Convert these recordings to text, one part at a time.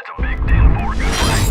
That's a big deal for a good fight.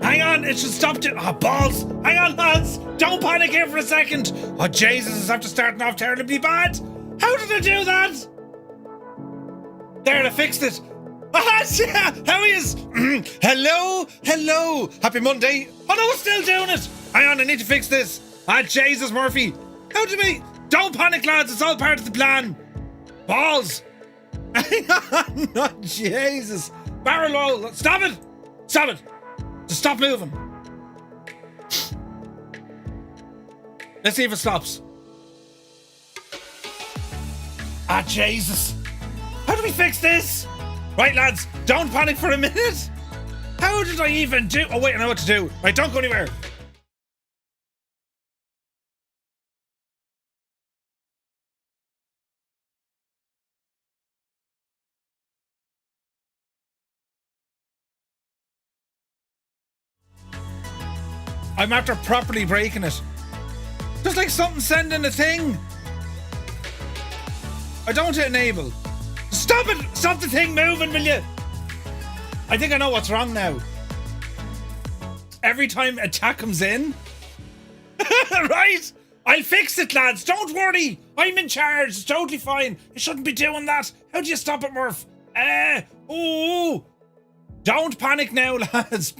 Hang on, it should stop to. Oh, balls! Hang on, lads! Don't panic here for a second! Oh, Jesus, it's after starting off terribly bad! How did I do that? There, I fixed it! Ah, yeah! How is? Hello? Hello! Happy Monday! Oh no, it's still doing it! Hang on, I need to fix this! Ah, Jesus, Murphy! How do we? Don't panic, lads, it's all part of the plan! Balls! Hang on! Oh, Jesus! Barrel roll! Stop it! Stop it! Just stop moving. Let's see if it stops. Ah, Jesus. How do we fix this? Right, lads, don't panic for a minute. How did I even do? Oh, wait, I know what to do. Right, don't go anywhere. I'm after properly breaking it. Just like something sending a thing. I don't hit enable. Stop it! Stop the thing moving, will you? I think I know what's wrong now. Every time a chat comes in, right? I'll fix it, lads. Don't worry. I'm in charge. It's totally fine. You shouldn't be doing that. How do you stop it, Murph? Oh. Don't panic now, lads.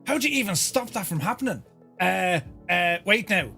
How do you even stop that from happening? Wait now.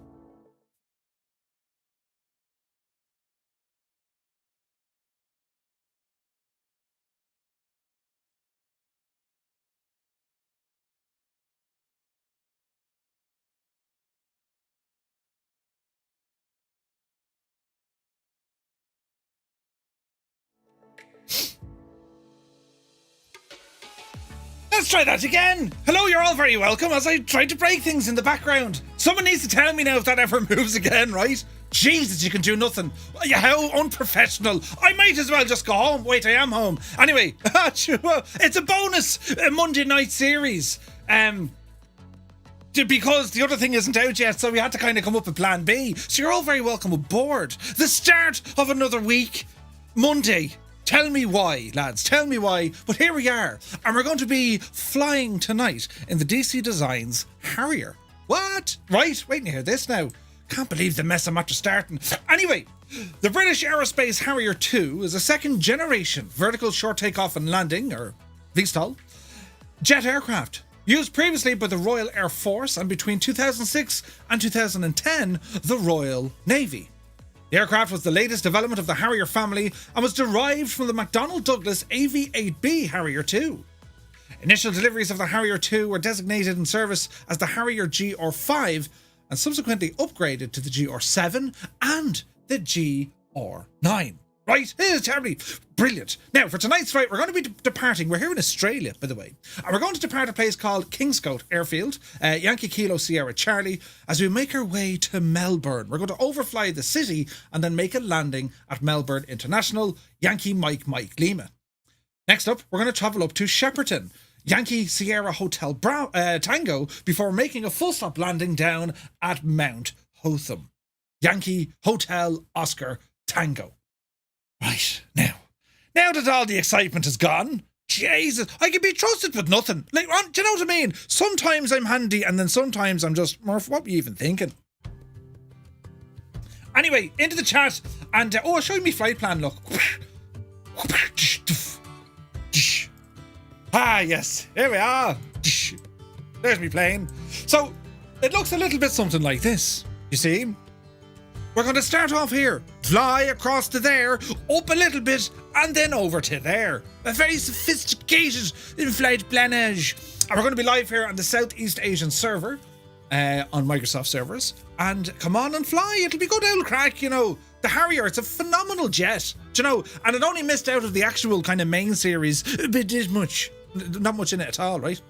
Let's try that again. Hello, you're all very welcome as I tried to break things in the background. Someone needs to tell me now if that ever moves again, right? Jesus, you can do nothing. How unprofessional. I might as well just go home. Wait, I am home. Anyway, it's a bonus Monday night series. Because the other thing isn't out yet, so we had to kind of come up with plan B. So you're all very welcome aboard. The start of another week. Monday. Tell me why, lads, tell me why. But here we are, and we're going to be flying tonight in the DC Designs Harrier. What? Right, wait to hear this now. Can't believe the mess I'm after starting. Anyway, the British Aerospace Harrier 2 is a second generation vertical short takeoff and landing, or VSTOL, jet aircraft. Used previously by the Royal Air Force and between 2006 and 2010, the Royal Navy. The aircraft was the latest development of the Harrier family and was derived from the McDonnell Douglas AV-8B Harrier 2. Initial deliveries of the Harrier 2 were designated in service as the Harrier GR5 and subsequently upgraded to the GR7 and the GR9. Right? It is terribly brilliant. Now, for tonight's flight, we're going to be departing. We're here in Australia, by the way. And we're going to depart a place called Kingscote Airfield, Yankee Kilo Sierra Charlie, as we make our way to Melbourne. We're going to overfly the city and then make a landing at Melbourne International, Yankee Mike Lima. Next up, we're going to travel up to Shepparton, Yankee Sierra Hotel Tango, before making a full stop landing down at Mount Hotham, Yankee Hotel Oscar Tango. Right, now that all the excitement is gone, Jesus, I can be trusted with nothing. Like, do you know what I mean? Sometimes I'm handy and then sometimes I'm just, Murph, what were you even thinking? Anyway, into the chat and, I'll show you my flight plan, look. Ah, yes, here we are. There's me plane. So, it looks a little bit something like this, you see? We're going to start off here, fly across to there, up a little bit, and then over to there. A very sophisticated in-flight planage. And we're going to be live here on the Southeast Asian server, on Microsoft servers. And come on and fly, it'll be good old crack, you know. The Harrier, it's a phenomenal jet, do you know. And it only missed out of the actual kind of main series, but not much in it at all, right?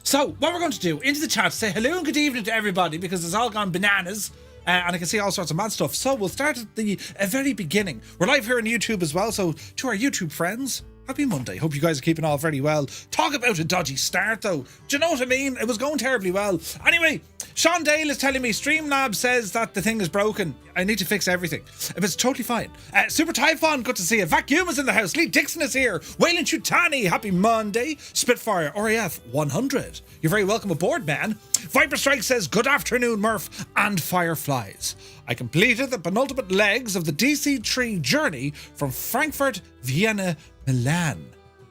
So, what we're going to do, into the chat, say hello and good evening to everybody, because it's all gone bananas. And I can see all sorts of mad stuff. So we'll start at the very beginning. We're live here on YouTube as well. So to our YouTube friends, happy Monday. Hope you guys are keeping all very well. Talk about a dodgy start though. Do you know what I mean? It was going terribly well. Anyway, Sean Dale is telling me Streamlabs says that the thing is broken. I need to fix everything. If it's totally fine. Super Typhon, good to see you. Vacuum is in the house. Lee Dixon is here. Waylon Chutani, happy Monday. Spitfire, RAF 100. You're very welcome aboard, man. Viper Strike says, good afternoon, Murph and Fireflies. I completed the penultimate legs of the DC-3 journey from Frankfurt, Vienna, Milan.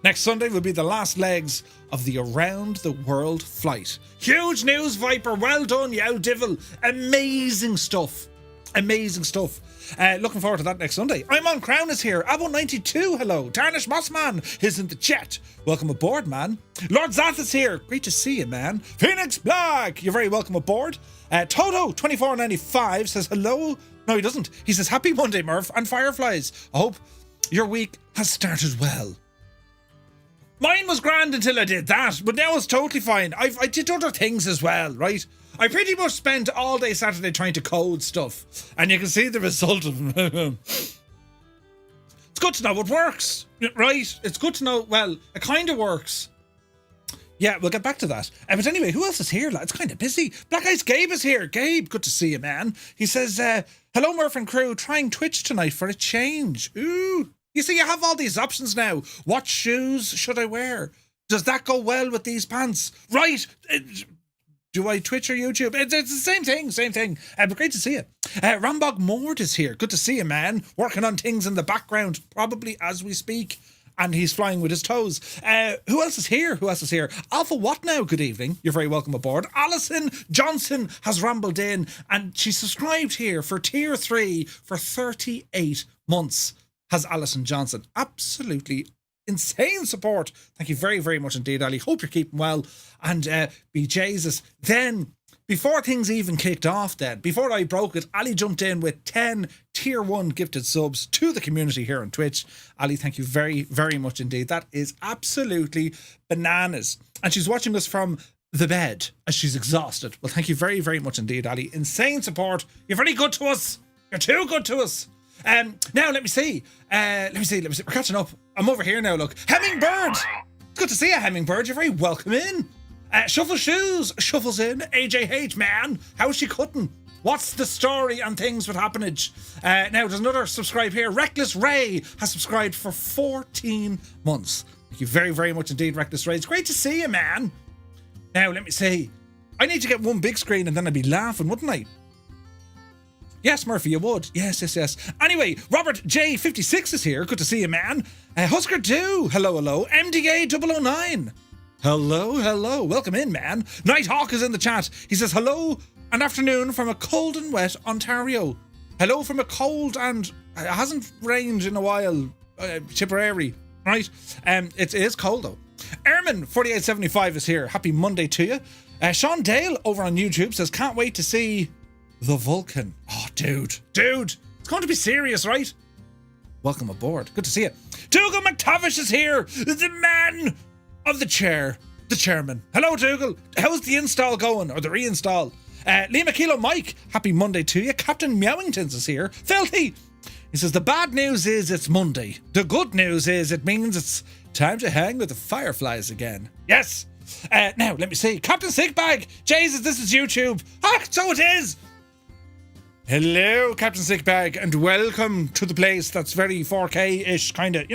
Next Sunday will be the last legs of the Around the World flight. Huge news, Viper. Well done, you devil. Amazing stuff. Amazing stuff. Looking forward to that next Sunday. I'm on Crown is here. Abo92, hello. Tarnish Mossman is in the chat. Welcome aboard, man. Lord Zath is here. Great to see you, man. Phoenix Black, you're very welcome aboard. Toto2495 says hello. No, he doesn't. He says happy Monday, Murph and Fireflies. I hope your week has started well. Mine was grand until I did that, but now it's totally fine. I did other things as well, right? I pretty much spent all day Saturday trying to code stuff, and you can see the result of it's good to know it works, right? It's good to know, well, it kind of works. Yeah, we'll get back to that. But anyway, who else is here, lad? It's kind of busy. Black Eyes Gabe is here. Gabe, good to see you, man. He says, hello, Murph and crew. Trying Twitch tonight for a change. Ooh. You see, you have all these options now. What shoes should I wear? Does that go well with these pants? Right. Do I Twitch or YouTube? It's the same thing. But great to see you. Rambog Mord is here. Good to see you, man. Working on things in the background, probably as we speak. And he's flying with his toes. Who else is here? Alpha What Now? Good evening. You're very welcome aboard. Alison Johnson has rambled in, and she subscribed here for tier 3 for 38 months. Has Alison Johnson. Absolutely insane support. Thank you very, very much indeed, Ali. Hope you're keeping well. And be Jesus. Then, before things even kicked off before I broke it, Ali jumped in with 10 tier 1 gifted subs to the community here on Twitch. Ali, thank you very, very much indeed. That is absolutely bananas. And she's watching us from the bed as she's exhausted. Well, thank you very, very much indeed, Ali. Insane support. You're very good to us. You're too good to us. Now, let me see. We're catching up. I'm over here now, look. Hemmingbird. It's good to see you, Hemmingbird. You're very welcome in. Shuffle Shoes shuffles in. AJH, man. How's she cutting? What's the story and things with happenage? Now, there's another subscribe here. Reckless Ray has subscribed for 14 months. Thank you very, very much indeed, Reckless Ray. It's great to see you, man. Now, let me see. I need to get one big screen and then I'd be laughing, wouldn't I? Yes, Murphy, you would. Yes. Anyway, Robert J56 is here. Good to see you, man. Husker Do. Hello. MDA 009. Hello. Welcome in, man. Nighthawk is in the chat. He says, hello and afternoon from a cold and wet Ontario. Hello from a cold and it hasn't rained in a while, Tipperary, right? It is cold, though. Airman 4875 is here. Happy Monday to you. Sean Dale over on YouTube says, can't wait to see the Vulcan. Oh, dude, it's going to be serious, right? Welcome aboard. Good to see you. Dougal McTavish is here. The man of the chair. The chairman. Hello, Dougal. How's the install going? Or the reinstall? Lima Kilo Mike. Happy Monday to you. Captain Meowingtons is here. Filthy. He says, the bad news is it's Monday. The good news is it means it's time to hang with the Fireflies again. Yes. Now, let me see. Captain Sickbag. Jesus, this is YouTube. Ah, so it is. Hello, Captain Sickbag, and welcome to the place that's very 4K-ish, kind of,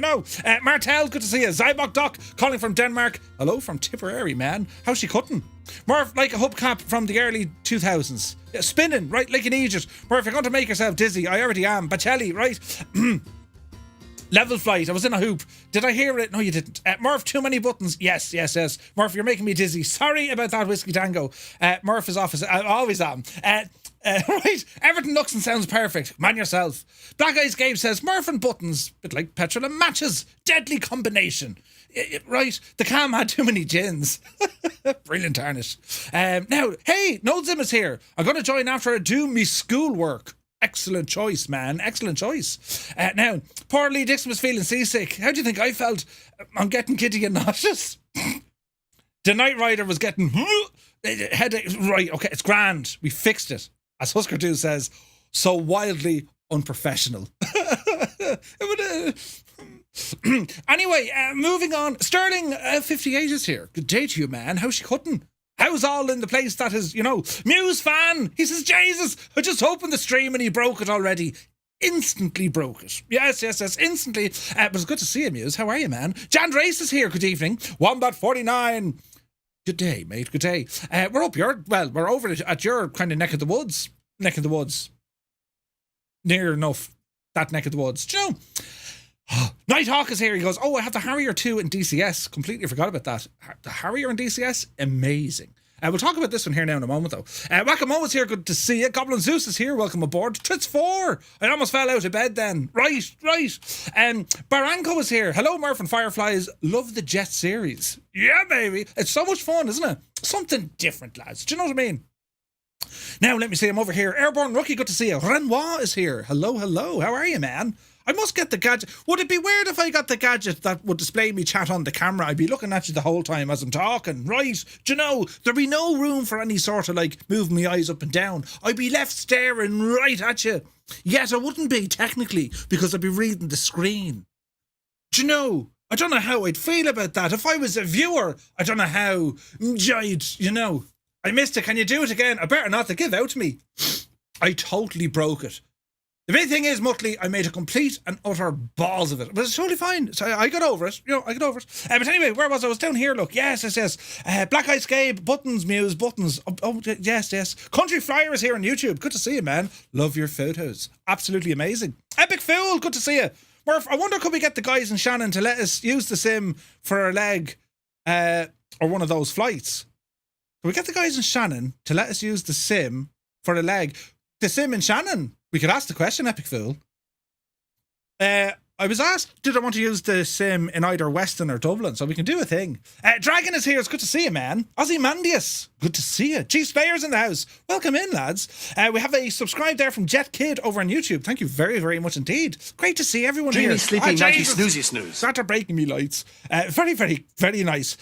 Martel, good to see you. Zybok Doc, calling from Denmark. Hello from Tipperary, man. How's she cutting? Murph, like a hubcap from the early 2000s. Spinning, right, like an Egypt. Murph, you're going to make yourself dizzy. I already am. Bacelli, right? Level flight. I was in a hoop. Did I hear it? No, you didn't. Murph, too many buttons. Yes. Murph, you're making me dizzy. Sorry about that, Whiskey Tango. Murph is off. I always am. Right, everything looks and sounds perfect. Man yourself. Black Eyes Gabe says, Murph and buttons, bit like petrol and matches. Deadly combination. Right, the cam had too many gins. Brilliant tarnish. Now, hey, Nodezim is here. I'm going to join after I do me schoolwork. Excellent choice, man. Excellent choice. Now, poor Lee Dixon was feeling seasick. How do you think I felt? I'm getting giddy and nauseous. The Night Rider was getting headache. Right, okay, it's grand. We fixed it. As Husker Du says, so wildly unprofessional. Anyway, moving on. Sterling 58 is here. Good day to you, man. How's she cutting? How's all in the place that is, Muse fan? He says, Jesus, I just opened the stream and he broke it already. Instantly broke it. Yes, instantly. But it's good to see you, Muse. How are you, man? Jan Race is here. Good evening. Wombat 49. Good day, mate. Good day. We're up we're over at your kind of neck of the woods. Near enough. That neck of the woods. Do you know? Nighthawk is here. He goes, I have the Harrier 2 in DCS. Completely forgot about that. The Harrier in DCS? Amazing. We'll talk about this one here now in a moment, though. Wackamoe is here. Good to see you. Goblin Zeus is here. Welcome aboard. Trits 4. I almost fell out of bed then. Right. Baranko is here. Hello, Murph and Fireflies. Love the Jet series. Yeah, baby. It's so much fun, isn't it? Something different, lads. Do you know what I mean? Now, let me see. I'm over here. Airborne Rookie, good to see you. Renoir is here. Hello. How are you, man? I must get the gadget. Would it be weird if I got the gadget that would display me chat on the camera? I'd be looking at you the whole time as I'm talking, right? Do you know, there'd be no room for any sort of moving my eyes up and down. I'd be left staring right at you. Yet I wouldn't be, technically, because I'd be reading the screen. Do you know, I don't know how I'd feel about that. If I was a viewer, I don't know how I missed it. Can you do it again? I better not. They give out to me. I totally broke it. The big thing is, Muttley, I made a complete and utter balls of it. But it's totally fine. So I got over it. I got over it. But anyway, where was I? I was down here, look. Yes. Black Ice Gabe, Buttons Muse, Buttons. Yes. Country Flyer is here on YouTube. Good to see you, man. Love your photos. Absolutely amazing. Epic Fool, good to see you. Murph, I wonder could we get the guys in Shannon to let us use the sim for a leg or one of those flights? Can we get the guys in Shannon to let us use the sim for a leg? The sim in Shannon? We could ask the question, Epic Fool. I was asked, did I want to use the sim in either Weston or Dublin? So we can do a thing. Dragon is here. It's good to see you, man. Ozymandias. Good to see you. Chief Slayer's in the house. Welcome in, lads. We have a subscribe there from Jet Kid over on YouTube. Thank you very, very much indeed. Great to see everyone Dreamy, here. sleepy, nighty, snoozy, snooze. Start breaking me lights. Very, very, very nice.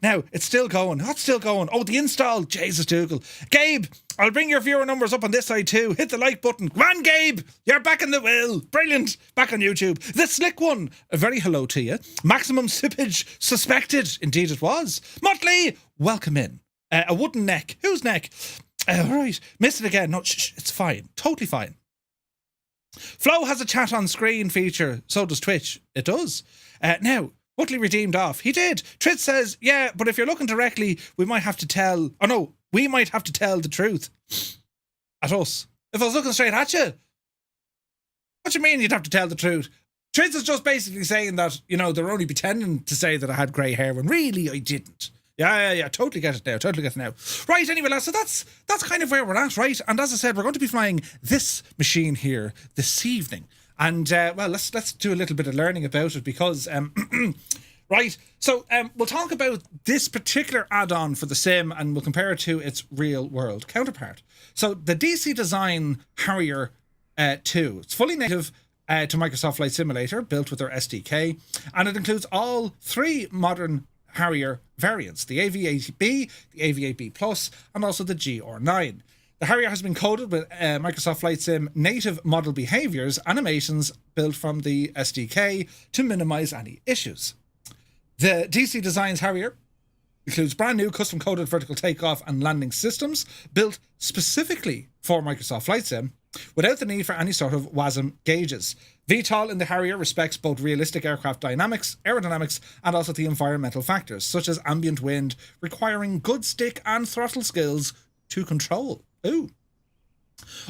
Now, it's still going. What's still going? Oh, the install. Jesus, Dougal. Gabe, I'll bring your viewer numbers up on this side too. Hit the like button. Come on, Gabe. You're back in the will. Brilliant. Back on YouTube. The Slick One. A very hello to you. Maximum sippage suspected. Indeed it was. Motley, welcome in. A wooden neck. Whose neck? Right. Missed it again. No, shh, it's fine. Totally fine. Flo has a chat on screen feature. So does Twitch. It does. Now, Motley redeemed off. He did. Trit says, yeah, but if you're looking directly, we might have to tell... Oh, no. We might have to tell the truth. At us. If I was looking straight at you. What do you mean you'd have to tell the truth? Trit is just basically saying that, they're only pretending to say that I had grey hair when really I didn't. Yeah. Totally get it now. Right, anyway, lads, so that's kind of where we're at, right? And as I said, we're going to be flying this machine here this evening. And, let's do a little bit of learning about it because, right, so we'll talk about this particular add-on for the sim and we'll compare it to its real-world counterpart. So the DC Design Harrier 2, it's fully native to Microsoft Flight Simulator, built with their SDK, and it includes all three modern Harrier variants, the AV-8B, the AV-8B Plus, and also the GR9. The Harrier has been coded with Microsoft Flight Sim native model behaviors, animations built from the SDK to minimize any issues. The DC Designs Harrier includes brand new custom coded vertical takeoff and landing systems built specifically for Microsoft Flight Sim without the need for any sort of WASM gauges. VTOL in the Harrier respects both realistic aircraft dynamics, aerodynamics, and also the environmental factors, such as ambient wind, requiring good stick and throttle skills to control. Ooh.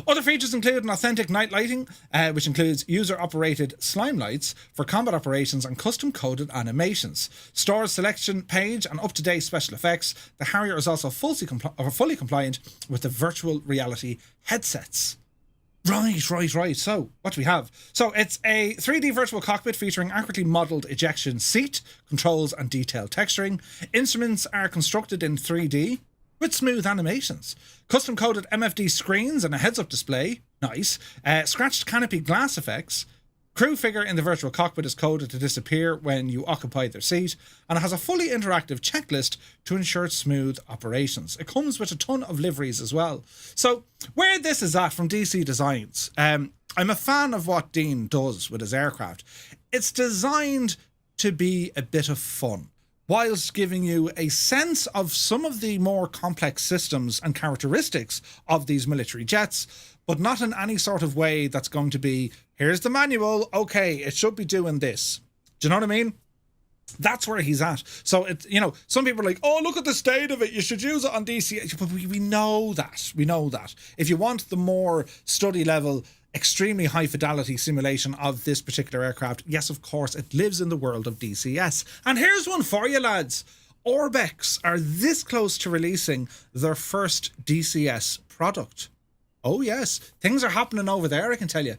Other features include an authentic night lighting, which includes user-operated slime lights for combat operations and custom-coded animations. Stores selection page and up-to-date special effects. The Harrier is also fully compliant with the virtual reality headsets. Right. So, what do we have? So, it's a 3D virtual cockpit featuring accurately modelled ejection seat, controls and detailed texturing. Instruments are constructed in 3D with smooth animations. Custom-coded MFD screens and a heads-up display. Nice. Scratched canopy glass effects. Crew figure in the virtual cockpit is coded to disappear when you occupy their seat, and it has a fully interactive checklist to ensure smooth operations. It comes with a ton of liveries as well. So, where this is at from DC Designs, I'm a fan of what Dean does with his aircraft. It's designed to be a bit of fun, whilst giving you a sense of some of the more complex systems and characteristics of these military jets, but not in any sort of way that's going to be, here's the manual, okay, it should be doing this. Do you know what I mean? That's where he's at. So, some people are like, oh, look at the state of it, you should use it on DC. But we know that. We know that. If you want the more study level, extremely high fidelity simulation of this particular aircraft, yes, of course, it lives in the world of DCS. And here's one for you, lads. Orbex are this close to releasing their first DCS product. Oh, yes. Things are happening over there, I can tell you.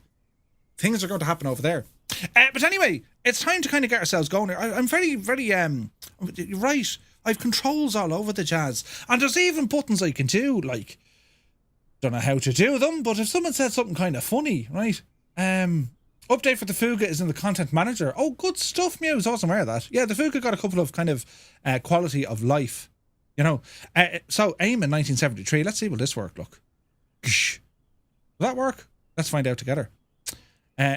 Things are going to happen over there. But anyway, it's time to kind of get ourselves going here. I'm very, very, right. I've controls all over the jazz. And there's even buttons I can do, like, don't know how to do them, but if someone said something kind of funny, right? Update for the Fuga is in the content manager. Oh, good stuff, Muse. Awesome, aware of that. Yeah, the Fuga got a couple of kind of quality of life, So, AIM in 1973. Let's see, will this work? Look. Will that work? Let's find out together.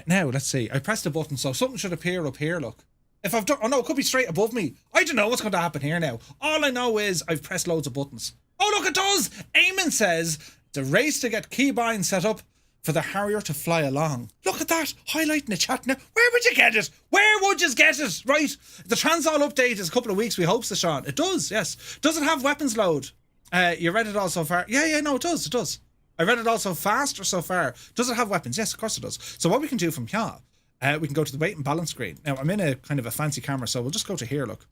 Now, let's see. I pressed the button, so something should appear up here, look. If I've done, oh no, it could be straight above me. I don't know what's going to happen here now. All I know is I've pressed loads of buttons. Oh look, it does. Eamon says it's a race to get keybinds set up for the Harrier to fly along. Look at that, highlighting the chat now. Where would you get it? Where would you get it? Right, the Transall update is a couple of weeks, we hope, so Sean. It does, yes. Does it have weapons load? You read it all so far? Yeah, no, it does. I read it all so fast or so far. Does it have weapons? Yes, of course it does. So what we can do from here, we can go to the weight and balance screen. Now, I'm in a kind of a fancy camera, so we'll just go to here, look.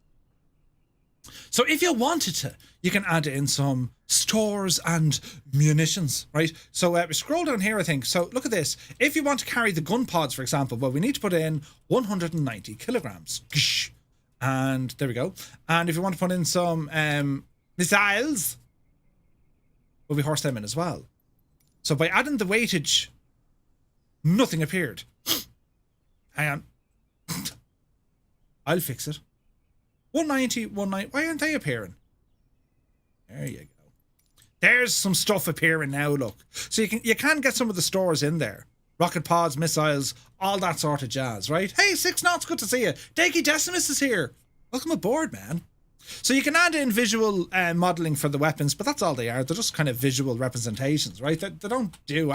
So if you wanted to, you can add in some stores and munitions, right? So we scroll down here, I think. So look at this. If you want to carry the gun pods, for example, well, we need to put in 190 kilograms. And there we go. And if you want to put in some missiles, well, we horse them in as well. So by adding the weightage, nothing appeared. Hang on. I'll fix it. 190, 190. Why aren't they appearing? There you go. There's some stuff appearing now, look. So you can get some of the stores in there. Rocket pods, missiles, all that sort of jazz, right? Hey, 6 knots, good to see you. Dakey Decimus is here. Welcome aboard, man. So you can add in visual modelling for the weapons, but that's all they are. They're just kind of visual representations, right? They don't do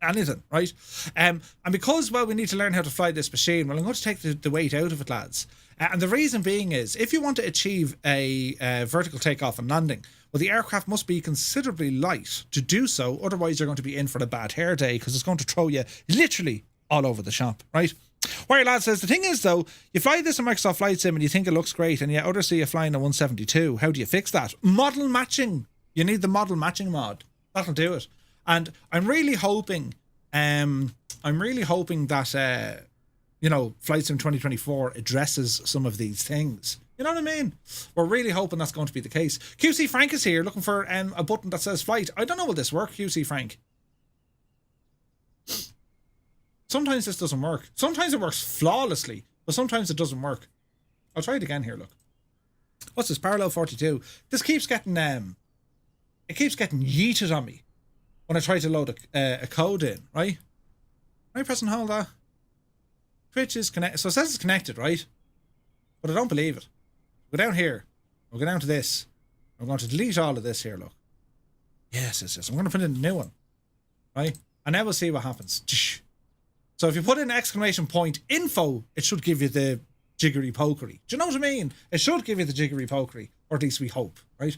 anything, right? And because, well, we need to learn how to fly this machine, well, I'm going to take the weight out of it, lads. And the reason being is, if you want to achieve a vertical takeoff and landing, well, the aircraft must be considerably light to do so. Otherwise, you're going to be in for a bad hair day, because it's going to throw you literally all over the shop, right? Where lad says, the thing is, though, you fly this in Microsoft Flight Sim and you think it looks great, and yet others see you flying a 172. How do you fix that? Model matching. You need the model matching mod. That'll do it. And I'm really hoping that Flight Sim 2024 addresses some of these things. You know what I mean? We're really hoping that's going to be the case. QC Frank is here looking for a button that says flight. I don't know, will this work, QC Frank? Sometimes this doesn't work. Sometimes it works flawlessly, but sometimes it doesn't work. I'll try it again here, look. What's this? Parallel 42. This keeps getting it keeps getting yeeted on me when I try to load a code in, right? Can I press and hold that? Twitch is connected. So it says it's connected, right? But I don't believe it. Go down here. We'll go down to this. I'm going to delete all of this here, look. Yes. I'm going to put in a new one. Right? And now we'll see what happens. So if you put in exclamation point info, it should give you the jiggery pokery. Do you know what I mean? It should give you the jiggery pokery, or at least we hope, right?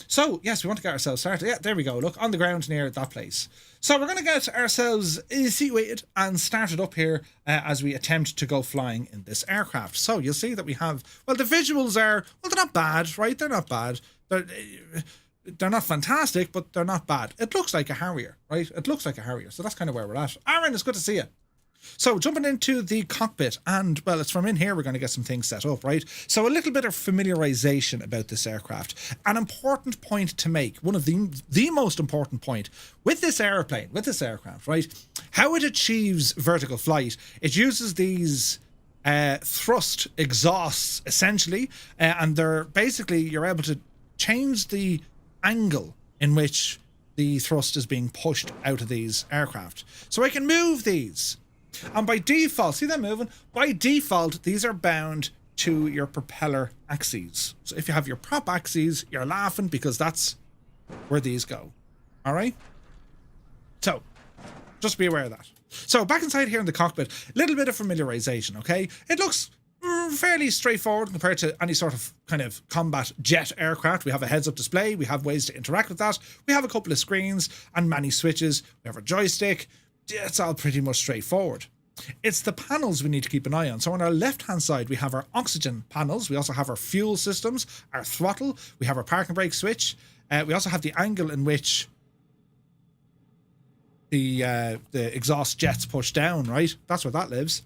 So yes, we want to get ourselves started. Yeah, there we go. Look, on the ground near that place. So we're going to get ourselves situated and started up here as we attempt to go flying in this aircraft. So you'll see that we have, well, the visuals are, well, they're not bad, right? They're not bad. They're not fantastic, but they're not bad. It looks like a Harrier, right? It looks like a Harrier. So that's kind of where we're at. Aaron, it's good to see you. So jumping into the cockpit, and well, it's from in here we're going to get some things set up, right? So a little bit of familiarization about this aircraft. An important point to make, one of the most important point with this airplane, with this aircraft, right? How it achieves vertical flight. It uses these thrust exhausts essentially, and they're basically, you're able to change the angle in which the thrust is being pushed out of these aircraft. So I can move these. And by default, see them moving? By default, these are bound to your propeller axes. So if you have your prop axes, you're laughing because that's where these go. All right? So, just be aware of that. So back inside here in the cockpit, a little bit of familiarization, okay? It looks fairly straightforward compared to any sort of kind of combat jet aircraft. We have a heads-up display. We have ways to interact with that. We have a couple of screens and many switches. We have a joystick. It's all pretty much straightforward. It's the panels we need to keep an eye on. So on our left-hand side, we have our oxygen panels. We also have our fuel systems, our throttle. We have our park and brake switch. We also have the angle in which the exhaust jets push down, right? That's where that lives.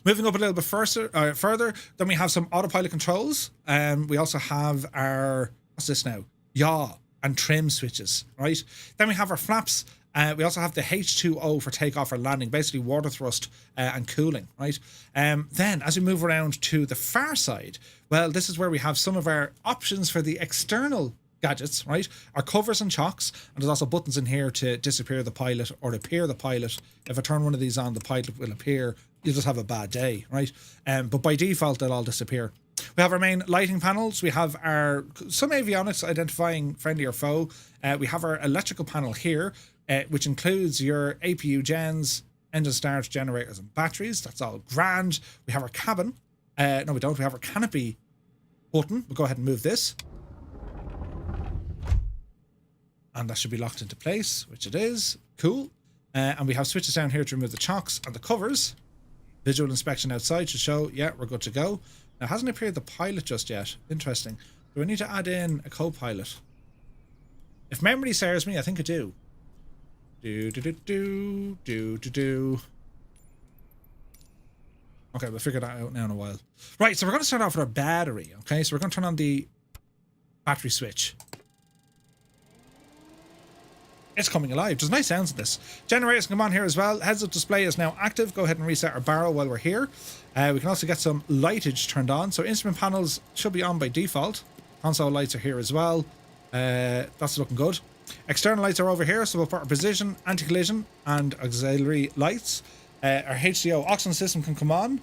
Moving up a little bit further, then we have some autopilot controls. We also have our, what's this now? Yaw and trim switches, right? Then we have our flaps. We also have the H2O for takeoff or landing, basically water thrust and cooling, right? Then as we move around to the far side, well, this is where we have some of our options for the external gadgets, right, are covers and chocks, and there's also buttons in here to disappear the pilot or appear the pilot. If I turn one of these on, the pilot will appear. You'll just have a bad day, right? But by default, they'll all disappear. We have our main lighting panels. We have some avionics identifying friendly or foe. We have our electrical panel here, which includes your APU gens, engine start, generators, and batteries. That's all grand. We have our cabin. No, we don't. We have our canopy button. We'll go ahead and move this. And that should be locked into place, which it is. Cool. And we have switches down here to remove the chocks and the covers. Visual inspection outside should show, yeah, we're good to go. Now, hasn't appeared the pilot just yet. Interesting. Do we need to add in a co-pilot? If memory serves me, I think I do. Okay, we'll figure that out now in a while. Right, so we're going to start off with our battery, okay? So we're going to turn on the battery switch. It's coming alive. There's nice sounds in this. Generators can come on here as well. Heads-up display is now active. Go ahead and reset our barrel while we're here. We can also get some lightage turned on. So instrument panels should be on by default. Console lights are here as well. That's looking good. External lights are over here. So we'll put our precision, anti-collision, and auxiliary lights. Our HDO oxygen system can come on.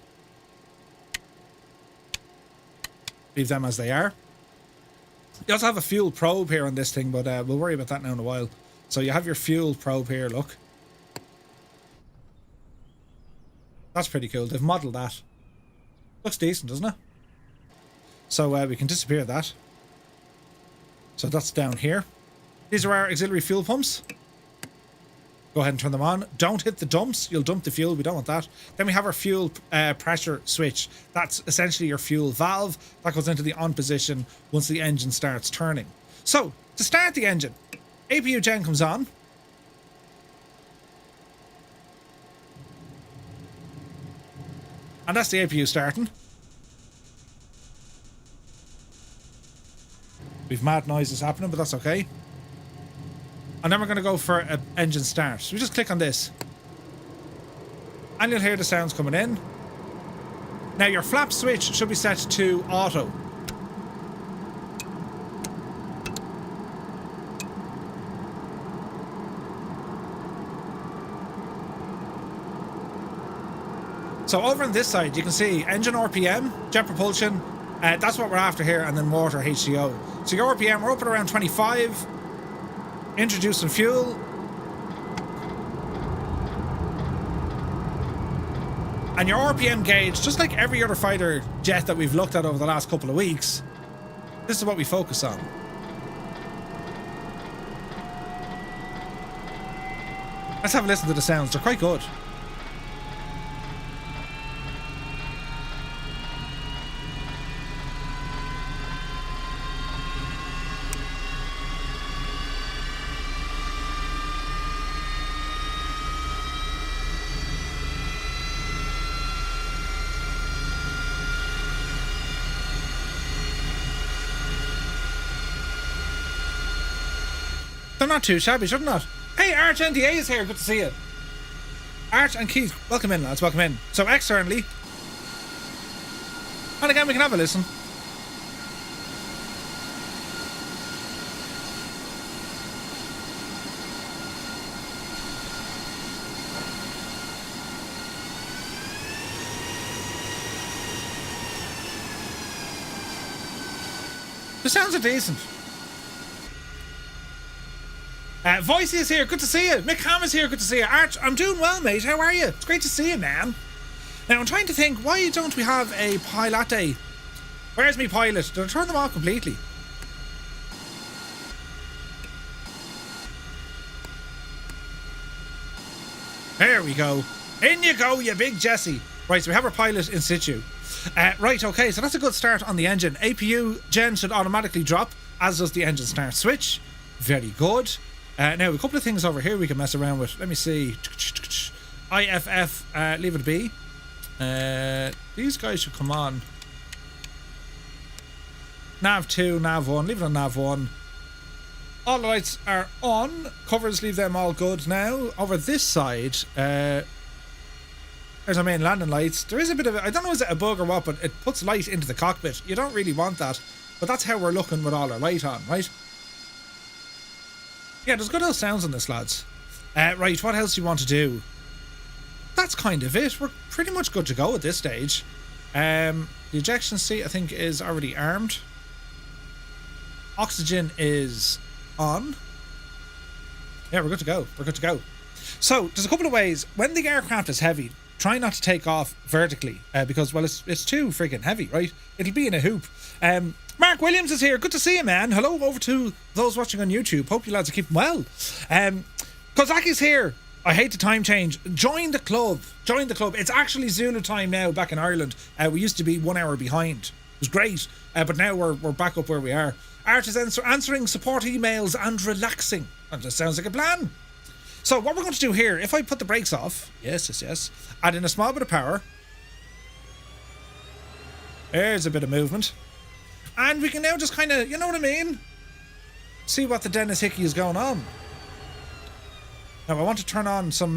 Leave them as they are. You also have a fuel probe here on this thing, but we'll worry about that now in a while. So you have your fuel probe here, look. That's pretty cool. They've modelled that. Looks decent, doesn't it? So we can disappear that. So that's down here. These are our auxiliary fuel pumps. Go ahead and turn them on. Don't hit the dumps. You'll dump the fuel. We don't want that. Then we have our fuel pressure switch. That's essentially your fuel valve. That goes into the on position once the engine starts turning. So, to start the engine, APU gen comes on. And that's the APU starting. We've mad noises happening, but that's okay. And then we're going to go for an engine start. So we just click on this. And you'll hear the sounds coming in. Now your flap switch should be set to auto. So over on this side, you can see engine RPM, jet propulsion. That's what we're after here, and then water HCO. So your RPM, we're up at around 25. Introduce some fuel. And your RPM gauge, just like every other fighter jet that we've looked at over the last couple of weeks, this is what we focus on. Let's have a listen to the sounds. They're quite good. They're not too shabby, should not? Hey, Arch NTA is here. Good to see you. Arch and Keith, welcome in, lads. Welcome in. So externally, and again, we can have a listen. The sounds are decent. Voicey is here, good to see you. Mick Ham is here, good to see you. Arch, I'm doing well, mate. How are you? It's great to see you, man. Now, I'm trying to think, why don't we have a pilot? Where's me pilot? Did I turn them off completely? There we go. In you go, you big Jesse. Right, so we have our pilot in situ. Right, okay, so that's a good start on the engine. APU gen should automatically drop, as does the engine start switch. Very good. Now, a couple of things over here we can mess around with. Let me see. IFF, leave it be. These guys should come on. Nav 2, Nav 1, leave it on Nav 1. All the lights are on. Covers, leave them all good now. Over this side, there's our main landing lights. There is a bit of I don't know, is it a bug or what, but it puts light into the cockpit. You don't really want that, but that's how we're looking with all our light on, right? Yeah, there's good old sounds on this, lads. Right, what else do you want to do? That's kind of it. We're pretty much good to go at this stage. The ejection seat, I think, is already armed. Oxygen is on. Yeah, we're good to go. We're good to go. So, there's a couple of ways. When the aircraft is heavy, try not to take off vertically because, well, it's too friggin' heavy, right? It'll be in a hoop. Mark Williams is here. Good to see you, man. Hello over to those watching on YouTube. Hope you lads are keeping well. Kozaki's here. I hate the time change. Join the club. Join the club. It's actually Zulu time now back in Ireland. We used to be 1 hour behind. It was great. But now we're back up where we are. Art is answering support emails and relaxing. That just sounds like a plan. So what we're going to do here, if I put the brakes off, yes, add in a small bit of power. There's a bit of movement. And we can now just kind of, you know what I mean? See what the Dennis Hickey is going on. Now I want to turn on some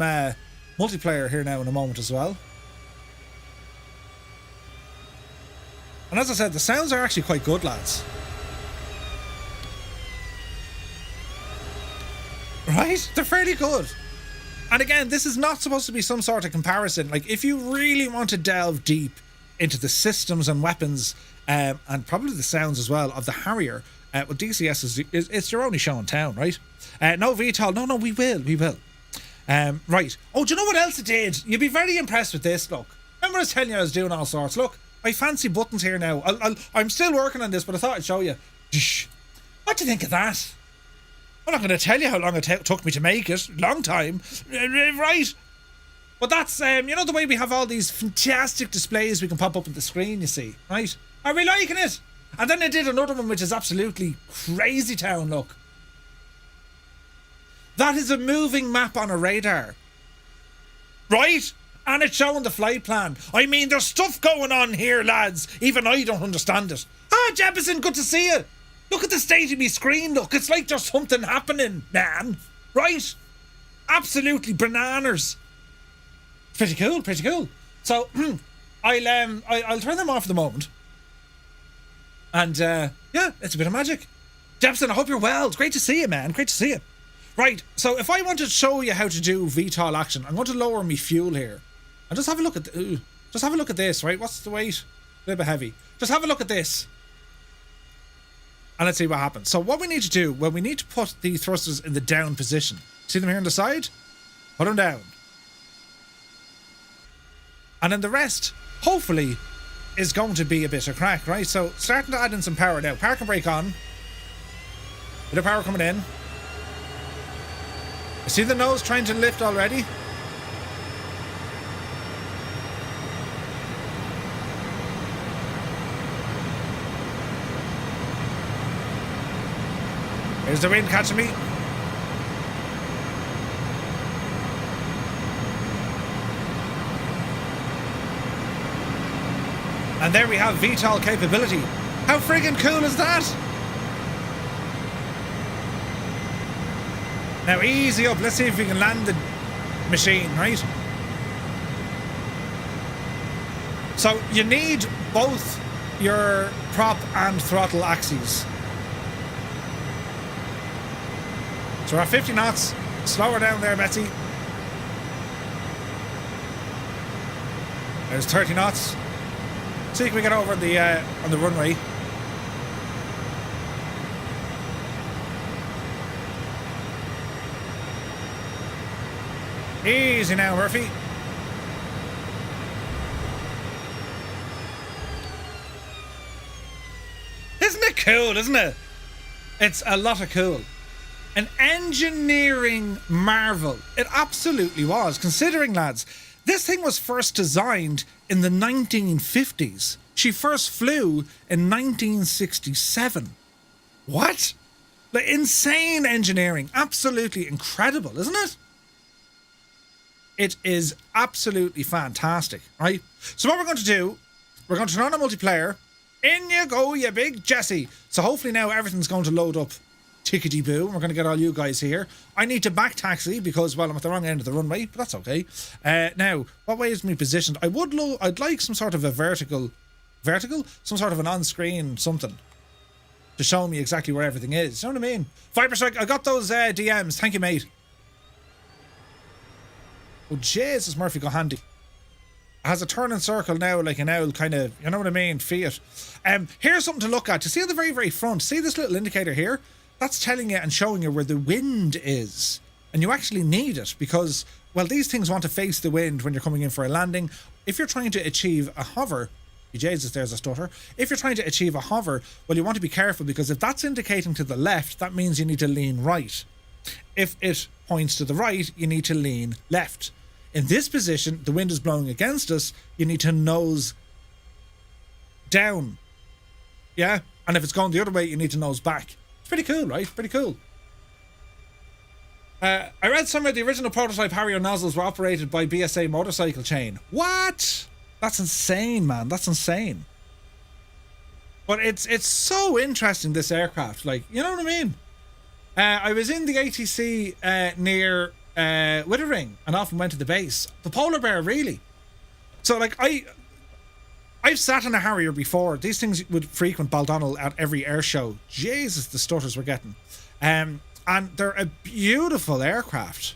multiplayer here now in a moment as well. And as I said, the sounds are actually quite good, lads. Right? They're fairly good. And again, this is not supposed to be some sort of comparison. Like, if you really want to delve deep into the systems and weapons, and probably the sounds as well, of the Harrier, well, DCS it's your only show in town, right? No VTOL. No, we will. Right. Oh, do you know what else it did? You'd be very impressed with this, look. Remember I was telling you I was doing all sorts? Look, I fancy buttons here now. I'm still working on this, but I thought I'd show you. What do you think of that? I'm not going to tell you how long it took me to make it. Long time. Right. But that's, you know, the way we have all these fantastic displays we can pop up on the screen, you see. Right? Are we liking it? And then I did another one which is absolutely crazy town, look. That is a moving map on a radar. Right? And it's showing the flight plan. I mean, there's stuff going on here, lads. Even I don't understand it. Ah, Jefferson, good to see you. Look at the state of me screen, look. It's like there's something happening, man. Right? Absolutely bananas. Pretty cool. So, I'll turn them off for the moment. And, yeah, it's a bit of magic. Jefferson, I hope you're well. It's great to see you, man. Great to see you. Right, so if I want to show you how to do VTOL action, I'm going to lower my fuel here. And just have a look at this, right? What's the weight? A little bit heavy. Just have a look at this. And let's see what happens. So what we need to do, well, we need to put the thrusters in the down position. See them here on the side? Put them down. And then the rest, hopefully, is going to be a bit of crack, right? So starting to add in some power now. Park and brake on. Bit of power coming in. I see the nose trying to lift already. Here's the wind catching me. And there we have VTOL capability. How friggin' cool is that? Now easy up, let's see if we can land the machine, right? So you need both your prop and throttle axes. So we're at 50 knots, slow her down there, Betsy. There's 30 knots. See if we can get over on the runway. Easy now, Murphy. Isn't it cool, isn't it? It's a lot of cool. An engineering marvel. It absolutely was. Considering, lads, this thing was first designed in the 1950s. She first flew in 1967. What? Like, insane engineering. Absolutely incredible, isn't it? It is absolutely fantastic, right? So what we're going to do, we're going to turn on a multiplayer. In you go, you big Jesse. So hopefully now everything's going to load up tickety-boo. We're going to get all you guys here. I need to back taxi because, well, I'm at the wrong end of the runway, but that's okay. Now, what way is me positioned? I'd like some sort of a vertical? Some sort of an on-screen something. to show me exactly where everything is. You know what I mean? Viper Strike, I got those DMs. Thank you, mate. Oh, Jesus, Murphy got handy. It has a turning circle now, like an owl kind of, you know what I mean? Fiat. Here's something to look at. You see at the very, very front, see this little indicator here? That's telling you and showing you where the wind is. And you actually need it because, well, these things want to face the wind when you're coming in for a landing. If you're trying to achieve a hover, Jesus, there's a stutter. If you're trying to achieve a hover, well, you want to be careful because if that's indicating to the left, that means you need to lean right. If it points to the right, you need to lean left. In this position, the wind is blowing against us. You need to nose down. Yeah? And if it's going the other way, you need to nose back. It's pretty cool, right? Pretty cool. I read somewhere the original prototype Harrier nozzles were operated by BSA motorcycle chain. What? That's insane, man. That's insane. But it's so interesting, this aircraft. Like, you know what I mean? I was in the ATC near Wittering and often went to the base. The polar bear, really. So, like, I've sat in a Harrier before. These things would frequent Baldonnel at every air show. Jesus, the stutters we're getting. And they're a beautiful aircraft.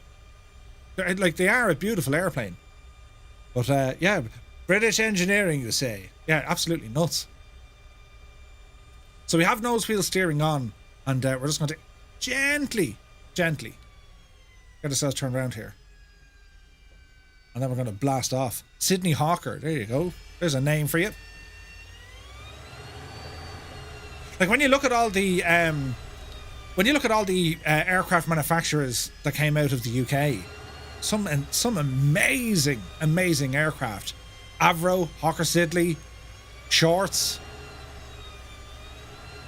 They are a beautiful airplane. But, yeah, British engineering, you say. Yeah, absolutely nuts. So we have nose wheel steering on, and we're just going to gently get ourselves turned around here. And then we're going to blast off. Sydney Hawker, there you go. There's a name for you. Like when you look at all the aircraft manufacturers that came out of the UK, some amazing aircraft. Avro, Hawker Siddeley, Shorts,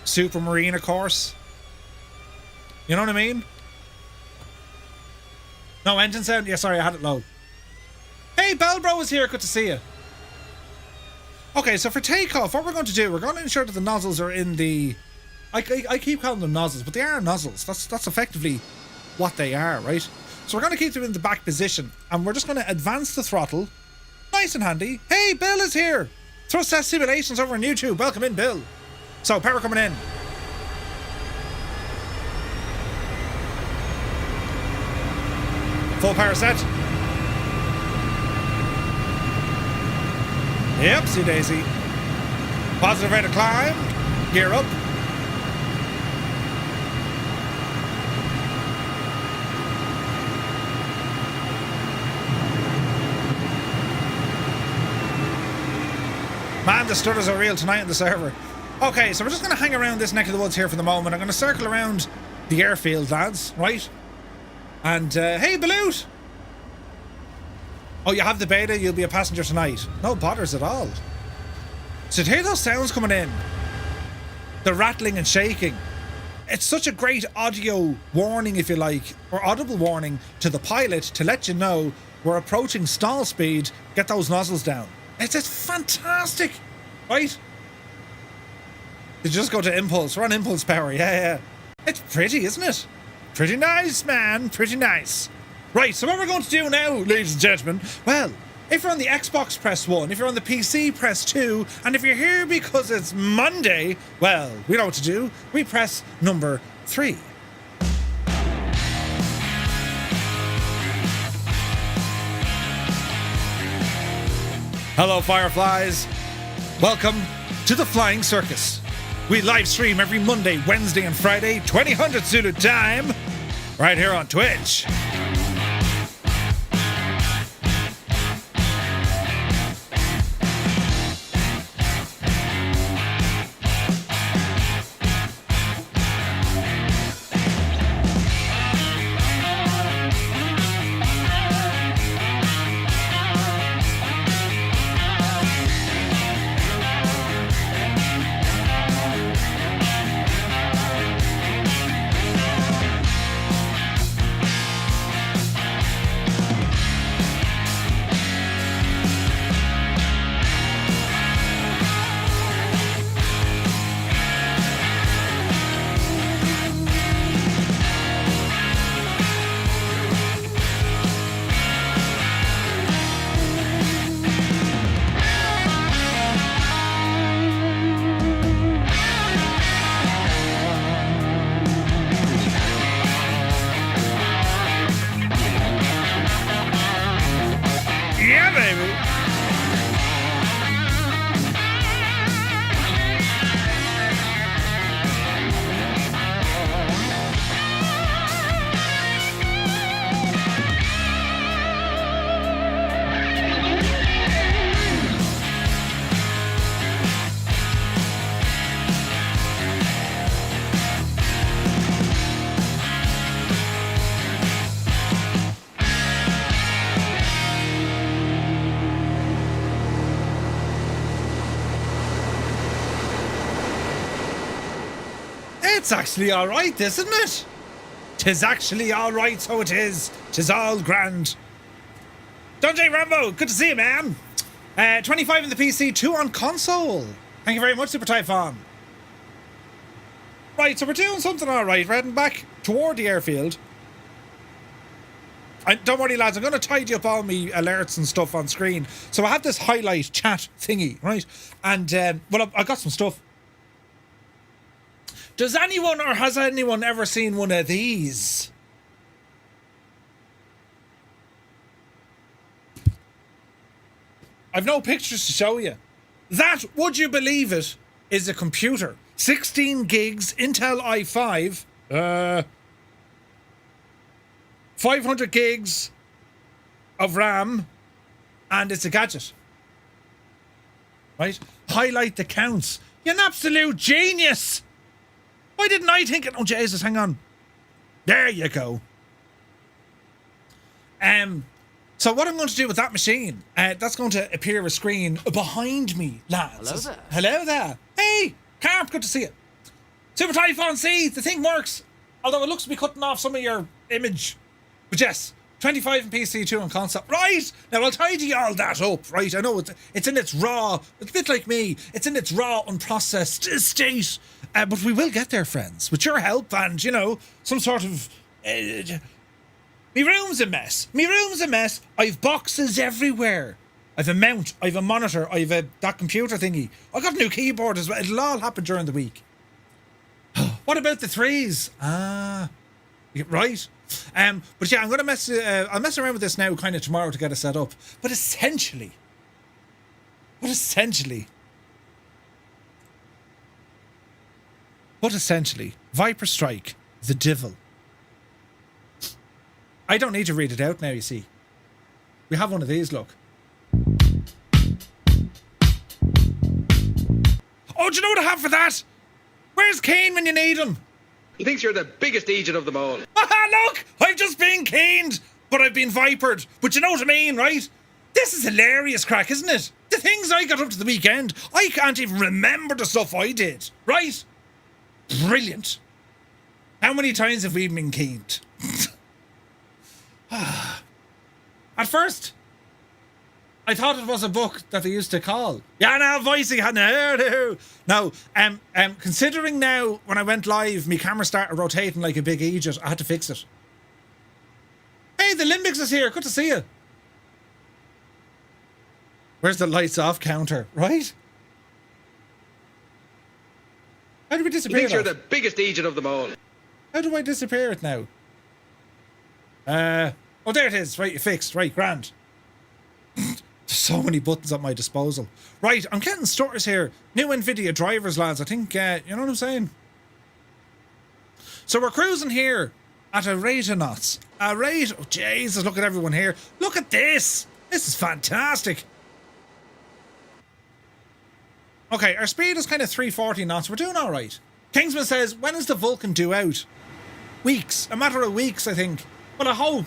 Supermarine, of course. You know what I mean? No engine sound? Yeah, sorry, I had it low. Hey, Bellbro is here. Good to see you. Okay, so for takeoff, what we're going to do, we're going to ensure that the nozzles are in the... I keep calling them nozzles, but they are nozzles. That's effectively what they are, right? So we're going to keep them in the back position, and we're just going to advance the throttle. Nice and handy. Hey, Bill is here. Thrust Test Simulations over on YouTube. Welcome in, Bill. So, power coming in. Full power set. Yep, see Daisy. Positive rate of climb. Gear up. Man, the stutters are real tonight on the server. Okay, so we're just going to hang around this neck of the woods here for the moment. I'm going to circle around the airfield, lads, right? And, hey, Balut! Oh, you have the beta, you'll be a passenger tonight. No bothers at all. So hear those sounds coming in. The rattling and shaking. It's such a great audio warning, if you like, or audible warning to the pilot to let you know we're approaching stall speed. Get those nozzles down. It's fantastic, right? Did you just go to impulse? We're on impulse power, yeah. It's pretty, isn't it? Pretty nice, man, pretty nice. Right, so what we're going to do now, ladies and gentlemen, well, if you're on the Xbox, press 1. If you're on the PC, press 2. And if you're here because it's Monday, well, we know what to do. We press number 3. Hello, Fireflies. Welcome to the Flying Circus. We live stream every Monday, Wednesday, and Friday, 2000 Zulu time, right here on Twitch. baby. It's actually alright, isn't it? 'Tis actually alright, so it is. 'Tis all grand. Dundee Rambo, good to see you, man. 25 in the PC, 2 on console. Thank you very much, Super Typhon. Right, so we're doing something alright. We're heading back toward the airfield. Don't worry, lads, I'm going to tidy up all my alerts and stuff on screen. So I have this highlight chat thingy, right? And, well, I got some stuff. Does anyone or has anyone ever seen one of these? I've no pictures to show you. That, would you believe it, is a computer. 16 gigs, Intel i5, 500 gigs of RAM, and it's a gadget. Right? Highlight the counts. You're an absolute genius! Why didn't I think it? Oh, Jesus, hang on. There you go. So what I'm going to do with that machine, that's going to appear a screen behind me, lads. Hello there. Hello there. Hey, Carp, good to see you. Super Typhon, see, the thing works. Although it looks to be cutting off some of your image. But yes, 25 in PC, 2 on console. Right, now I'll tidy all that up, right? I know it's in its raw, it's a bit like me, it's in its raw, unprocessed state. But we will get there, friends, with your help and, you know, some sort of... me room's a mess. Me room's a mess. I've boxes everywhere. I've a mount, I've a monitor, I've that computer thingy. I got a new keyboard as well. It'll all happen during the week. What about the threes? Right. But yeah, I'm gonna I'll mess around with this now kind of tomorrow to get it set up. But essentially, Viper Strike, the Devil. I don't need to read it out now, you see. We have one of these, look. Oh, do you know what I have for that? Where's Kane when you need him? He thinks you're the biggest agent of them all. Look! I've just been caned, but I've been vipered. But you know what I mean, right? This is hilarious crack, isn't it? The things I got up to the weekend, I can't even remember the stuff I did, right? Brilliant. How many times have we been caned? At first, I thought it was a book that they used to call. Yeah, now voicing had no. Considering now when I went live, my camera started rotating like a big Aegis. I had to fix it. Hey, the Limbics is here. Good to see you. Where's the lights off counter? Right? How do we He disappear? thinks you're the biggest agent of them all. How do I disappear it now? Oh, there it is. Right, fixed. Right, grand. There's so many buttons at my disposal. Right, I'm getting stutters here. New NVIDIA drivers, lads. I think, you know what I'm saying? So we're cruising here at a rate of knots. A rate... Oh, Jesus, look at everyone here. Look at this. This is fantastic. Okay, our speed is kind of 340 knots. We're doing all right. Kingsman says, when is the Vulcan due out? Weeks. A matter of weeks, I think. But I hope.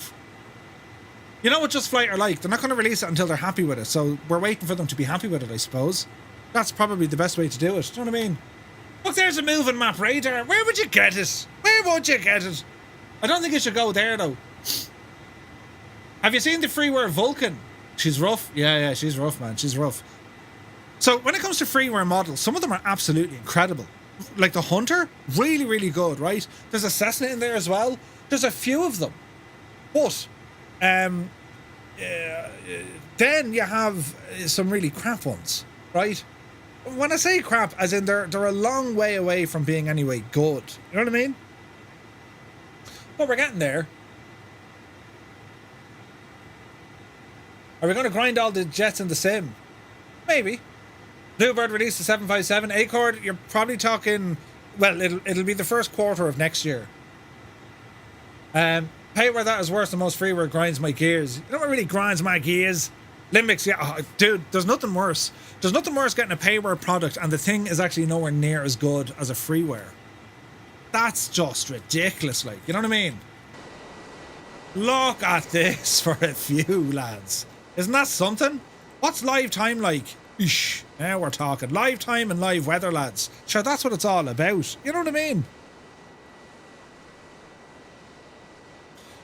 You know what Just Flight are like? They're not going to release it until they're happy with it. So we're waiting for them to be happy with it, I suppose. That's probably the best way to do it. Do you know what I mean? Look, there's a moving map radar. Where would you get it? Where would you get it? I don't think you should go there, though. Have you seen the freeware Vulcan? She's rough. Yeah, she's rough, man. She's rough. So when it comes to freeware models, some of them are absolutely incredible. Like the Hunter, really, really good, right? There's a Cessna in there as well. There's a few of them. But then you have some really crap ones, right? When I say crap, as in they're a long way away from being anyway good. You know what I mean? But we're getting there. Are we going to grind all the jets in the sim? Maybe. Bluebird released the 757. Acord, you're probably talking... Well, it'll be the first quarter of next year. Payware that is worse than most freeware grinds my gears. You know what really grinds my gears? Limbics, yeah. Oh, dude, there's nothing worse. There's nothing worse getting a payware product and the thing is actually nowhere near as good as a freeware. That's just ridiculous, like. You know what I mean? Look at this for a few, lads. Isn't that something? What's live time like? Eesh, now we're talking. Live time and live weather, lads. Sure, that's what it's all about. You know what I mean?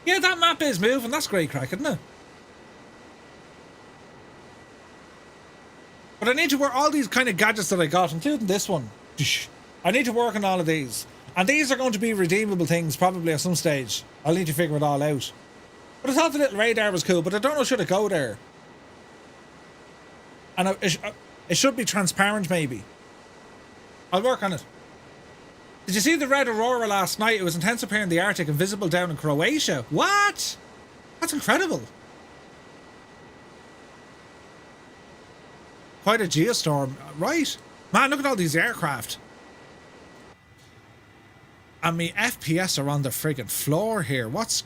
Yeah, that map is moving. That's great crack, isn't it? But I need to work all these kind of gadgets that I got, including this one. I need to work on all of these. And these are going to be redeemable things probably at some stage. I'll need to figure it all out. But I thought the little radar was cool, but I don't know should it go there. And it should be transparent maybe. I'll work on it. Did you see the red aurora last night? It was intense up here in the Arctic and visible down in Croatia. What? That's incredible. Quite a geostorm. Right. Man, look at all these aircraft. And me FPS are on the friggin' floor here. What's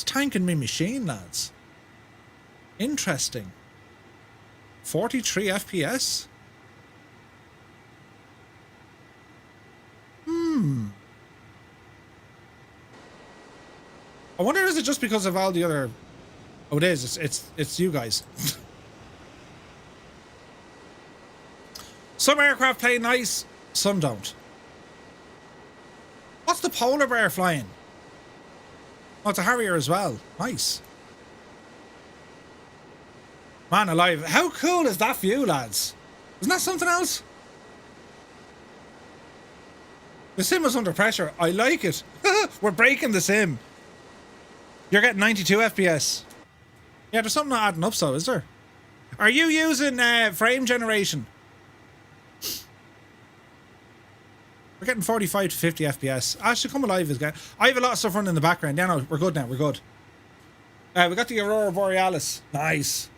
tanking me machine, lads? Interesting. 43 FPS? I wonder, is it just because of all the other... Oh, it is. It's you guys. Some aircraft play nice, some don't. What's the polar bear flying? Oh, it's a Harrier as well. Nice. Man alive. How cool is that view, lads? Isn't that something else? The sim was under pressure. I like it. We're breaking the sim. You're getting 92 FPS. Yeah, there's something not adding up, so is there? Are you using frame generation? We're getting 45 to 50 FPS. Actually, come alive is good. I have a lot of stuff running in the background. Yeah, no, we're good now. We're good. We got the Aurora Borealis. Nice.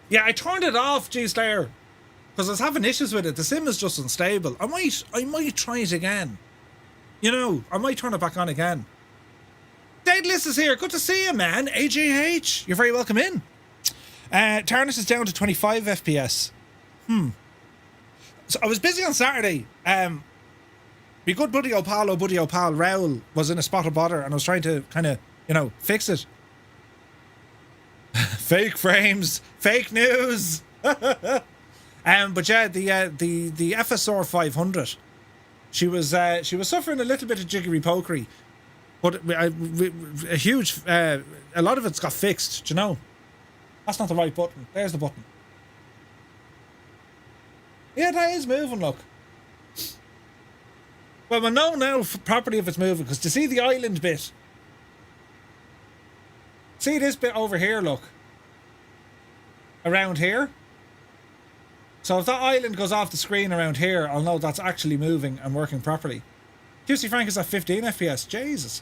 Yeah, I turned it off, G-Slayer, because I was having issues with it. The sim is just unstable. I might try it again. You know, I might turn it back on again. Daedalus is here. Good to see you, man. AJH. You're very welcome in. Tarnish is down to 25 FPS. So I was busy on Saturday. My good buddy Opal Raoul was in a spot of bother and I was trying to kind of, you know, fix it. Fake frames, fake news. But yeah, the FSR 500, she was suffering a little bit of jiggery pokery, but a huge a lot of it's got fixed. Do you know? That's not the right button. There's the button. Yeah, that is moving. Look. Well, we'll know now properly if it's moving, because to see the island bit, see this bit over here, look, around here. So if that island goes off the screen around here, I'll know that's actually moving and working properly. QC Frank is at 15 FPS. Jesus.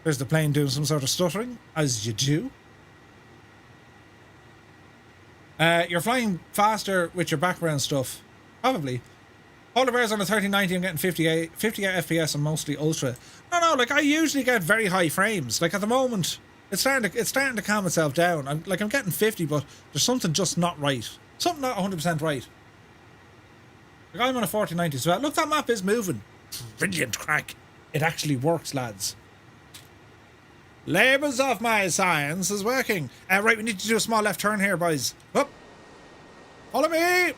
There's the plane doing some sort of stuttering, as you do. You're flying faster with your background stuff. Probably. Polar Bear's on a 3090, I'm getting 58 FPS and mostly ultra. No, like I usually get very high frames. Like at the moment, it's starting to calm itself down. I'm getting 50, but there's something just not right. Something not 100% right. Like I'm on a 4090 as well. Look, that map is moving. Brilliant crack. It actually works, lads. Labours of my science is working. Right, we need to do a small left turn here, boys. Up. Follow me.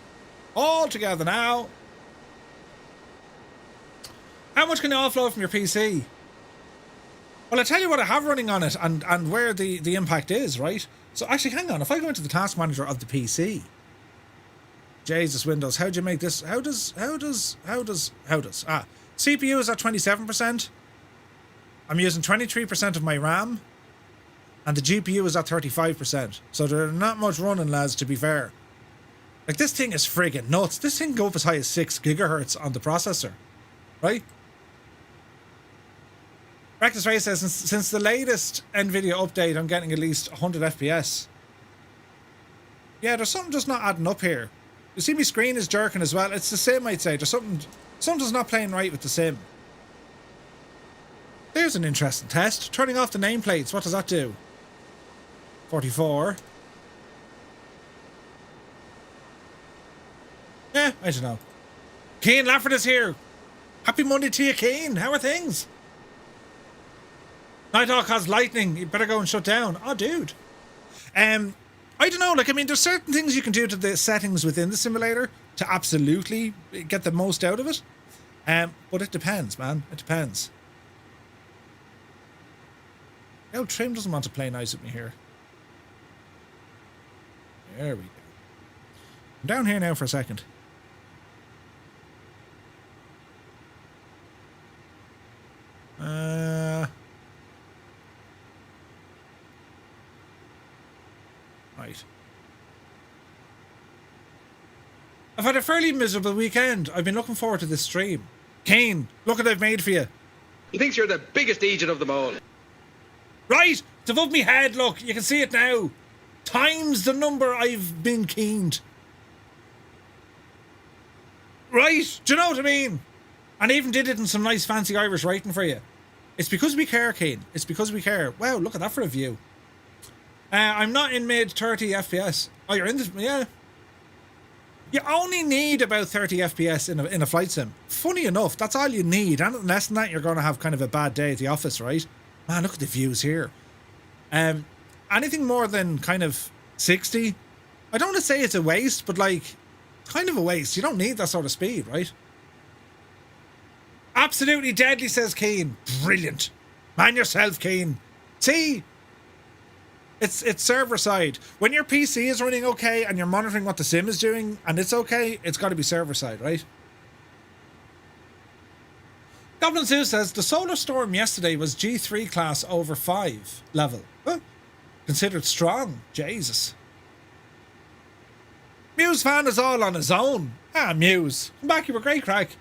All together now. How much can you offload from your PC? Well, I'll tell you what I have running on it and where the impact is, right? So actually, hang on. If I go into the task manager of the PC. Jesus, Windows. How do you make this? How does? CPU is at 27%. I'm using 23% of my RAM, and the GPU is at 35%. So there's not much running, lads, to be fair. Like, this thing is friggin' nuts. This thing can go up as high as 6 gigahertz on the processor, right? Reckless Ray says, since the latest NVIDIA update, I'm getting at least 100 FPS. Yeah, there's something just not adding up here. You see my screen is jerking as well. It's the sim, I'd say. There's something's not playing right with the sim. There's an interesting test. Turning off the nameplates, what does that do? 44. Yeah, I don't know. Keane Lafford is here. Happy Monday to you, Keane. How are things? Nighthawk has lightning. You better go and shut down. Oh, dude. I don't know. Like, I mean, there's certain things you can do to the settings within the simulator to absolutely get the most out of it. But it depends, man. It depends. Oh, Trim doesn't want to play nice with me here. There we go. I'm down here now for a second. Right. I've had a fairly miserable weekend. I've been looking forward to this stream. Kane, look what I've made for you. He thinks you're the biggest idiot of them all. Right, it's above me head, look. You can see it now. Times the number I've been keened. Right, do you know what I mean? And I even did it in some nice fancy Irish writing for you. It's because we care, Kane. It's because we care. Wow, look at that for a view. I'm not in mid 30 FPS. Oh, you're in this? Yeah. You only need about 30 FPS in a flight sim. Funny enough, that's all you need. Anything less than that, you're going to have kind of a bad day at the office, right? Man, look at the views here. Anything more than kind of 60, I don't want to say it's a waste, but like, kind of a waste. You don't need that sort of speed, right? Absolutely deadly, says Keen. Brilliant. Man yourself, Keen. See? It's server side. When your PC is running okay and you're monitoring what the sim is doing and it's okay, it's got to be server side, right? Goblin Zoo says the solar storm yesterday was G3 class over 5 level. Huh? Considered strong. Jesus. Muse fan is all on his own. Ah, Muse. Come back, you were great crack.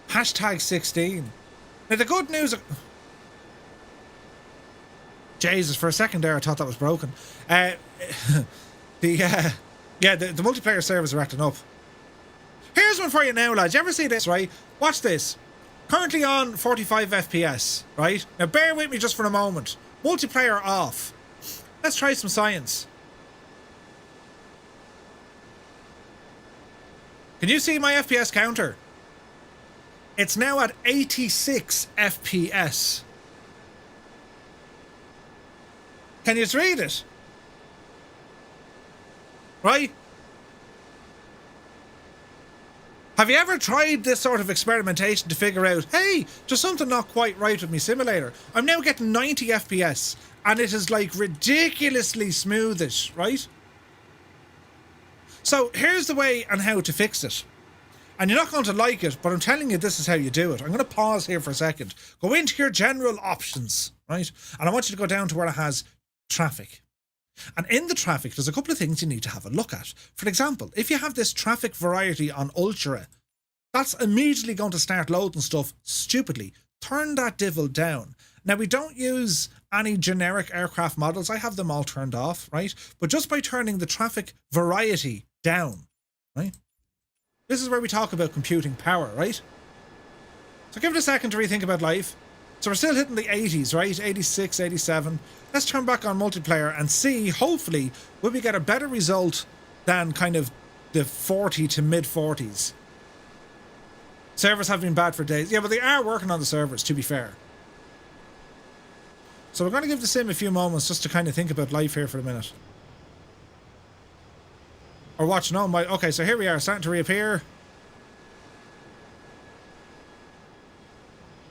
Hashtag 16. Now the good news... Jesus, for a second there I thought that was broken. The multiplayer servers are acting up. Here's one for you now, lads. You ever see this, right? Watch this. Currently on 45 FPS, right? Now bear with me just for a moment. Multiplayer off. Let's try some science. Can you see my FPS counter? It's now at 86 FPS. Can you read it? Right? Have you ever tried this sort of experimentation to figure out, hey, there's something not quite right with my simulator? I'm now getting 90 FPS and it is like ridiculously smoothish, right? So here's the way and how to fix it. And you're not going to like it, but I'm telling you this is how you do it. I'm going to pause here for a second. Go into your general options, right? And I want you to go down to where it has traffic. And in the traffic, there's a couple of things you need to have a look at. For example, if you have this traffic variety on Ultra, that's immediately going to start loading stuff stupidly. Turn that divil down. Now, we don't use any generic aircraft models. I have them all turned off, right? But just by turning the traffic variety down, right? This is where we talk about computing power, right? So give it a second to rethink about life. So we're still hitting the 80s, right? 86, 87. Let's turn back on multiplayer and see, hopefully, will we get a better result than kind of the 40 to mid 40s. Servers have been bad for days. Yeah, but they are working on the servers, to be fair. So we're going to give the sim a few moments just to kind of think about life here for a minute. Or watch, no, okay, so here we are, starting to reappear.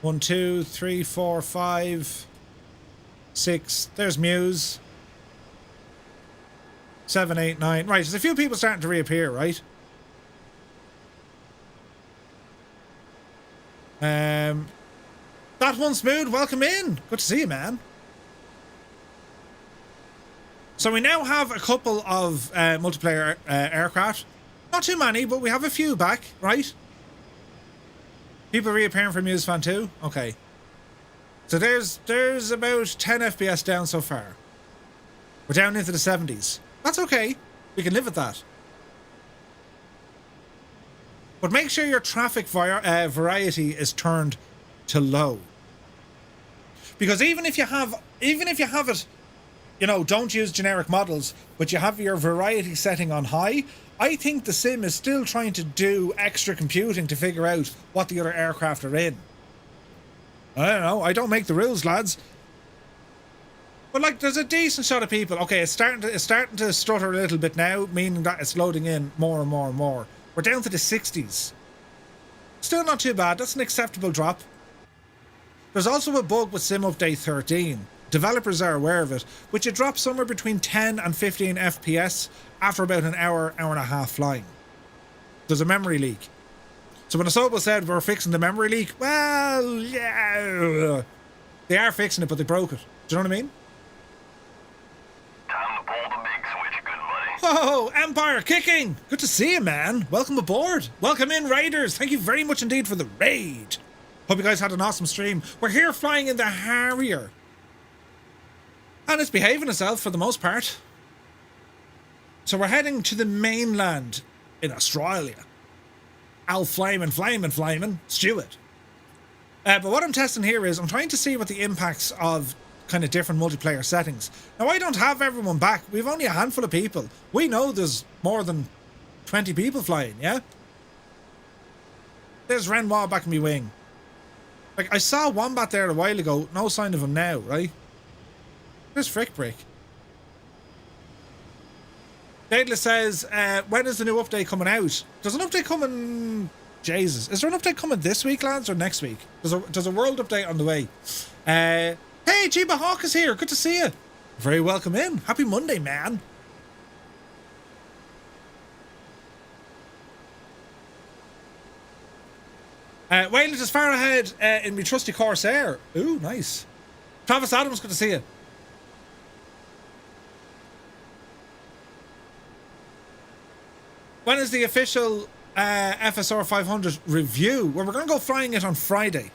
1, 2, 3, 4, 5, 6. There's Muse. 7, 8, 9. Right, there's a few people starting to reappear, right? That one's smooth. Welcome in. Good to see you, man. So we now have a couple of multiplayer aircraft. Not too many, but we have a few back, right? People reappearing from MuseFan 2? Okay. So there's about 10 FPS down so far. We're down into the 70s. That's okay. We can live with that. But make sure your traffic variety is turned to low. Because even if you have it, you know, don't use generic models, but you have your variety setting on high, I think the sim is still trying to do extra computing to figure out what the other aircraft are in. I don't know. I don't make the rules, lads. But like, there's a decent shot of people. Okay, it's starting to stutter a little bit now, meaning that it's loading in more and more and more. We're down to the 60s. Still not too bad. That's an acceptable drop. There's also a bug with Sim Update 13. Developers are aware of it, which it drops somewhere between 10 and 15 FPS after about an hour and a half flying. There's a memory leak. So when Asobo said we're fixing the memory leak, well, yeah, they are fixing it, but they broke it. Do you know what I mean? Time to pull the big switch, good buddy. Whoa, Empire kicking! Good to see you, man. Welcome aboard. Welcome in, Raiders. Thank you very much indeed for the raid. Hope you guys had an awesome stream. We're here flying in the Harrier. And it's behaving itself for the most part. So we're heading to the mainland in Australia. Al flaming, stew it. But what I'm testing here is I'm trying to see what the impacts of kind of different multiplayer settings. Now, I don't have everyone back. We've only a handful of people. We know there's more than 20 people flying, yeah? There's Renoir back in my wing. Like, I saw Wombat there a while ago. No sign of him now, right? There's Frick Brick. Daedalus says, when is the new update coming out? There's an update coming... Jesus. Is there an update coming this week, lads, or next week? There's a world update on the way. Hey, Chiba Hawk is here. Good to see you. Very welcome in. Happy Monday, man. Wayland is far ahead in my trusty Corsair. Ooh, nice. Travis Adams, good to see you. When is the official FSR 500 review? Well, we're going to go flying it on Friday.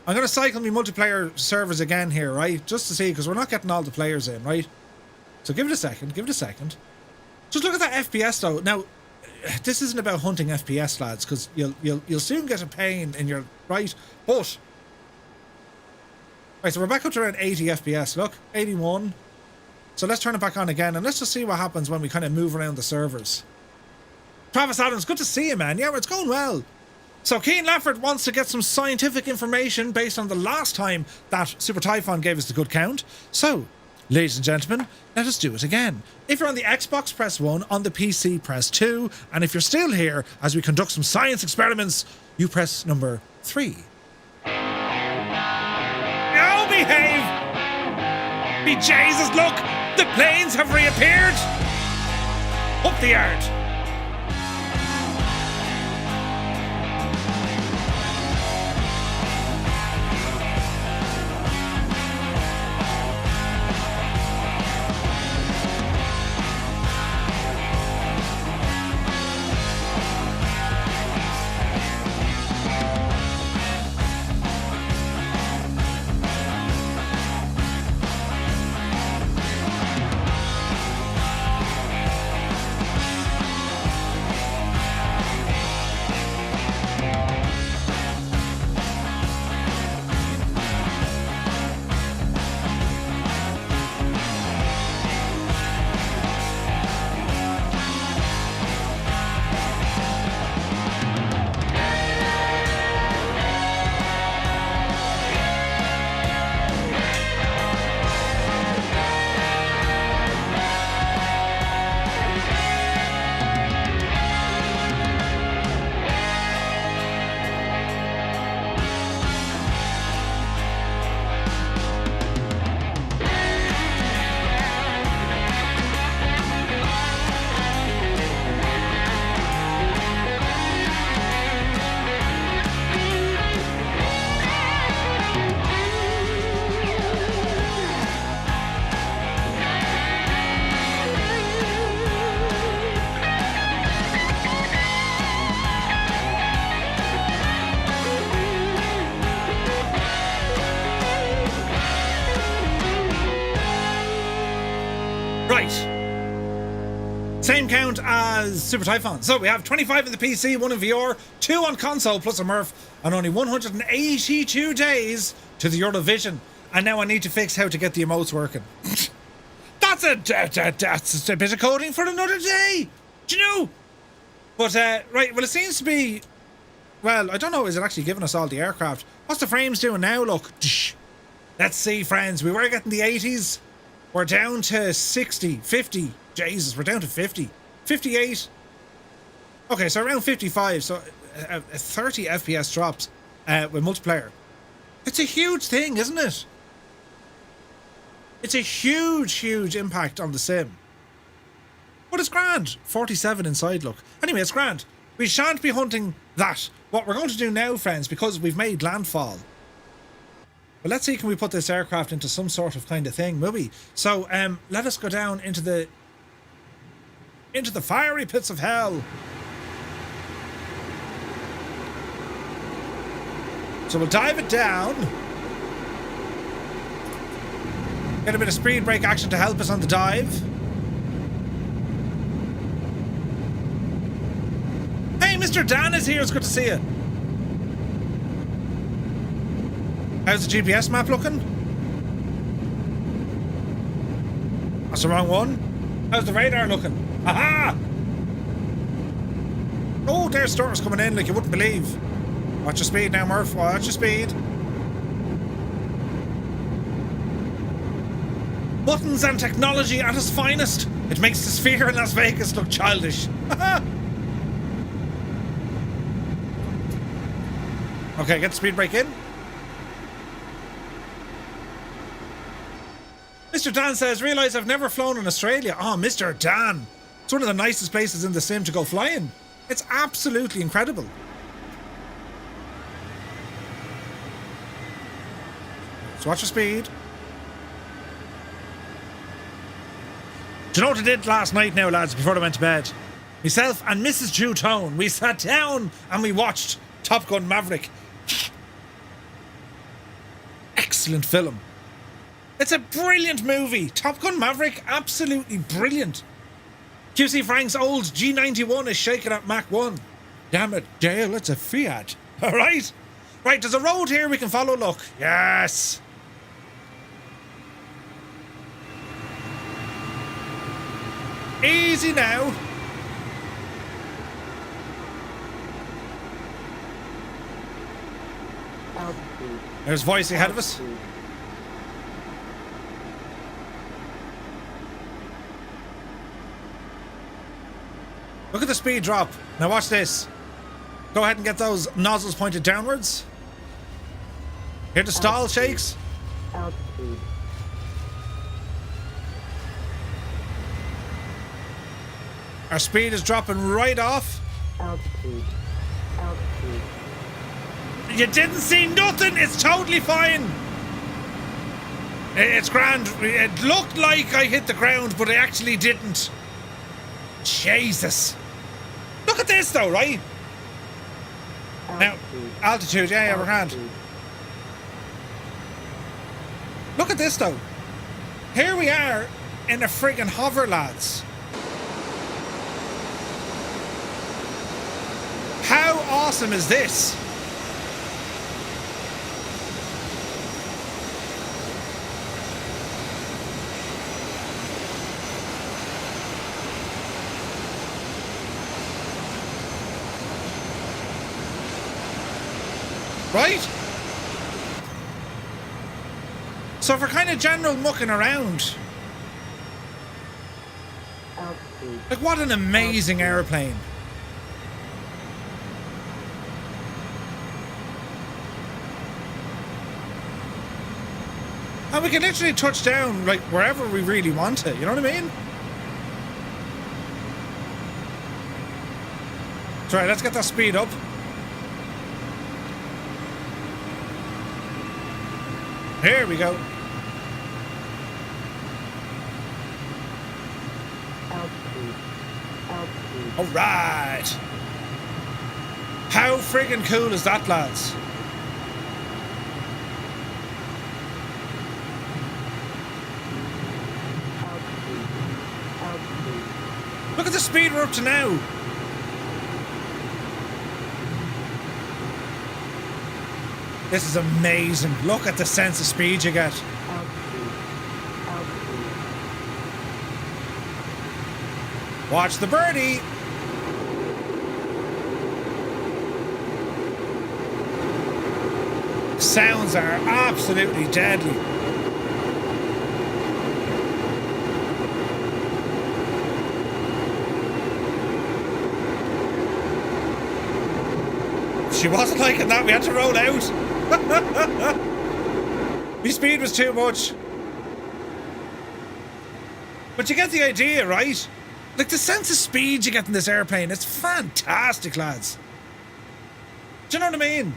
I'm going to cycle my multiplayer servers again here, right? Just to see, because we're not getting all the players in, right? So give it a second. Just look at that FPS, though. Now, this isn't about hunting FPS, lads, because you'll soon get a pain in your... Right? But... Right, so we're back up to around 80 FPS. Look, 81. So let's turn it back on again, and let's just see what happens when we kind of move around the servers. Travis Adams, good to see you, man. Yeah, it's going well. So Keane Lafford wants to get some scientific information based on the last time that Super Typhon gave us the good count. So, ladies and gentlemen, let us do it again. If you're on the Xbox, press 1. On the PC, press 2. And if you're still here as we conduct some science experiments, you press number 3. Now behave! Be Jesus, look! The planes have reappeared! Up the yard! Same count as Super Typhon. So we have 25 in the PC, 1 in VR, 2 on console plus a Murph, and only 182 days to the Eurovision. And now I need to fix how to get the emotes working. That's a bit of coding for another day. Do you know? But, right, well, it seems to be... Well, I don't know, is it actually giving us all the aircraft? What's the frames doing now? Look. Let's see, friends. We were getting the 80s. We're down to 60, 50. Jesus, we're down to 50. 58. Okay, so around 55. So a 30 FPS drops with multiplayer. It's a huge thing, isn't it? It's a huge impact on the sim. But it's grand. 47 inside, look. Anyway, it's grand. We shan't be hunting that. What we're going to do now, friends, because we've made landfall. But let's see, can we put this aircraft into some sort of kind of thing, will we? So, let us go down into the fiery pits of hell. So we'll dive it down. Get a bit of speed brake action to help us on the dive. Hey, Mr. Dan is here. It's good to see you. How's the GPS map looking? That's the wrong one. How's the radar looking? Aha! Oh, there's stars coming in like you wouldn't believe. Watch your speed now, Murph. Watch your speed. Buttons and technology at its finest. It makes the sphere in Las Vegas look childish. Okay, get the speed brake in. Mr. Dan says, realise I've never flown in Australia. Oh, Mr. Dan. It's one of the nicest places in the sim to go flying. It's absolutely incredible. So watch your speed. Do you know what I did last night now, lads, before I went to bed? Myself and Mrs. Two-Tone, we sat down and we watched Top Gun Maverick. Excellent film. It's a brilliant movie. Top Gun Maverick, absolutely brilliant. QC Frank's old G91 is shaking at Mach 1. Damn it, Dale, it's a Fiat. All right? Right, there's a road here we can follow, look. Yes. Easy now. There's voice ahead of us. Look at the speed drop. Now watch this. Go ahead and get those nozzles pointed downwards. Hear the stall shakes? Altitude. Our speed is dropping right off. Altitude. Altitude. You didn't see nothing. It's totally fine. It's grand. It looked like I hit the ground, but I actually didn't. Jesus. Look at this though, right? Now, altitude, yeah, we're grand. Look at this though. Here we are in a friggin' hover, lads. How awesome is this? Right? So for kind of general mucking around, like what an amazing airplane. And we can literally touch down like wherever we really want to, you know what I mean? So right, let's get that speed up. Here we go. Altitude. Altitude. All right. How friggin' cool is that, lads? Altitude. Altitude. Look Look at the speed we're up to now. This is amazing. Look at the sense of speed you get. Altitude. Altitude. Watch the birdie. Sounds are absolutely deadly. She wasn't liking that. We had to roll out. My speed was too much. But you get the idea, right? Like the sense of speed you get in this airplane, it's fantastic, lads. Do you know what I mean?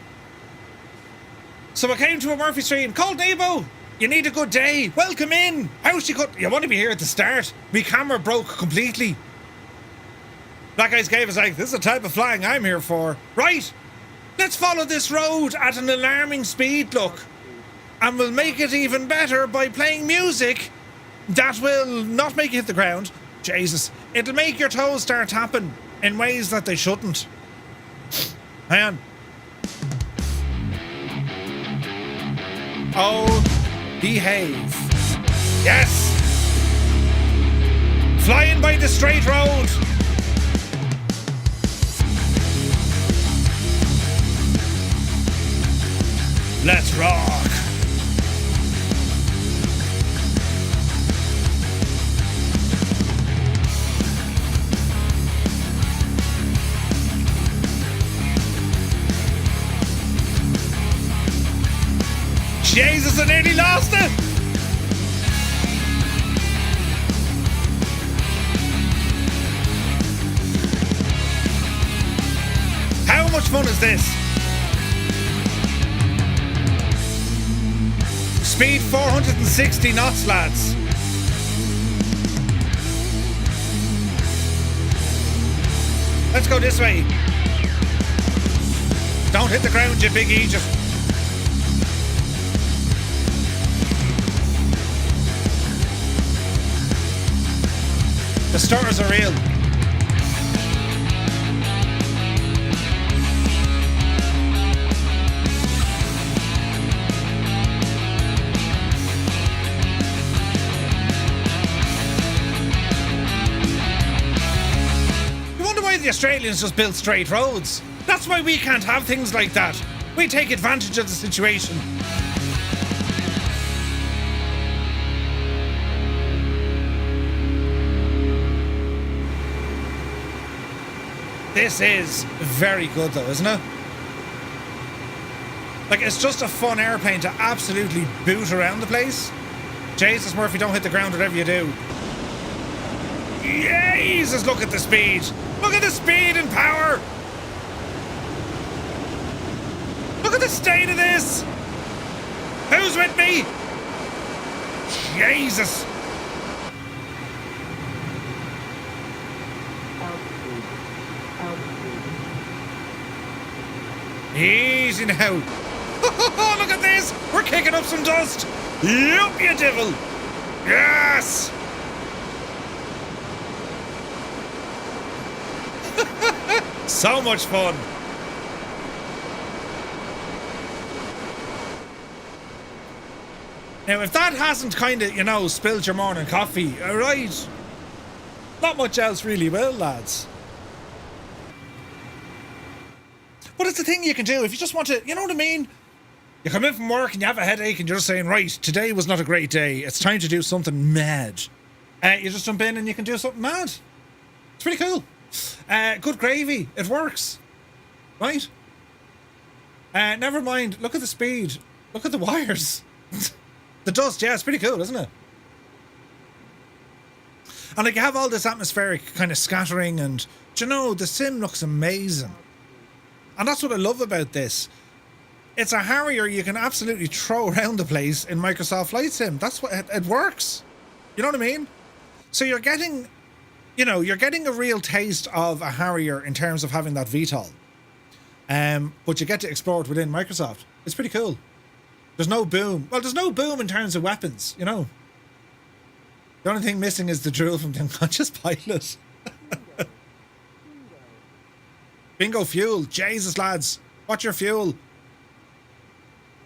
So I came to a Murphy stream, called Nebo. You need a good day. Welcome in. How's you cut? You want to be here at the start. My camera broke completely. That guy's gave us like, this is the type of flying I'm here for. Right. Let's follow this road at an alarming speed, look. And we'll make it even better by playing music that will not make you hit the ground. Jesus. It'll make your toes start tapping in ways that they shouldn't. Hang on. Oh, behave. Yes. Flying by the straight road. Let's rock. Jesus, I nearly lost it. How much fun is this? Speed 460 knots, lads. Let's go this way. Don't hit the ground, you big Egypt. The stutters are real. The Australians just built straight roads. That's why we can't have things like that. We take advantage of the situation. This is very good though, isn't it? Like, it's just a fun airplane to absolutely boot around the place. Jesus, Murphy, don't hit the ground whatever you do. Jesus, look at the speed. Look at the speed and power. Look at the state of this. Who's with me? Jesus. Altitude. Altitude. Easy now. Look at this. We're kicking up some dust. Yup, you devil. Yes. So much fun. Now, if that hasn't kind of, you know, spilled your morning coffee, alright, not much else really will, lads. But it's a thing you can do if you just want to, you know what I mean? You come in from work and you have a headache and you're just saying, right, today was not a great day. It's time to do something mad. You just jump in and you can do something mad. It's pretty cool. Good gravy. It works. Right? Never mind. Look at the speed. Look at the wires. The dust. Yeah, it's pretty cool, isn't it? And like, you have all this atmospheric kind of scattering, and do you know, the sim looks amazing. And that's what I love about this. It's a Harrier you can absolutely throw around the place in Microsoft Flight Sim. That's what it works. You know what I mean? So you're getting, you know, you're getting a real taste of a Harrier in terms of having that VTOL. But you get to explore it within Microsoft. It's pretty cool. There's no boom. Well, there's no boom in terms of weapons, you know. The only thing missing is the drool from the unconscious pilot. Bingo fuel. Jesus, lads. What's your fuel?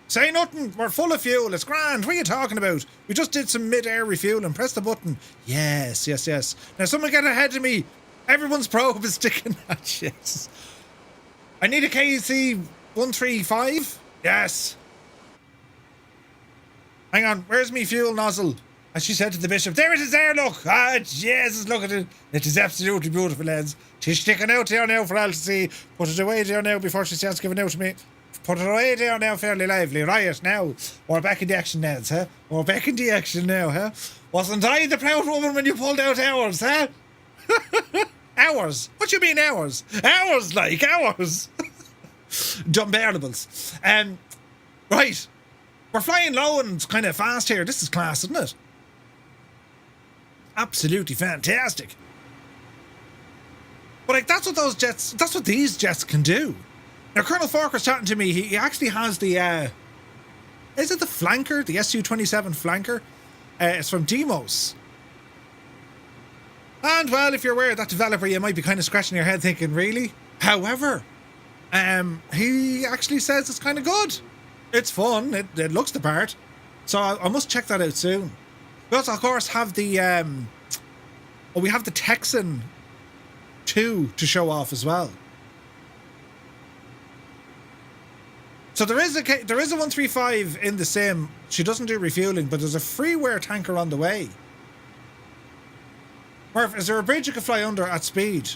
Say nothing. We're full of fuel. It's grand. What are you talking about? We just did some mid-air refueling. Press the button. Yes, yes, yes. Now someone get ahead of me. Everyone's probe is sticking out. Yes. I need a KC 135. Yes. Hang on. Where's me fuel nozzle? As she said to the bishop, there it is there, look. Ah, Jesus, look at it. It is absolutely beautiful, lads. She's sticking out there now for all to see. Put it away there now before she starts giving out to me. Put it away there now, fairly lively. Right, now. We're back in the action, lads, huh? We're back in the action now, huh? Wasn't I the proud woman when you pulled out ours, huh? Hours? What you mean hours? Hours, like, hours. Dumbables. Right. We're flying low and kind of fast here. This is class, isn't it? Absolutely fantastic. But like, that's what these jets can do. Now, Colonel Forker's chatting to me. He actually has the, is it the flanker? The Su-27 flanker? It's from Demos. And, well, if you're aware of that developer, you might be kind of scratching your head thinking, really? However, he actually says it's kind of good. It's fun. It looks the part. So I must check that out soon. We also, of course, have the, we have the Texan 2 to show off as well. So there is a 135 in the sim. She doesn't do refueling, but there's a freeware tanker on the way. Murph, is there a bridge you can fly under at speed?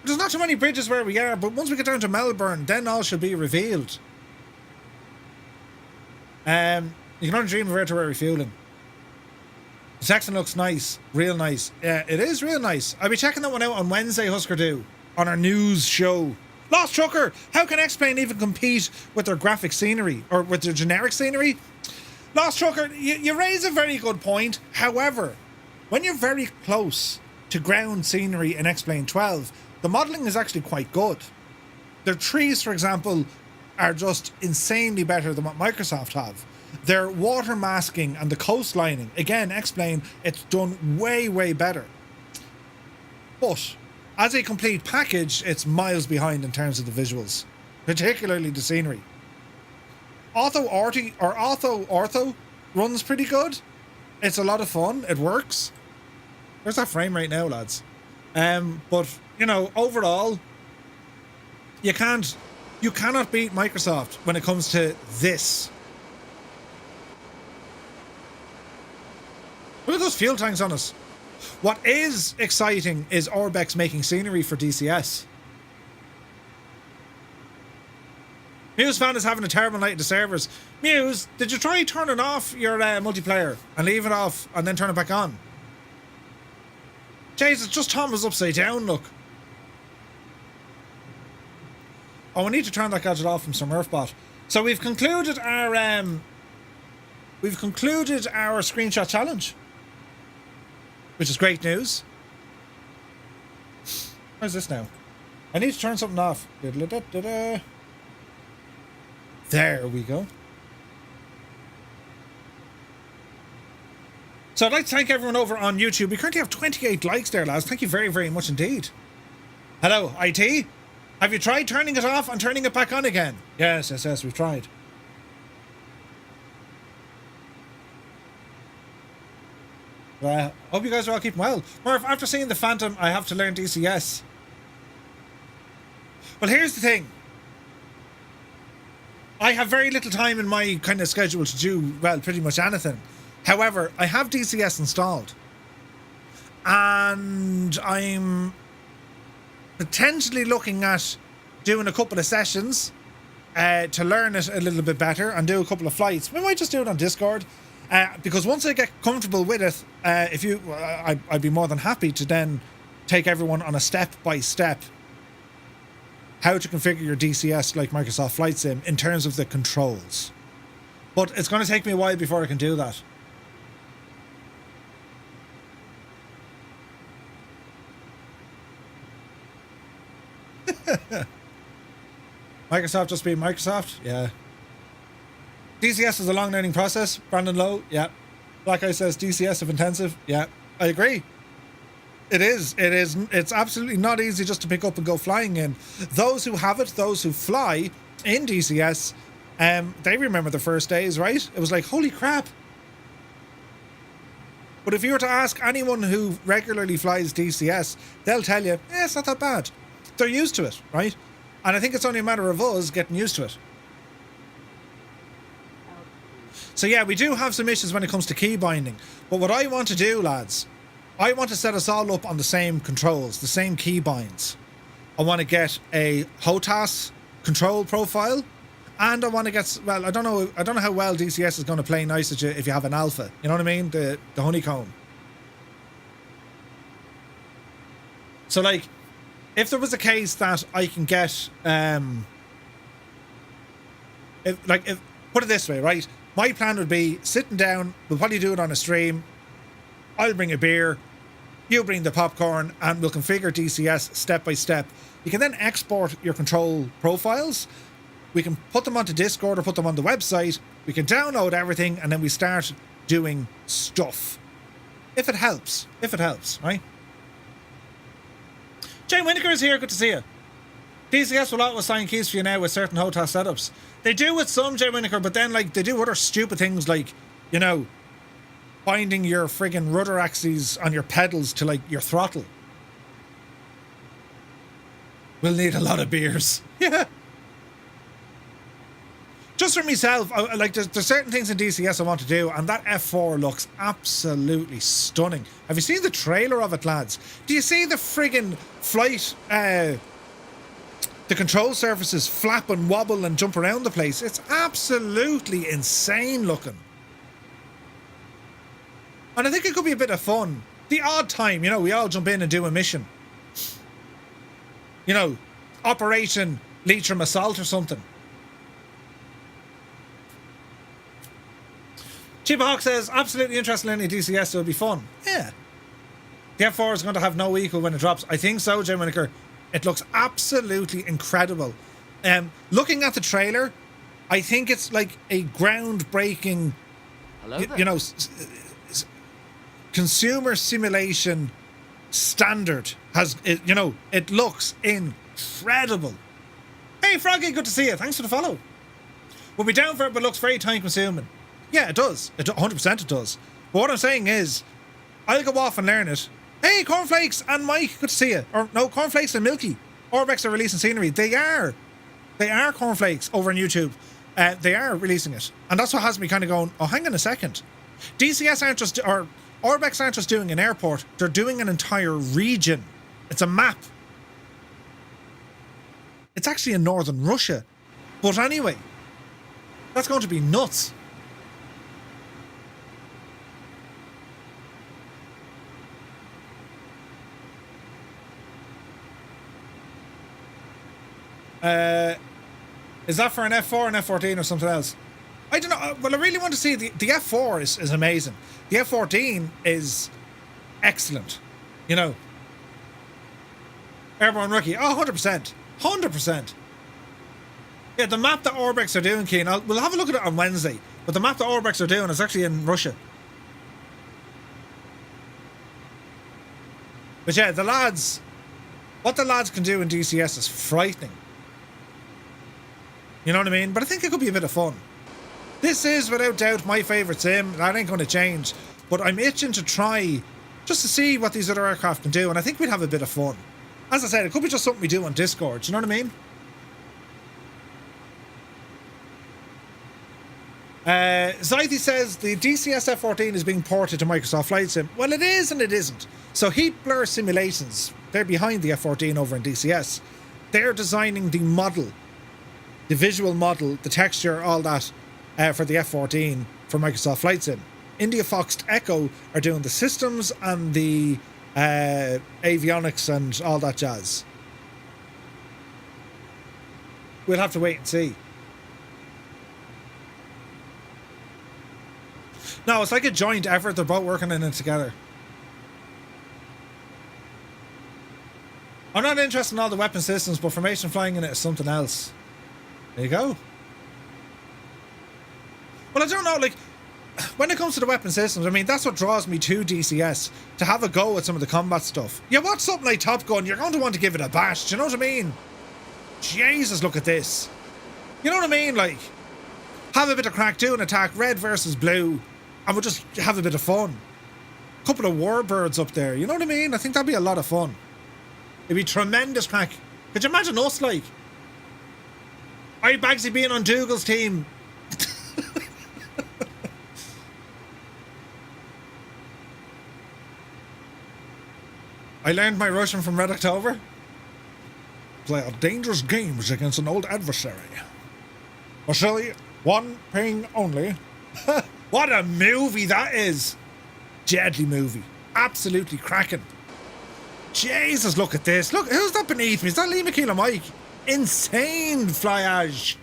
There's not too many bridges where we are, but once we get down to Melbourne, then all should be revealed. You can only dream of where to wear refueling. The Texan looks nice, real nice. Yeah, it is real nice. I'll be checking that one out on Wednesday, Husker Do, on our news show. Lost Trucker, how can X-Plane even compete with their graphic scenery, or with their generic scenery? Lost Trucker, you raise a very good point. However, when you're very close to ground scenery in X-Plane 12, the modelling is actually quite good. Their trees, for example, are just insanely better than what Microsoft have. Their water masking and the coastlining, again, X-Plane, it's done way, way better. But as a complete package, it's miles behind in terms of the visuals, particularly the scenery. Ortho runs pretty good. It's a lot of fun. It works. Where's that frame rate now, lads? But you know, overall, you cannot beat Microsoft when it comes to this. Look at those fuel tanks on us. What is exciting is Orbex making scenery for DCS. Muse fan is having a terrible night at the servers. Muse, did you try turning off your multiplayer and leave it off and then turn it back on? Jesus, just Tom was upside down, look. Oh, we need to turn that gadget off from some Earthbot. So we've concluded our screenshot challenge, which is great news. Where's this now? I need to turn something off. There we go. So I'd like to thank everyone over on YouTube. We currently have 28 likes there, lads. Thank you very, very much indeed. Hello, IT? Have you tried turning it off and turning it back on again? Yes, we've tried. Hope you guys are all keeping well. Murph, after seeing the Phantom, I have to learn DCS. Well, here's the thing. I have very little time in my kind of schedule to do, well, pretty much anything. However, I have DCS installed. And I'm potentially looking at doing a couple of sessions to learn it a little bit better and do a couple of flights. We might just do it on Discord. Because once I get comfortable with it, I'd be more than happy to then take everyone on a step-by-step how to configure your DCS like Microsoft Flight Sim in terms of the controls. But it's going to take me a while before I can do that. Microsoft just being Microsoft? Yeah. DCS is a long learning process. Brandon Lowe? Yeah. Black Eye says DCS of intensive? Yeah. I agree. It is. It is. It's absolutely not easy just to pick up and go flying in. Those who have it, those who fly in DCS, they remember the first days, right? It was like, holy crap. But if you were to ask anyone who regularly flies DCS, they'll tell you, it's not that bad. They're used to it, right? And I think it's only a matter of us getting used to it. So yeah, we do have some issues when it comes to key binding. But what I want to do, lads, I want to set us all up on the same controls, the same key binds. I want to get a HOTAS control profile, and I want to get, well, I don't know how well DCS is going to play nice at you if you have an alpha. You know what I mean? The honeycomb. So like, if there was a case that I can get, put it this way, right? My plan would be sitting down, we'll probably do it on a stream. I'll bring a beer, you bring the popcorn, and we'll configure DCS step by step. You can then export your control profiles. We can put them onto Discord or put them on the website. We can download everything, and then we start doing stuff. If it helps, right? Jane Winokur is here, good to see you. DCS will always assign keys for you now with certain HOTAS setups. They do with some, Jay Winokur, but then like they do other stupid things like, you know, binding your friggin' rudder axes on your pedals to like your throttle. We'll need a lot of beers. Yeah. Just for myself, like there's certain things in DCS I want to do, and that F4 looks absolutely stunning. Have you seen the trailer of it, lads? Do you see the friggin' flight, the control surfaces flap and wobble and jump around the place? It's absolutely insane looking. And I think it could be a bit of fun. The odd time, you know, we all jump in and do a mission. You know, Operation Leitrim Assault or something. Chiba Hawk says, absolutely interested in any DCS, so it'll be fun. Yeah. The F4 is going to have no equal when it drops. I think so, Jim Winokur. It looks absolutely incredible. Looking at the trailer, I think it's like a groundbreaking, you know, consumer simulation standard. You know, it looks incredible. Hey, Froggy, good to see you. Thanks for the follow. We'll be down for it, but it looks very time consuming. Yeah, it does. 100% it does. But what I'm saying is, I'll go off and learn it. Hey, Cornflakes and Mike, good to see you. Or no, Cornflakes and Milky. Orbex are releasing scenery. They are Cornflakes over on YouTube. They are releasing it. And that's what has me kind of going, oh, hang on a second. DCS aren't just, or Orbex aren't just doing an airport. They're doing an entire region. It's a map. It's actually in northern Russia. But anyway, that's going to be nuts. Is that for an F4 and F14 or something else? I don't know. Well, I really want to see the F4 is amazing. The F14 is excellent. You know, Airborne Rookie. Oh, 100%. 100%. Yeah, the map that Orbex are doing, Keen, we'll have a look at it on Wednesday. But the map that Orbex are doing is actually in Russia. But yeah, what the lads can do in DCS is frightening. You know what I mean? But I think it could be a bit of fun. This is, without doubt, my favourite sim. That ain't going to change. But I'm itching to try, just to see what these other aircraft can do. And I think we'd have a bit of fun. As I said, it could be just something we do on Discord. Do you know what I mean? Zaidi says the DCS F14 is being ported to Microsoft Flight Sim. Well, it is and it isn't. So Heat Blur Simulations, they're behind the F14 over in DCS. They're designing the model, the visual model, the texture, all that for the F14 for Microsoft Flight Sim. India Fox Echo are doing the systems and the avionics and all that jazz. We'll have to wait and see. No, it's like a joint effort. They're both working in it together. I'm not interested in all the weapon systems, but formation flying in it is something else. There you go. Well, I don't know, like, when it comes to the weapon systems, I mean, that's what draws me to DCS, to have a go at some of the combat stuff. You watch something like Top Gun, you're going to want to give it a bash, do you know what I mean? Jesus, look at this. You know what I mean? Like, have a bit of crack, do an attack, red versus blue, and we'll just have a bit of fun. A couple of warbirds up there, you know what I mean? I think that'd be a lot of fun. It'd be tremendous crack. Could you imagine us, like, Bagsy being on Dougal's team? I learned my Russian from Red October. Play a dangerous games against an old adversary. Vasily, one ping only. What a movie that is. Deadly movie. Absolutely cracking. Jesus, look at this. Look, who's that beneath me? Is that Lee McKeeler Mike? Insane flyage.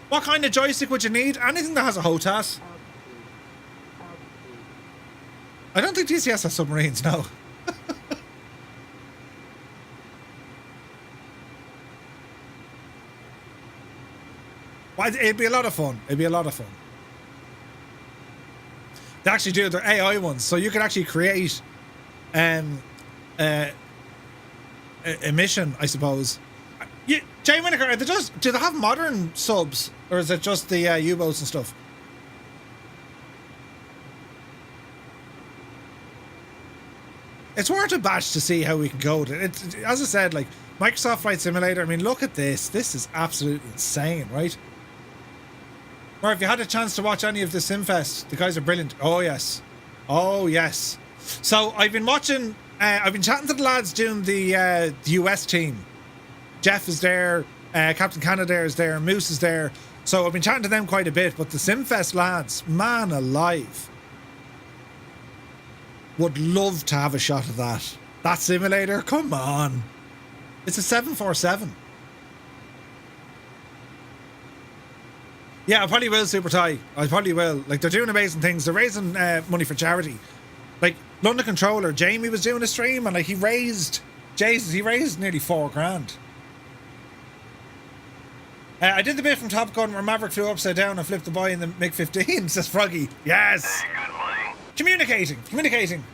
What kind of joystick would you need? Anything that has a HOTAS. I don't think DCS has submarines, no. Well, it'd be a lot of fun. It'd be a lot of fun. They actually do their AI ones, so you can actually create a mission, I suppose. Jay Winokur, do they have modern subs, or is it just the U-boats and stuff? It's worth a bash to see how we can go. As I said, like Microsoft Flight Simulator. I mean, look at this. This is absolutely insane, right? Or if you had a chance to watch any of the Simfest, the guys are brilliant. Oh yes, oh yes. So I've been watching. I've been chatting to the lads doing the US team. Jeff is there. Captain Canada is there. Moose is there. So I've been chatting to them quite a bit. But the Simfest lads, man alive, would love to have a shot of that. That simulator, come on. It's a 747. Yeah, I probably will, Super Ty. I probably will. Like, they're doing amazing things. They're raising money for charity. Like, London Controller, Jamie was doing a stream and like he raised nearly $4,000. I did the bit from Top Gun where Maverick flew upside down and flipped the boy in the MiG-15, says Froggy. Yes! Good money. Communicating.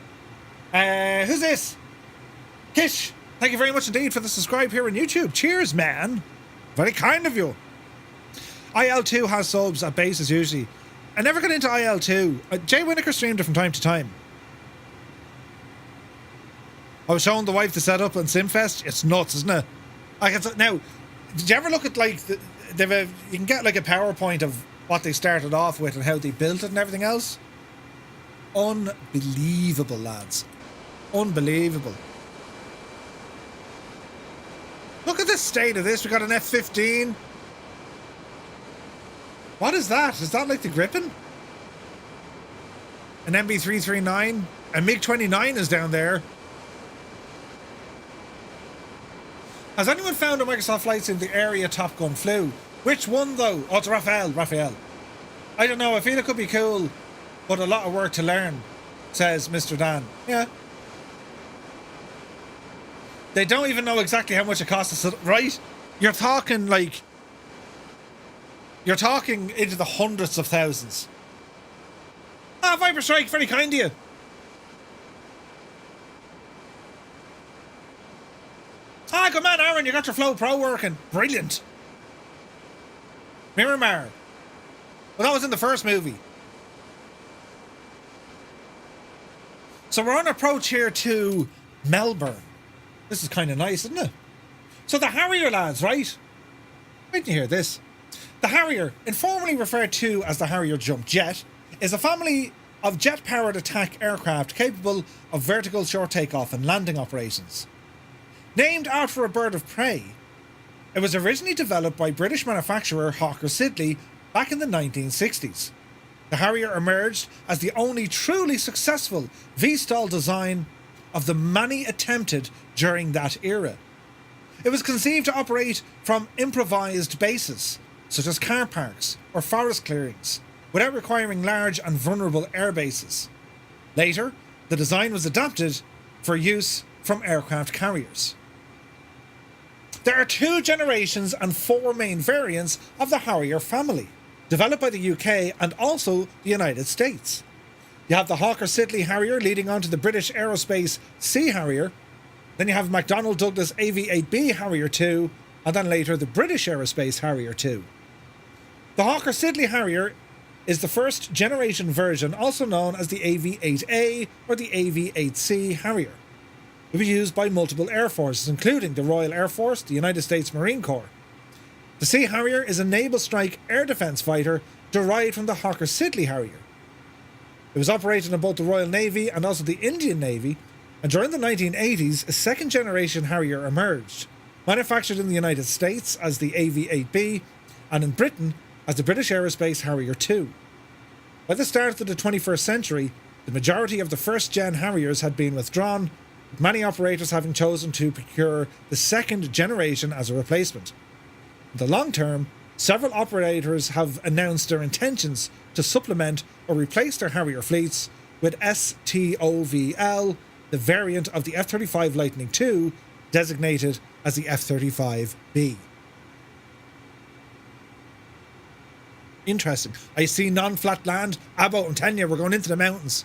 Who's this? Kish, thank you very much indeed for the subscribe here on YouTube. Cheers, man. Very kind of you. IL2 has subs at bases usually. I never got into IL2. Jay Winokur streamed it from time to time. I was showing the wife the setup on Simfest. It's nuts, isn't it? Now, did you ever look at like you can get like a PowerPoint of what they started off with and how they built it and everything else? Unbelievable, lads. Unbelievable. Look at the state of this. We got an F-15. What is that? Is that like the Gripen? An MB339? A MiG-29 is down there. Has anyone found a Microsoft Flight Sim the area Top Gun flew? Which one though? Oh, it's Raphael. I don't know. I feel it could be cool, but a lot of work to learn, says Mr. Dan. Yeah. They don't even know exactly how much it costs us, right? You're talking into the hundreds of thousands. Ah, Viper Strike, very kind of you. Ah, good man, Aaron, you got your Flow Pro working. Brilliant. Miramar. Well, that was in the first movie. So we're on approach here to Melbourne. This is kind of nice, isn't it? So the Harrier lads, right? Wait to hear this. The Harrier, informally referred to as the Harrier Jump Jet, is a family of jet-powered attack aircraft capable of vertical short takeoff and landing operations. Named after a bird of prey, it was originally developed by British manufacturer Hawker Siddeley back in the 1960s. The Harrier emerged as the only truly successful V-style design of the many attempted during that era. It was conceived to operate from improvised bases, such as car parks or forest clearings, without requiring large and vulnerable air bases. Later, the design was adapted for use from aircraft carriers. There are 2 generations and 4 main variants of the Harrier family. developed by the UK and also the United States. You have the Hawker Siddeley Harrier leading on to the British Aerospace Sea Harrier. Then you have McDonnell Douglas AV-8B Harrier 2, and then later the British Aerospace Harrier 2. The Hawker Siddeley Harrier is the first generation version, also known as the AV-8A or the AV-8C Harrier. It was used by multiple air forces, including the Royal Air Force, the United States Marine Corps. The Sea Harrier is a naval strike air defence fighter derived from the Hawker Siddeley Harrier. It was operated in both the Royal Navy and also the Indian Navy, and during the 1980s, a second generation Harrier emerged, manufactured in the United States as the AV-8B and in Britain as the British Aerospace Harrier 2. By the start of the 21st century, the majority of the first-gen Harriers had been withdrawn, with many operators having chosen to procure the second generation as a replacement. In the long term, several operators have announced their intentions to supplement or replace their Harrier fleets with STOVL, the variant of the F-35 Lightning II, designated as the F-35B. Interesting. I see non-flat land. About and Tenya, we're going into the mountains.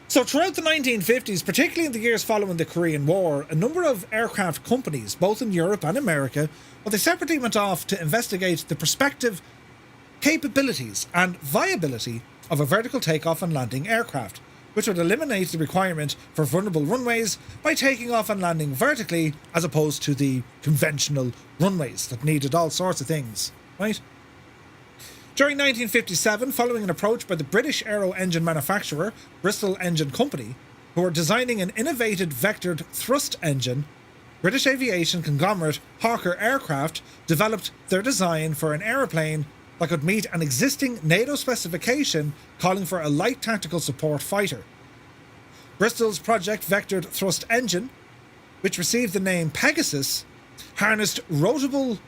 So throughout the 1950s, particularly in the years following the Korean War, a number of aircraft companies, both in Europe and America, they separately went off to investigate the prospective capabilities and viability of a vertical takeoff and landing aircraft, which would eliminate the requirement for vulnerable runways by taking off and landing vertically as opposed to the conventional runways that needed all sorts of things, right? During 1957, following an approach by the British aero engine manufacturer, Bristol Engine Company, who were designing an innovative vectored thrust engine, British aviation conglomerate Hawker Aircraft developed their design for an aeroplane that could meet an existing NATO specification calling for a light tactical support fighter. Bristol's Project Vectored Thrust Engine, which received the name Pegasus, harnessed rotatable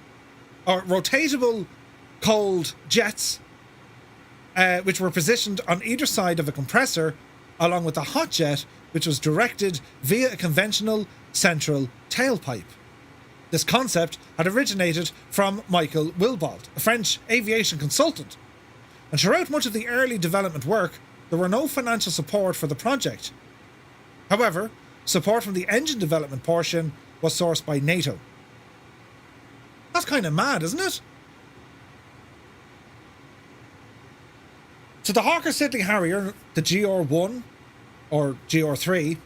cold jets, which were positioned on either side of a compressor, along with a hot jet, which was directed via a conventional central tailpipe. This concept had originated from Michael Wilbald, a French aviation consultant, and throughout much of the early development work, there were no financial support for the project. However, support from the engine development portion was sourced by NATO. That's kind of mad, isn't it? So the Hawker Siddeley Harrier, the GR1 or GR3,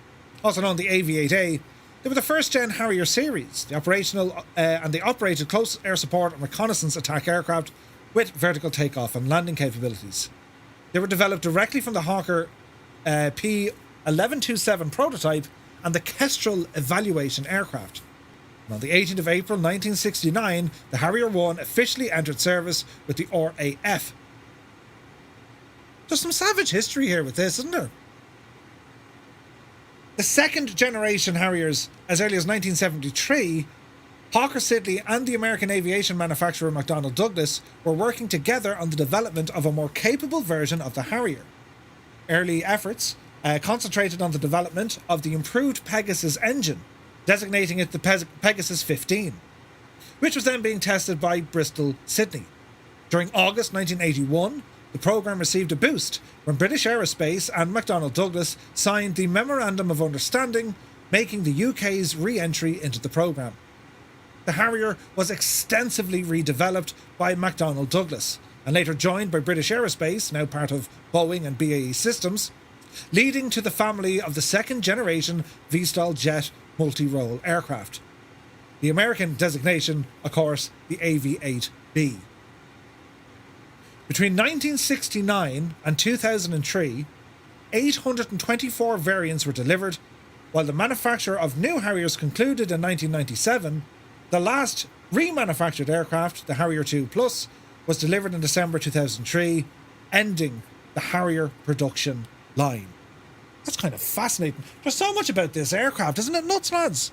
also known the AV-8A, they were the first-gen Harrier series, and they operated close air support and reconnaissance attack aircraft with vertical takeoff and landing capabilities. They were developed directly from the Hawker P1127 prototype and the Kestrel evaluation aircraft. And on the 18th of April 1969, the Harrier 1 officially entered service with the RAF. There's some savage history here with this, isn't there? The second generation Harriers, as early as 1973, Hawker Siddeley and the American aviation manufacturer McDonnell Douglas were working together on the development of a more capable version of the Harrier. Early efforts concentrated on the development of the improved Pegasus engine, designating it the Pegasus 15, which was then being tested by Bristol Siddeley. During August 1981, the program received a boost when British Aerospace and McDonnell Douglas signed the Memorandum of Understanding, making the UK's re-entry into the program. The Harrier was extensively redeveloped by McDonnell Douglas and later joined by British Aerospace, now part of Boeing and BAE Systems, leading to the family of the second generation V-style jet multi-role aircraft. The American designation, of course, the AV-8B. Between 1969 and 2003, 824 variants were delivered, while the manufacture of new Harriers concluded in 1997. The last remanufactured aircraft, the Harrier 2 Plus, was delivered in December 2003, ending the Harrier production line. That's kind of fascinating. There's so much about this aircraft, isn't it nuts, lads?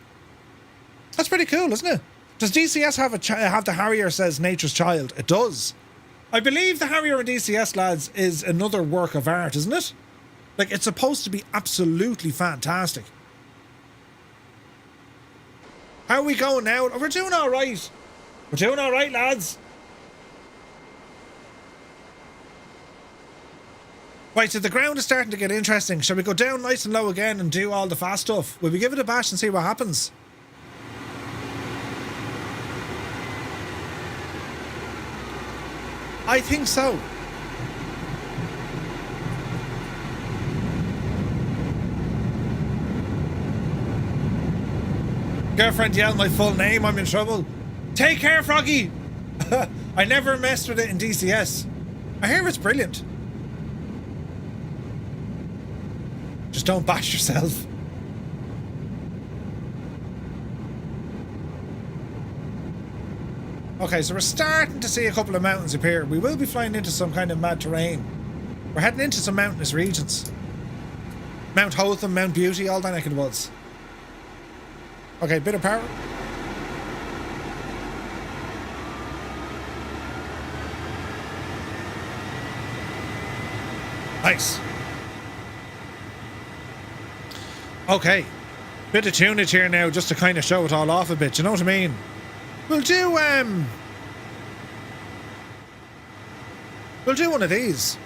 That's pretty cool, isn't it? Does DCS have the Harrier says nature's child? It does. I believe the Harrier and DCS, lads, is another work of art, isn't it? Like, it's supposed to be absolutely fantastic. How are we going now? We're doing all right. We're doing all right, lads. Right, so the ground is starting to get interesting. Shall we go down nice and low again and do all the fast stuff? Will we give it a bash and see what happens? I think so. Girlfriend yelled my full name, I'm in trouble. Take care, Froggy! I never messed with it in DCS. I hear it's brilliant. Just don't bash yourself. Okay, so we're starting to see a couple of mountains appear. We will be flying into some kind of mad terrain. We're heading into some mountainous regions. Mount Hotham, Mount Beauty, all that neck of the woods. Okay, bit of power. Nice. Okay. Bit of tunage here now just to kind of show it all off a bit, you know what I mean? We'll do one of these.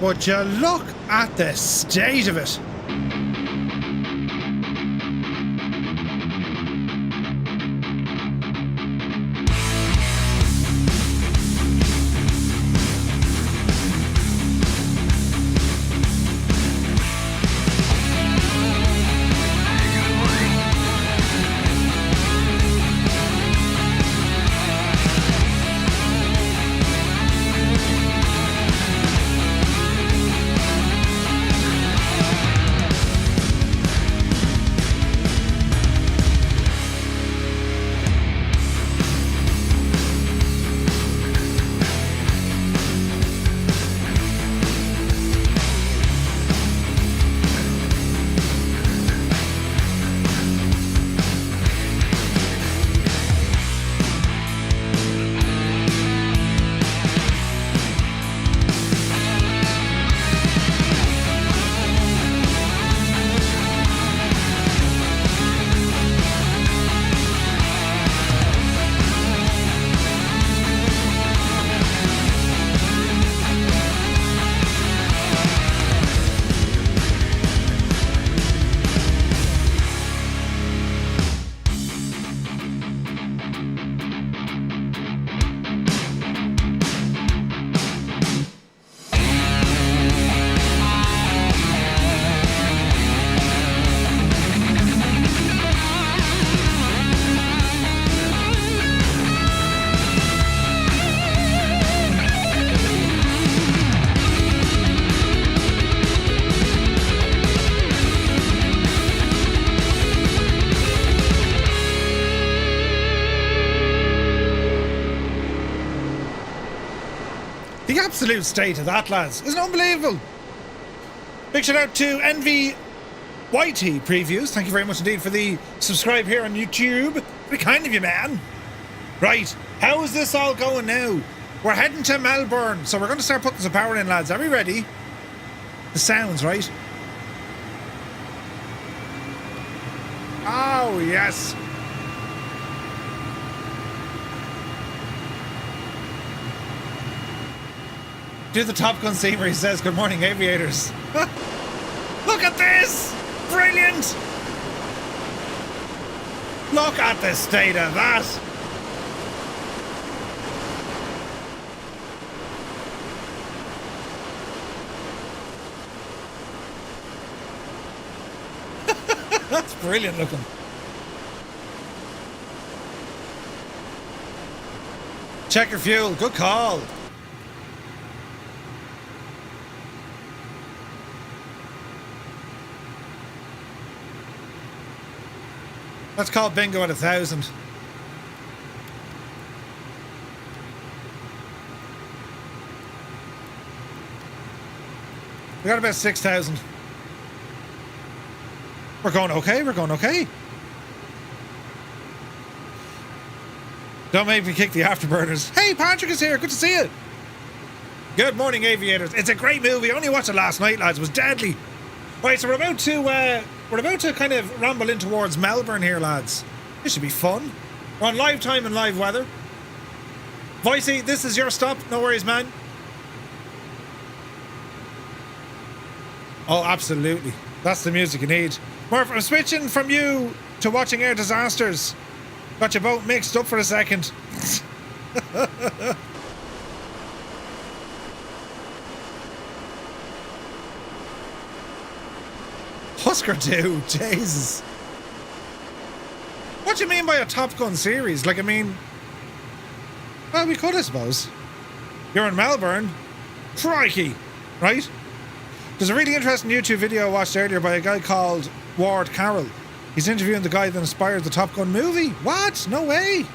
Would you look at the state of it? The absolute state of that, lads. Isn't it unbelievable? Big shout out to NV YT Previews. Thank you very much indeed for the subscribe here on YouTube. Very kind of you, man. Right, how is this all going now? We're heading to Melbourne, so we're going to start putting some power in, lads. Are we ready? The sounds, right? Oh, yes. Do the Top Gun scene where he says, "Good morning, aviators." Look at this! Brilliant! Look at the state of that! That's brilliant looking. Check your fuel. Good call. Let's call bingo at 1,000. We got about 6,000. We're going okay, we're going okay. Don't make me kick the afterburners. Hey, Patrick is here, good to see you. Good morning, aviators. It's a great movie. I only watched it last night, lads. It was deadly. Right, so we're about to kind of ramble in towards Melbourne here, lads. This should be fun. We're on live time and live weather. Vicey, this is your stop. No worries, man. Oh, absolutely. That's the music you need. Murph, I'm switching from you to watching Air Disasters. Got your boat mixed up for a second. Husker Du, Jesus. What do you mean by a Top Gun series? Like, I mean, well, we could, I suppose. You're in Melbourne. Crikey, right? There's a really interesting YouTube video I watched earlier by a guy called Ward Carroll. He's interviewing the guy that inspired the Top Gun movie. What? No way.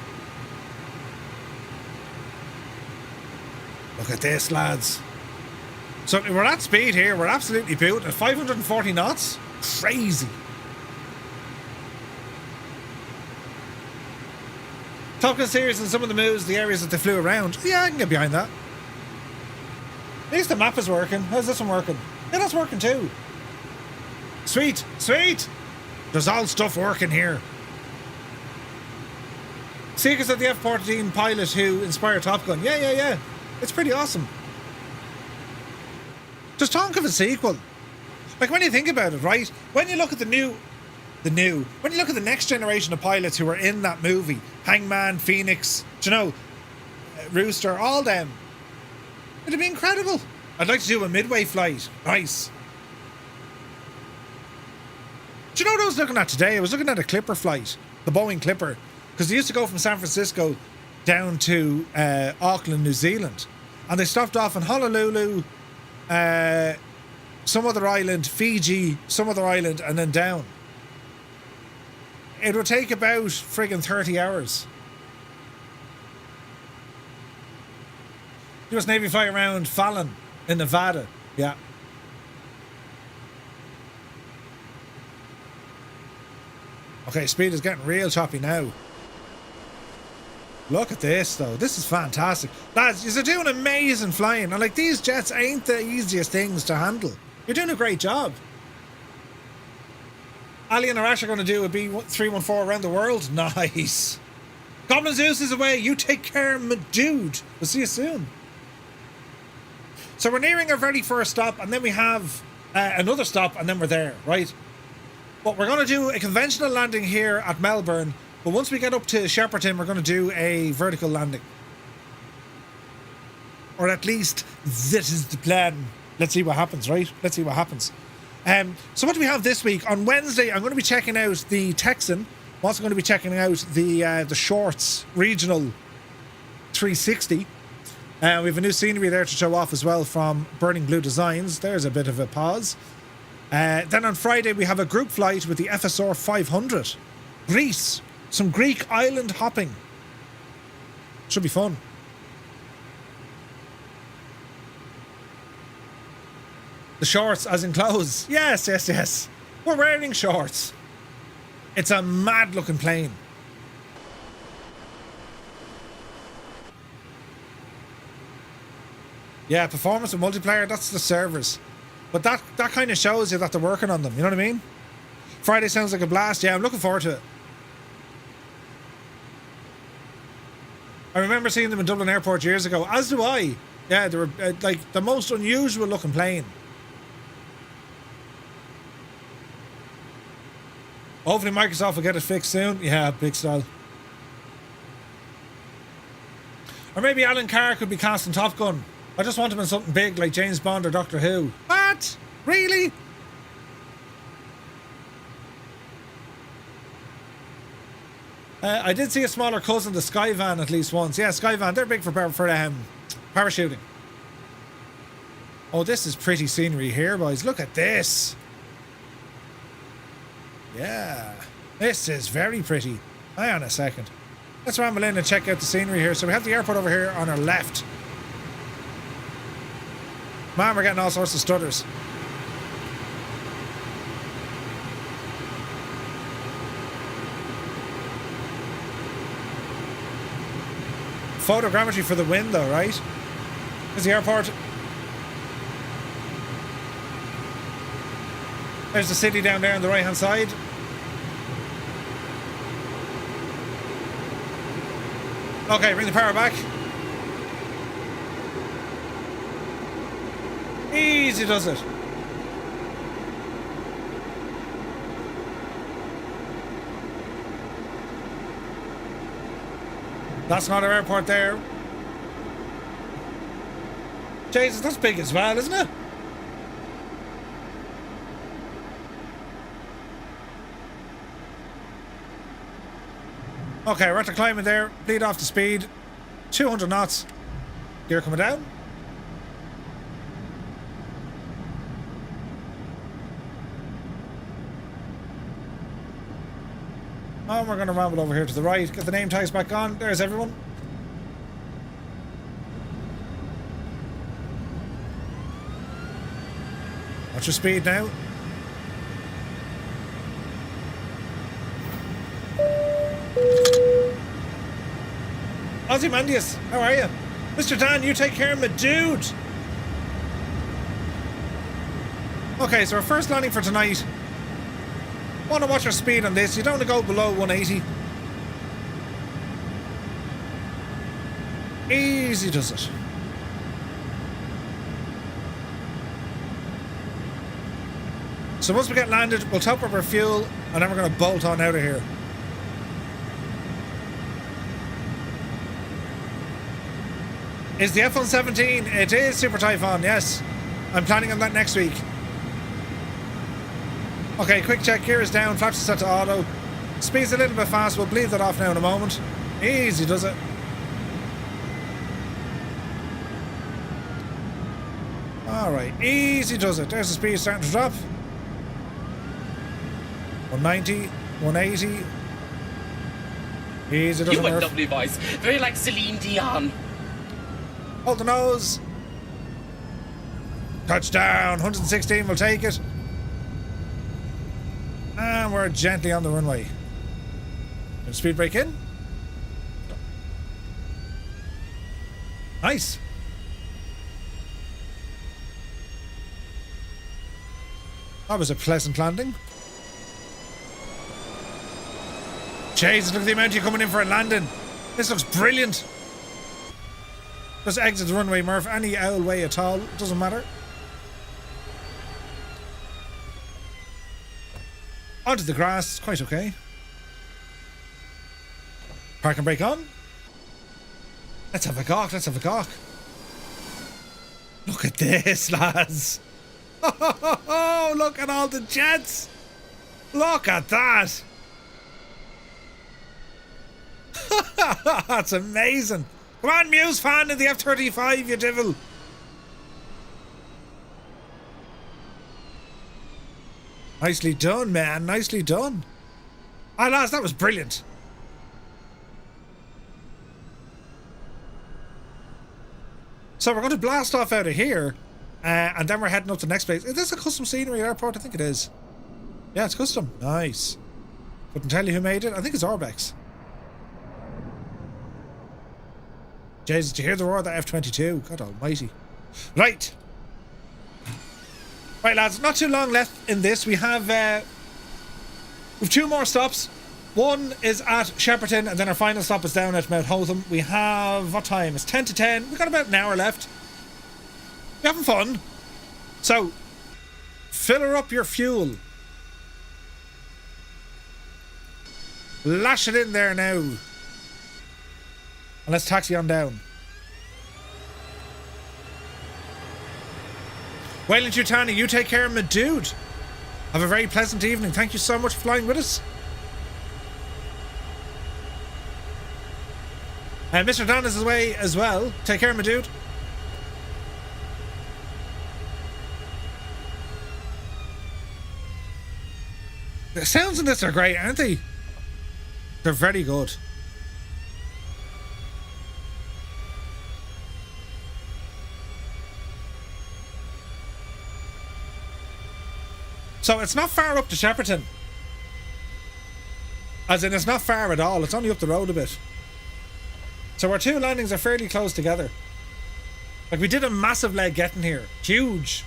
Look at this, lads. So we're at speed here. We're absolutely booting at 540 knots. Crazy. Top Gun series and some of the moves, the areas that they flew around. Yeah, I can get behind that. At least the map is working. How's this one working? Yeah, that's working too. Sweet, sweet. There's all stuff working here. Secrets of the F-14 pilot who inspired Top Gun. Yeah. It's pretty awesome. Just talk of a sequel. Like, when you think about it, right? When you look at when you look at the next generation of pilots who were in that movie, Hangman, Phoenix, Rooster, all them, it'd be incredible. I'd like to do a midway flight. Nice. Do you know what I was looking at today? I was looking at a Clipper flight, the Boeing Clipper, because they used to go from San Francisco down to Auckland, New Zealand, and they stopped off in Honolulu, some other island, Fiji, some other island, and then down. It would take about friggin' 30 hours. US Navy fly around Fallon in Nevada. Yeah. Okay, speed is getting real choppy now. Look at this, though. This is fantastic. Lads, you're doing amazing flying. And, like, these jets ain't the easiest things to handle. You're doing a great job. Ali and Arash are going to do a B314 around the world. Nice. Goblin Zeus is away. You take care, my dude. We'll see you soon. So we're nearing our very first stop, and then we have another stop, and then we're there, right? But we're going to do a conventional landing here at Melbourne, but once we get up to Shepparton, we're going to do a vertical landing. Or at least, this is the plan. Let's see what happens, right? Let's see what happens. So what do we have this week? On Wednesday, I'm going to be checking out the Texan. I'm also going to be checking out the Shorts Regional 360. We have a new scenery there to show off as well from Burning Blue Designs. There's a bit of a pause. Then on Friday, we have a group flight with the FSR 500. Greece. Some Greek island hopping. Should be fun. The shorts, as in clothes. Yes, yes, yes. We're wearing shorts. It's a mad looking plane. Yeah, performance and multiplayer, that's the servers. But that kind of shows you that they're working on them, you know what I mean? Friday sounds like a blast. Yeah, I'm looking forward to it. I remember seeing them in Dublin Airport years ago, as do I. Yeah, they were like the most unusual looking plane. Hopefully Microsoft will get it fixed soon. Yeah, big style. Or maybe Alan Carr could be cast in Top Gun. I just want him in something big like James Bond or Doctor Who. What? Really? I did see a smaller cousin, the Skyvan, at least once. Yeah, Skyvan, they're big for parachuting. Oh, this is pretty scenery here, boys. Look at this. Yeah, this is very pretty. Hang on a second. Let's ramble in and check out the scenery here. So we have the airport over here on our left. Man, we're getting all sorts of stutters. Photogrammetry for the win, though, right? There's the airport. There's the city down there on the right-hand side. Okay, bring the power back. Easy does it. That's not our airport there. Jesus, that's big as well, isn't it? Okay, we're at the climbing there. Bleed off the speed. 200 knots. Gear coming down. And we're going to ramble over here to the right. Get the name tags back on. There's everyone. Watch your speed now. Ozymandias, how are you? Mr. Dan, you take care of my dude. Okay, so our first landing for tonight. Want to watch our speed on this. You don't want to go below 180. Easy does it. So once we get landed, we'll top up our fuel and then we're going to bolt on out of here. Is the F-117? It is Super Typhoon, yes. I'm planning on that next week. Okay, quick check. Gear is down. Flaps are set to auto. Speed's a little bit fast. We'll bleed that off now in a moment. Easy does it. Alright, easy does it. There's the speed starting to drop. 190, 180. Easy does it. You a lovely voice. Very like Celine Dion. Hold the nose. Touchdown. 116, we'll take it. And we're gently on the runway. Speed brake in. Nice. That was a pleasant landing. Jesus, look at the amount of you coming in for a landing. This looks brilliant. Just exit the runway, Murph. Any owl way at all. It doesn't matter. Onto the grass. Quite okay. Park and brake on. Let's have a gawk. Let's have a gawk. Look at this, lads. Oh, look at all the jets. Look at that. That's amazing. Come on, Muse fan in the F-35, you devil. Nicely done, man. Nicely done. Ah, lads, that was brilliant. So we're going to blast off out of here And then we're heading up to the next place. Is this a custom scenery airport? I think it is. Yeah, it's custom. Nice. Couldn't tell you who made it. I think it's Orbex. Jesus, did you hear the roar of that F-22? God almighty. Right. Right, lads. Not too long left in this. We have 2 more stops. One is at Shepperton, and then our final stop is down at Mount Hotham. We have, what time? It's 10 to 10. We've got about an hour left. We're having fun. So, fill her up your fuel. Lash it in there now. And let's taxi on down. Wayland Tutani, you take care of my dude. Have a very pleasant evening. Thank you so much for flying with us. Mr. Don is away as well. Take care, my dude. The sounds in this are great, aren't they? They're very good. So it's not far up to Shepperton. As in, it's not far at all. It's only up the road a bit. So our 2 landings are fairly close together. Like, we did a massive leg getting here. Huge.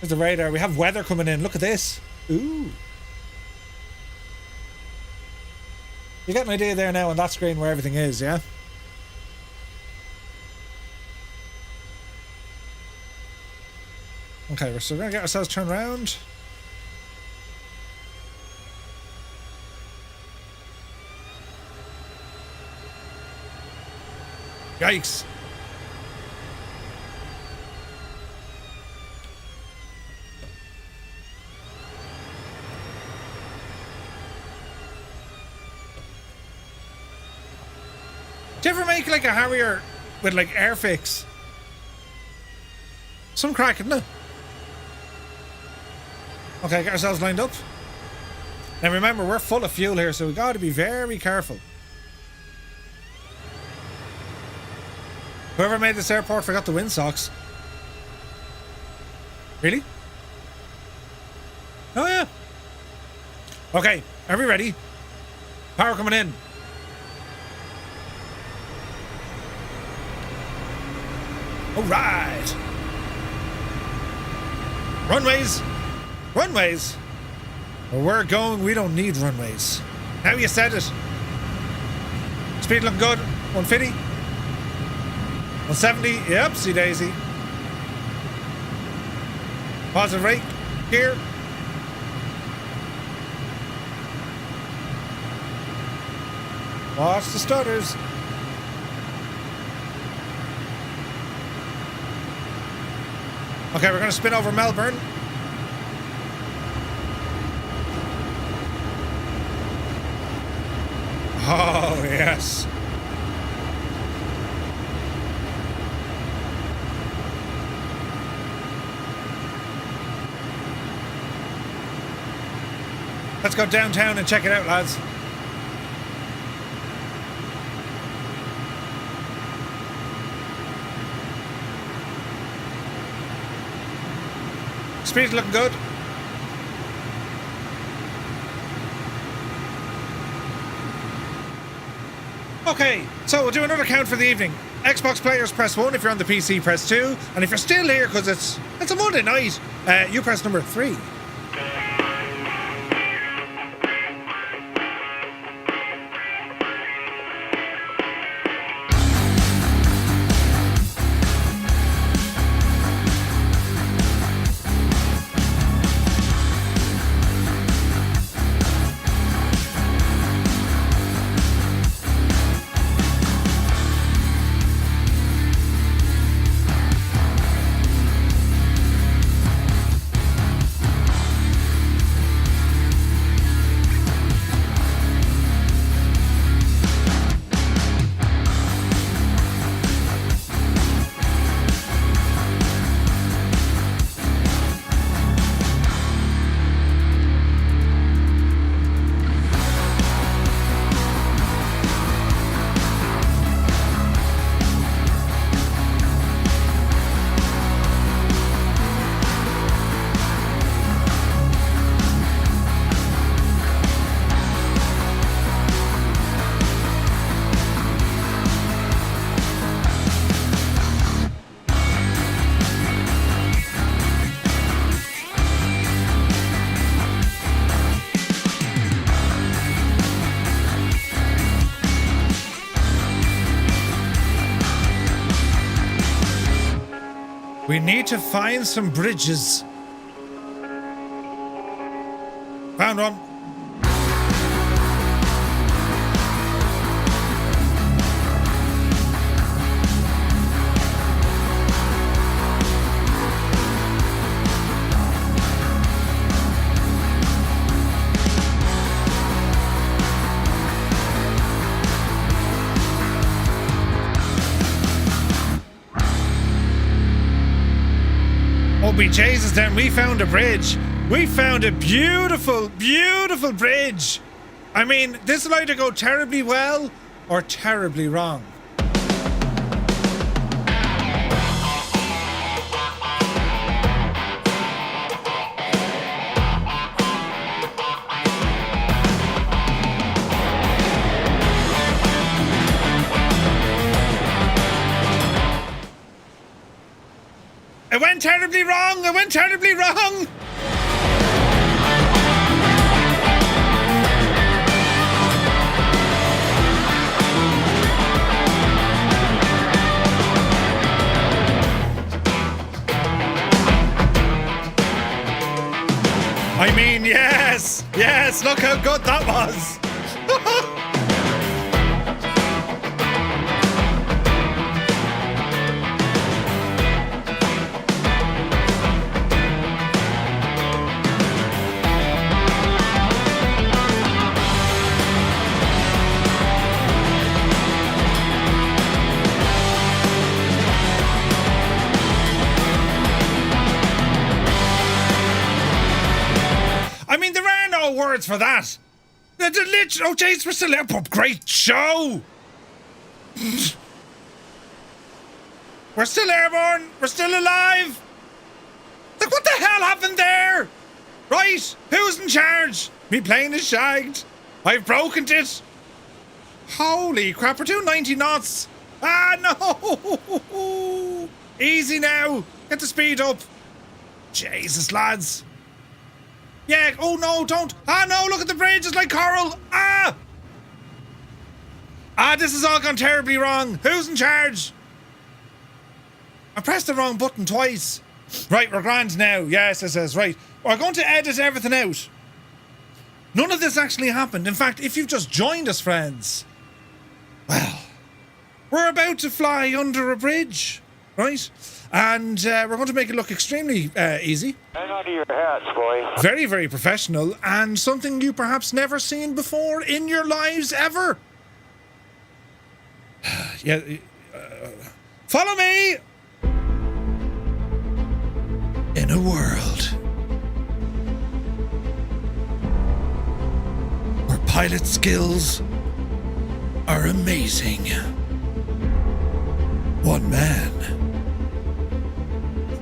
There's the radar. We have weather coming in. Look at this. Ooh. You get an idea there now on that screen where everything is, yeah? Okay, we're still going to get ourselves turned around. Yikes. Do you ever make like a Harrier with like airfix? Some crack, isn't it? Okay, get ourselves lined up. Now remember, we're full of fuel here, so we got to be very careful. Whoever made this airport forgot the windsocks. Really? Oh yeah. Okay, are we ready? Power coming in. All right. Runways. Runways. Where we're going, we don't need runways. Now you said it. Speed looking good. 150. 170. Yep, see daisy. Positive rate. Here. Watch the stutters. Okay, we're going to spin over Melbourne. Oh, yes. Let's go downtown and check it out, lads. Speed's looking good. Okay, so we'll do another count for the evening. Xbox players press 1, if you're on the PC press 2, and if you're still here because it's a Monday night, you press number 3. We need to find some bridges. Found one. Oh, be Jesus, then we found a bridge. We found a beautiful, beautiful bridge. I mean, this will either go terribly well or terribly wrong. It went terribly wrong! It went terribly wrong! I mean, yes! Yes, look how good that was! I mean, there are no words for that. Oh, jeez, we're still there. Oh, great show. We're still airborne. We're still alive. Like, what the hell happened there? Right, who's in charge? Me plane is shagged. I've broken it. Holy crap, we're doing 90 knots. Ah, no. Easy now. Get the speed up. Jesus, lads. Yeah, oh no, don't. Ah, no, look at the bridge, it's like coral. Ah! Ah, this has all gone terribly wrong. Who's in charge? I pressed the wrong button twice. Right, we're grand now. Yes, it says, right. We're going to edit everything out. None of this actually happened. In fact, if you've just joined us, friends, well, we're about to fly under a bridge, right? And we're going to make it look extremely easy. Hang on to your hats, boy. Very, very professional, and something you perhaps never seen before in your lives ever. Yeah, follow me. In a world where pilot skills are amazing, one man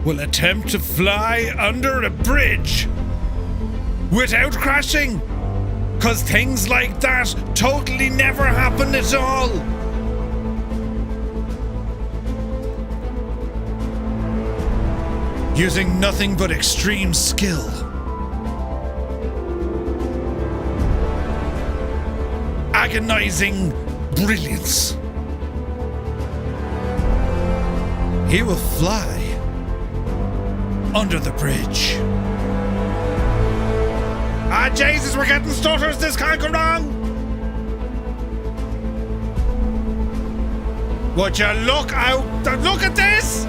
will attempt to fly under a bridge without crashing, 'cause things like that totally never happen at all. Using nothing but extreme skill. Agonizing brilliance. He will fly under the bridge. Ah, Jesus, we're getting stutters. This can't go wrong. Would you look out? Look at this.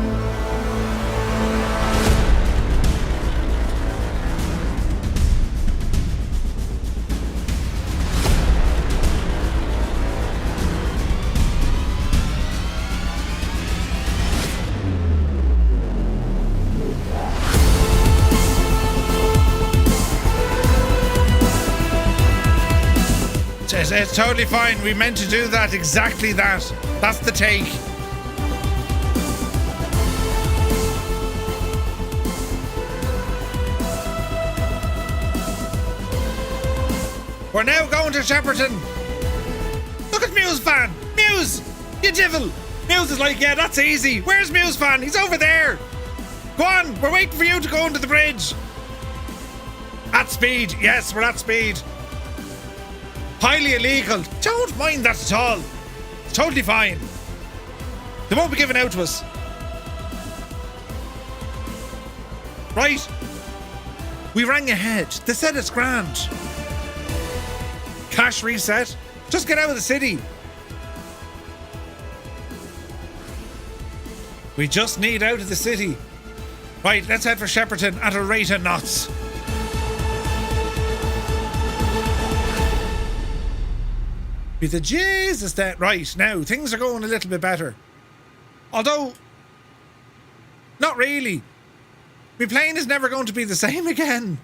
It's totally fine. We meant to do that, exactly that. That's the take. We're now going to Shepperton. Look at Muse Fan. Muse, you devil. Muse is like, yeah, that's easy. Where's Muse Fan? He's over there. Go on, we're waiting for you to go under the bridge. At speed. Yes, we're at speed. Highly illegal. Don't mind that at all. It's totally fine. They won't be given out to us. Right? We rang ahead. They said it's grand. Cash reset. Just get out of the city. We just need out of the city. Right, let's head for Shepperton at a rate of knots. Be the Jesus that right now things are going a little bit better. Although, not really. My plane is never going to be the same again.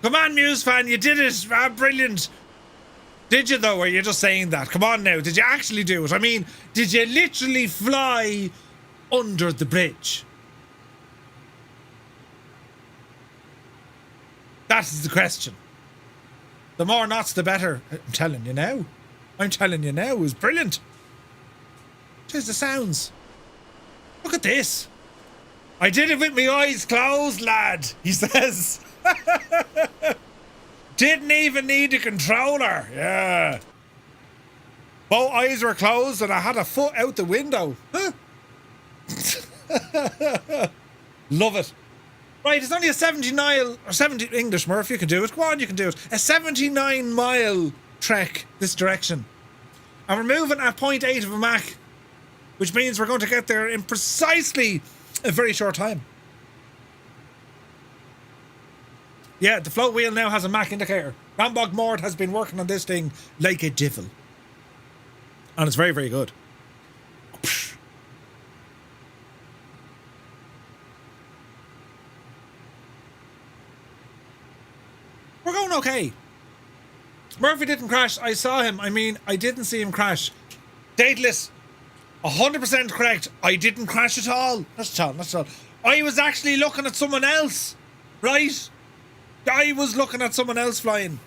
Come on, Muse fan, you did it. Ah, brilliant. Did you though, or are you just saying that? Come on now, did you actually do it? I mean, did you literally fly under the bridge? That is the question. The more knots, the better. I'm telling you now. It was brilliant. Jeez, the sounds. Look at this. I did it with my eyes closed, lad, he says. Didn't even need a controller. Yeah. Both eyes were closed and I had a foot out the window. Huh? Love it. Right, it's only a 79 or 70 English, Murph, you can do it. Come on, you can do it. A 79-mile trek this direction. And we're moving at 0.8 of a Mach, which means we're going to get there in precisely a very short time. Yeah, the float wheel now has a Mach indicator. Rambog Mord has been working on this thing like a devil. And it's very, very good. We're going okay. Murphy didn't crash. I saw him. I mean, I didn't see him crash. Dateless. 100% correct. I didn't crash at all. Not at all. I was actually looking at someone else. Right? I was looking at someone else flying.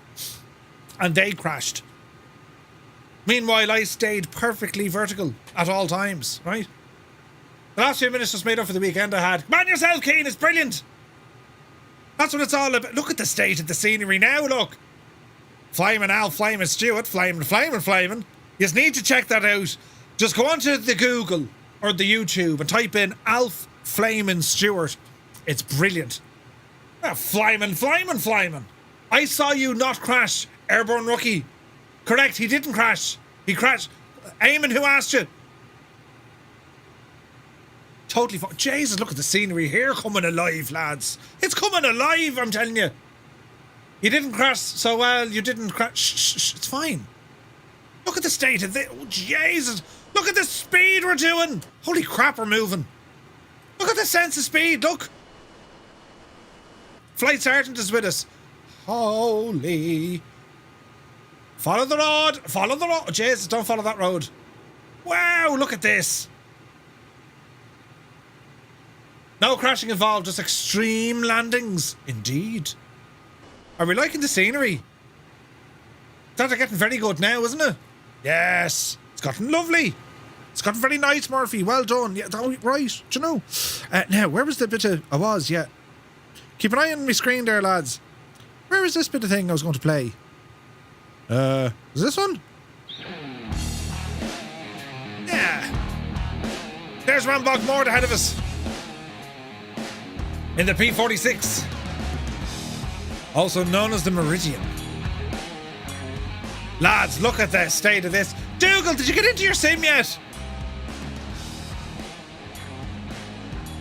And they crashed. Meanwhile, I stayed perfectly vertical at all times. Right? The last few minutes just made up for the weekend I had. Come on yourself, Keane. It's brilliant. That's what it's all about. Look at the state of the scenery now, look. Flaming Al, Flaming Stuart, Flaming. You just need to check that out. Just go onto the Google or the YouTube and type in Alf Flaming Stuart. It's brilliant. Ah, Flaming. I saw you not crash, Airborne Rookie. Correct, he didn't crash. He crashed. Eamon, who asked you? Totally fine. Jesus, look at the scenery here coming alive, lads. It's coming alive, I'm telling you. You didn't crash so well, you didn't crash. Shh, it's fine. Look at the state of this. Oh, Jesus. Look at the speed we're doing. Holy crap, we're moving. Look at the sense of speed, look. Flight Sergeant is with us. Holy. Follow the road. Oh, Jesus, don't follow that road. Wow, look at this. No crashing involved, just extreme landings. Indeed. Are we liking the scenery? Things are getting very good now, isn't it? Yes. It's gotten lovely. It's gotten very nice, Murphy. Well done. Yeah, right. Do you know? Now, where was the bit of... I was, yeah. Keep an eye on my screen there, lads. Where was this bit of thing I was going to play? Is this one? Yeah. There's Rambog Mord ahead of us. In the P-46. Also known as the Meridian. Lads, look at the state of this. Dougal, did you get into your sim yet?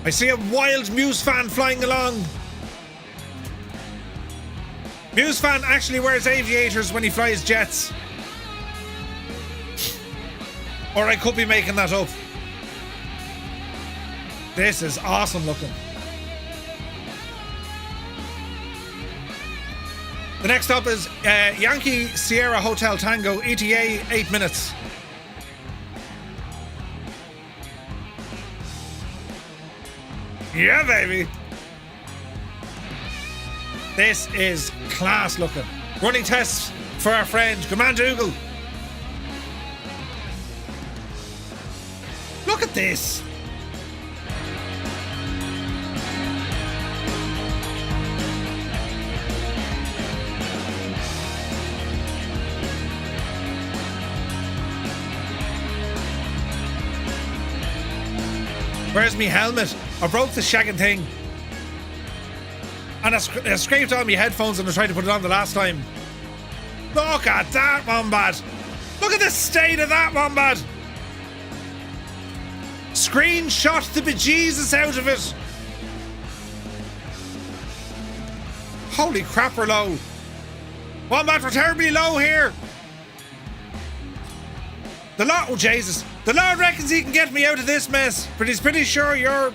I see a wild Muse fan flying along. Muse fan actually wears aviators when he flies jets. Or I could be making that up. This is awesome looking. The next stop is Yankee Sierra Hotel Tango, ETA 8 minutes. Yeah, baby. This is class looking. Running tests for our friend, Command Dougal. Look at this. Where's me helmet? I broke the shagging thing. And I scraped on my headphones and I tried to put it on the last time. Look at that wombat. Look at the state of that wombat. Screenshot the bejesus out of it. Holy crap, we're low. Wombat, we're terribly low here. The Lord, oh Jesus. The Lord reckons he can get me out of this mess, but he's pretty sure you're...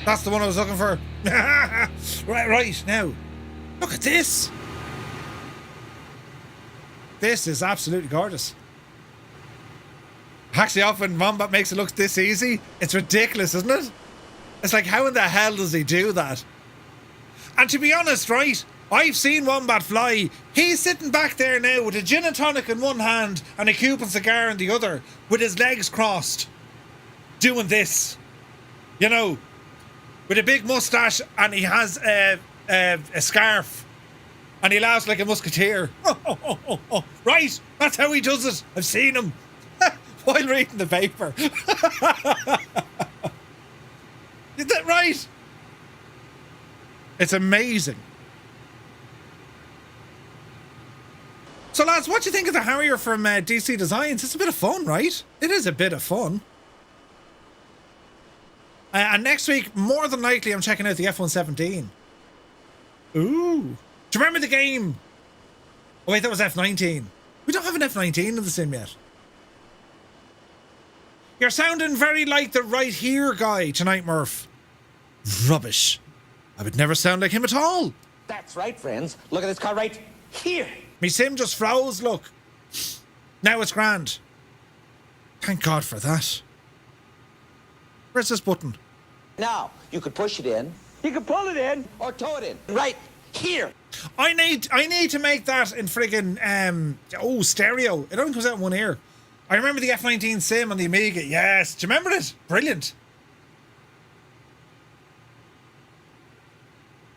That's the one I was looking for. right, now. Look at this. This is absolutely gorgeous. Actually, often Wombat makes it look this easy. It's ridiculous, isn't it? It's like, how in the hell does he do that? And to be honest, right, I've seen Wombat fly. He's sitting back there now with a gin and tonic in one hand and a Cuban cigar in the other, with his legs crossed, doing this. You know, with a big mustache, and he has a scarf, and he laughs like a musketeer. Right, that's how he does it. I've seen him while reading the paper. Is that right? It's amazing. So lads, what do you think of the Harrier from DC Designs? It's a bit of fun, right? It is a bit of fun. And next week, more than likely, I'm checking out the F-117. Ooh. Do you remember the game? Oh wait, that was F-19. We don't have an F-19 in the sim yet. You're sounding very like the Right Here guy tonight, Murph. Rubbish. I would never sound like him at all. That's right, friends. Look at this car right here. Me sim just froze, look. Now it's grand. Thank God for that. Where's this button? Now, you could push it in. You could pull it in. Or tow it in. Right here. I need to make that in friggin' stereo. It only comes out in one ear. I remember the F-19 sim on the Amiga. Yes, do you remember it? Brilliant.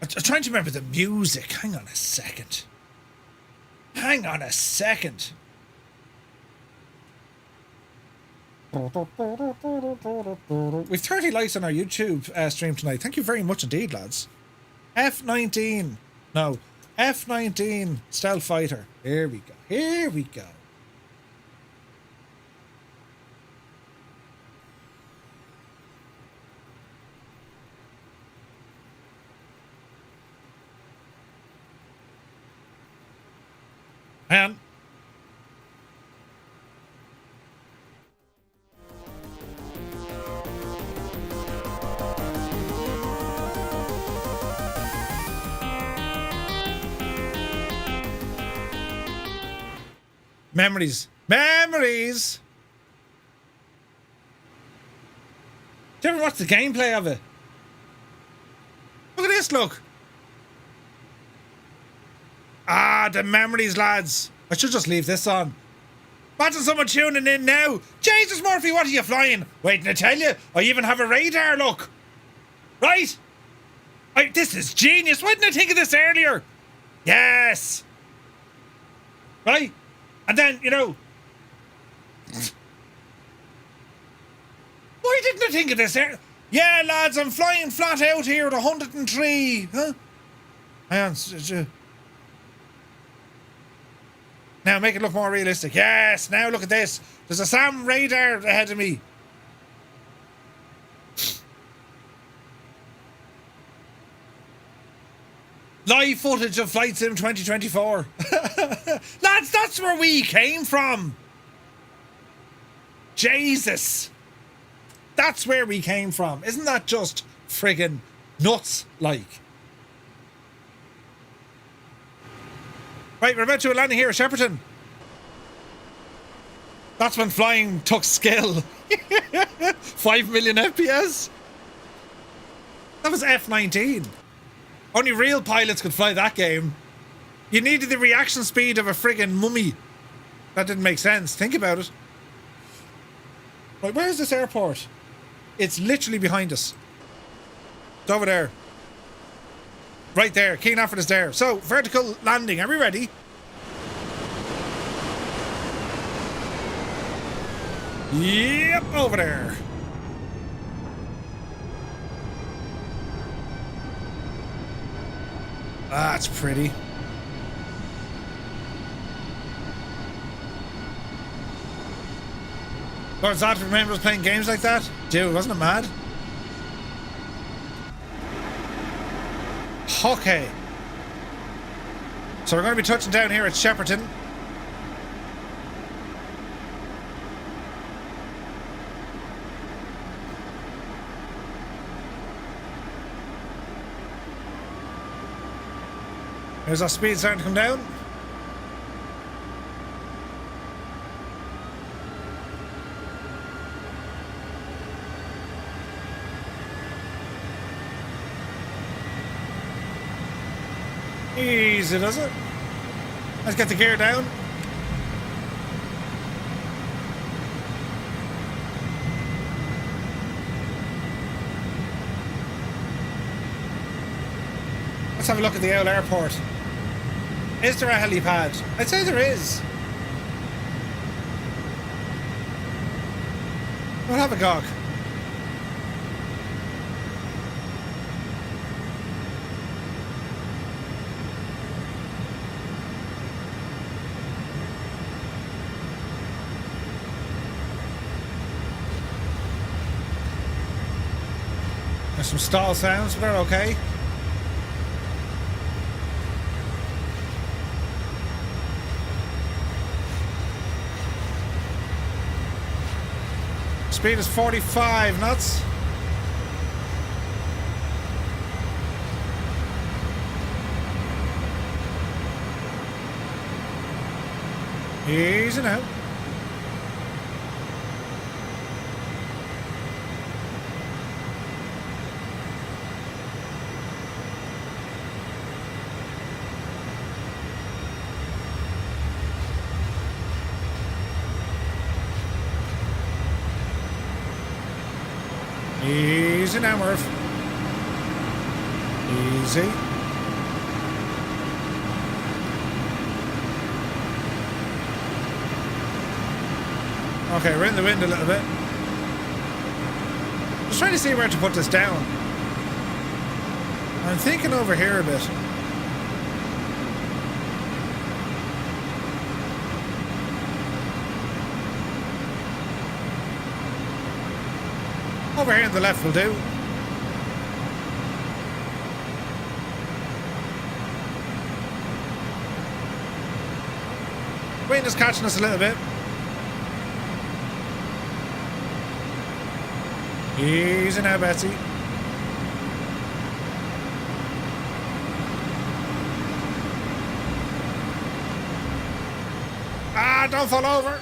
I'm trying to remember the music. Hang on a second. Hang on a second. We've 30 likes on our YouTube stream tonight. Thank you very much indeed, lads. F-19. No. F-19 Stealth Fighter. Here we go. Here we go. And memories. Memories! Do you ever watch the gameplay of it? Look at this, look. Ah, the memories, lads. I should just leave this on. Imagine someone tuning in now. Jesus, Murphy, what are you flying? Waiting to tell you, I even have a radar, look. Right? This is genius. Why didn't I think of this earlier? Yes. Right? And then, you know... Why didn't I think of this earlier? Yeah, lads, I'm flying flat out here at 103. Huh? Hang on. Now make it look more realistic. Yes, now look at this. There's a SAM radar ahead of me. Live footage of Flight Sim 2024. Lads, that's where we came from. Jesus. That's where we came from. Isn't that just friggin' nuts, like? Right, we're about to a landing here at Shepperton. That's when flying took skill. 5 million FPS. That was F-19. Only real pilots could fly that game. You needed the reaction speed of a friggin' mummy. That didn't make sense. Think about it. Right, where is this airport? It's literally behind us. It's over there. Right there. Keen effort is there. So, vertical landing. Are we ready? Yep, over there. Ah, it's pretty. Lord Zod remember us playing games like that? Dude, wasn't it mad? Okay. So we're going to be touching down here at Shepperton. There's our speed starting to come down. Easy, does it? Let's get the gear down. Let's have a look at the old airport. Is there a helipad? I'd say there is. We'll have a gog. There's some stall sounds, but they're okay. Speed is 45 knots. Easy now. Easy now, Murph. Easy. Okay, we're in the wind a little bit. Just trying to see where to put this down. I'm thinking over here a bit. Over here on the left will do. Wind is catching us a little bit. Easy now, Betsy. Ah, don't fall over.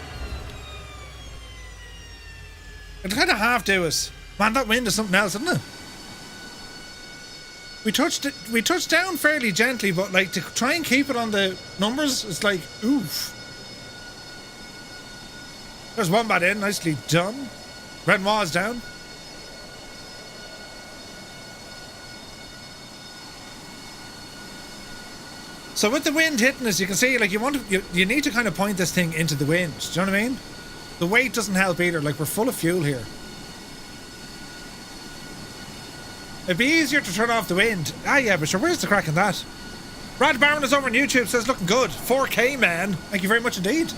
It'll kind of half do us. Man, that wind is something else, isn't it? We touched down fairly gently, but like to try and keep it on the numbers, it's like, oof. There's one bat in, nicely done. Red Maw's down. So with the wind hitting us, you can see, like, you need to kind of point this thing into the wind. Do you know what I mean? The weight doesn't help either. Like, we're full of fuel here. It'd be easier to turn off the wind. Ah, yeah, but sure, where's the crack in that? Brad Barron is over on YouTube, says looking good. 4K, man. Thank you very much indeed.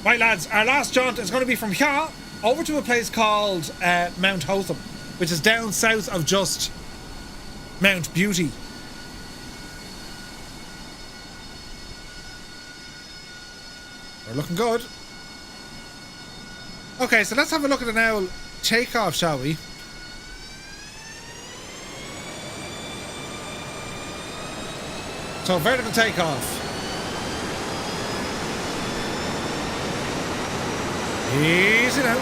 Right, lads, our last jaunt is going to be from here over to a place called Mount Hotham, which is down south of just Mount Beauty. We're looking good. Okay, so let's have a look at an owl takeoff, shall we? So vertical takeoff. Easy now.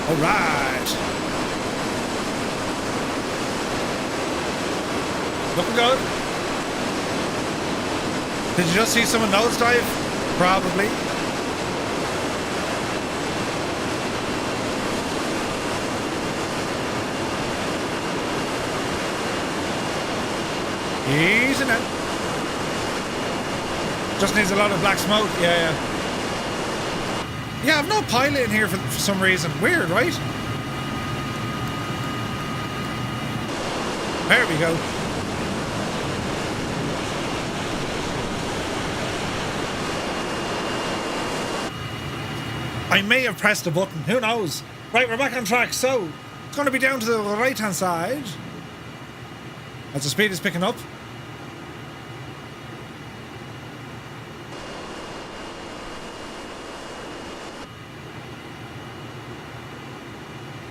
All right. Looking good. Did you just see someone nosedive? Probably. Easy now. Just needs a lot of black smoke. Yeah, yeah. Yeah, I've no pilot in here for some reason. Weird, right? There we go. I may have pressed a button. Who knows? Right, we're back on track. So, it's going to be down to the right-hand side. As the speed is picking up.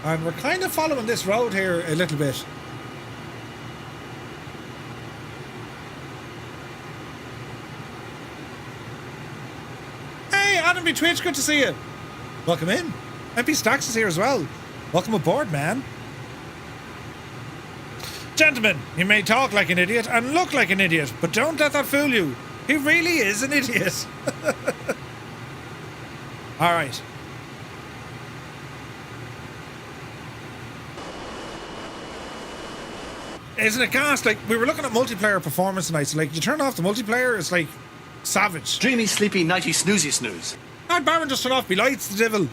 And we're kind of following this road here a little bit. Hey, Adam B. Twitch, good to see you. Welcome in. MP Stacks is here as well. Welcome aboard, man. Gentlemen, you may talk like an idiot and look like an idiot, but don't let that fool you. He really is an idiot. All right. Isn't it gas? Like, we were looking at multiplayer performance tonight, so like, you turn off the multiplayer, it's like savage. Dreamy, sleepy, nighty, snoozy, snooze. That Baron just turned off me lights, the devil.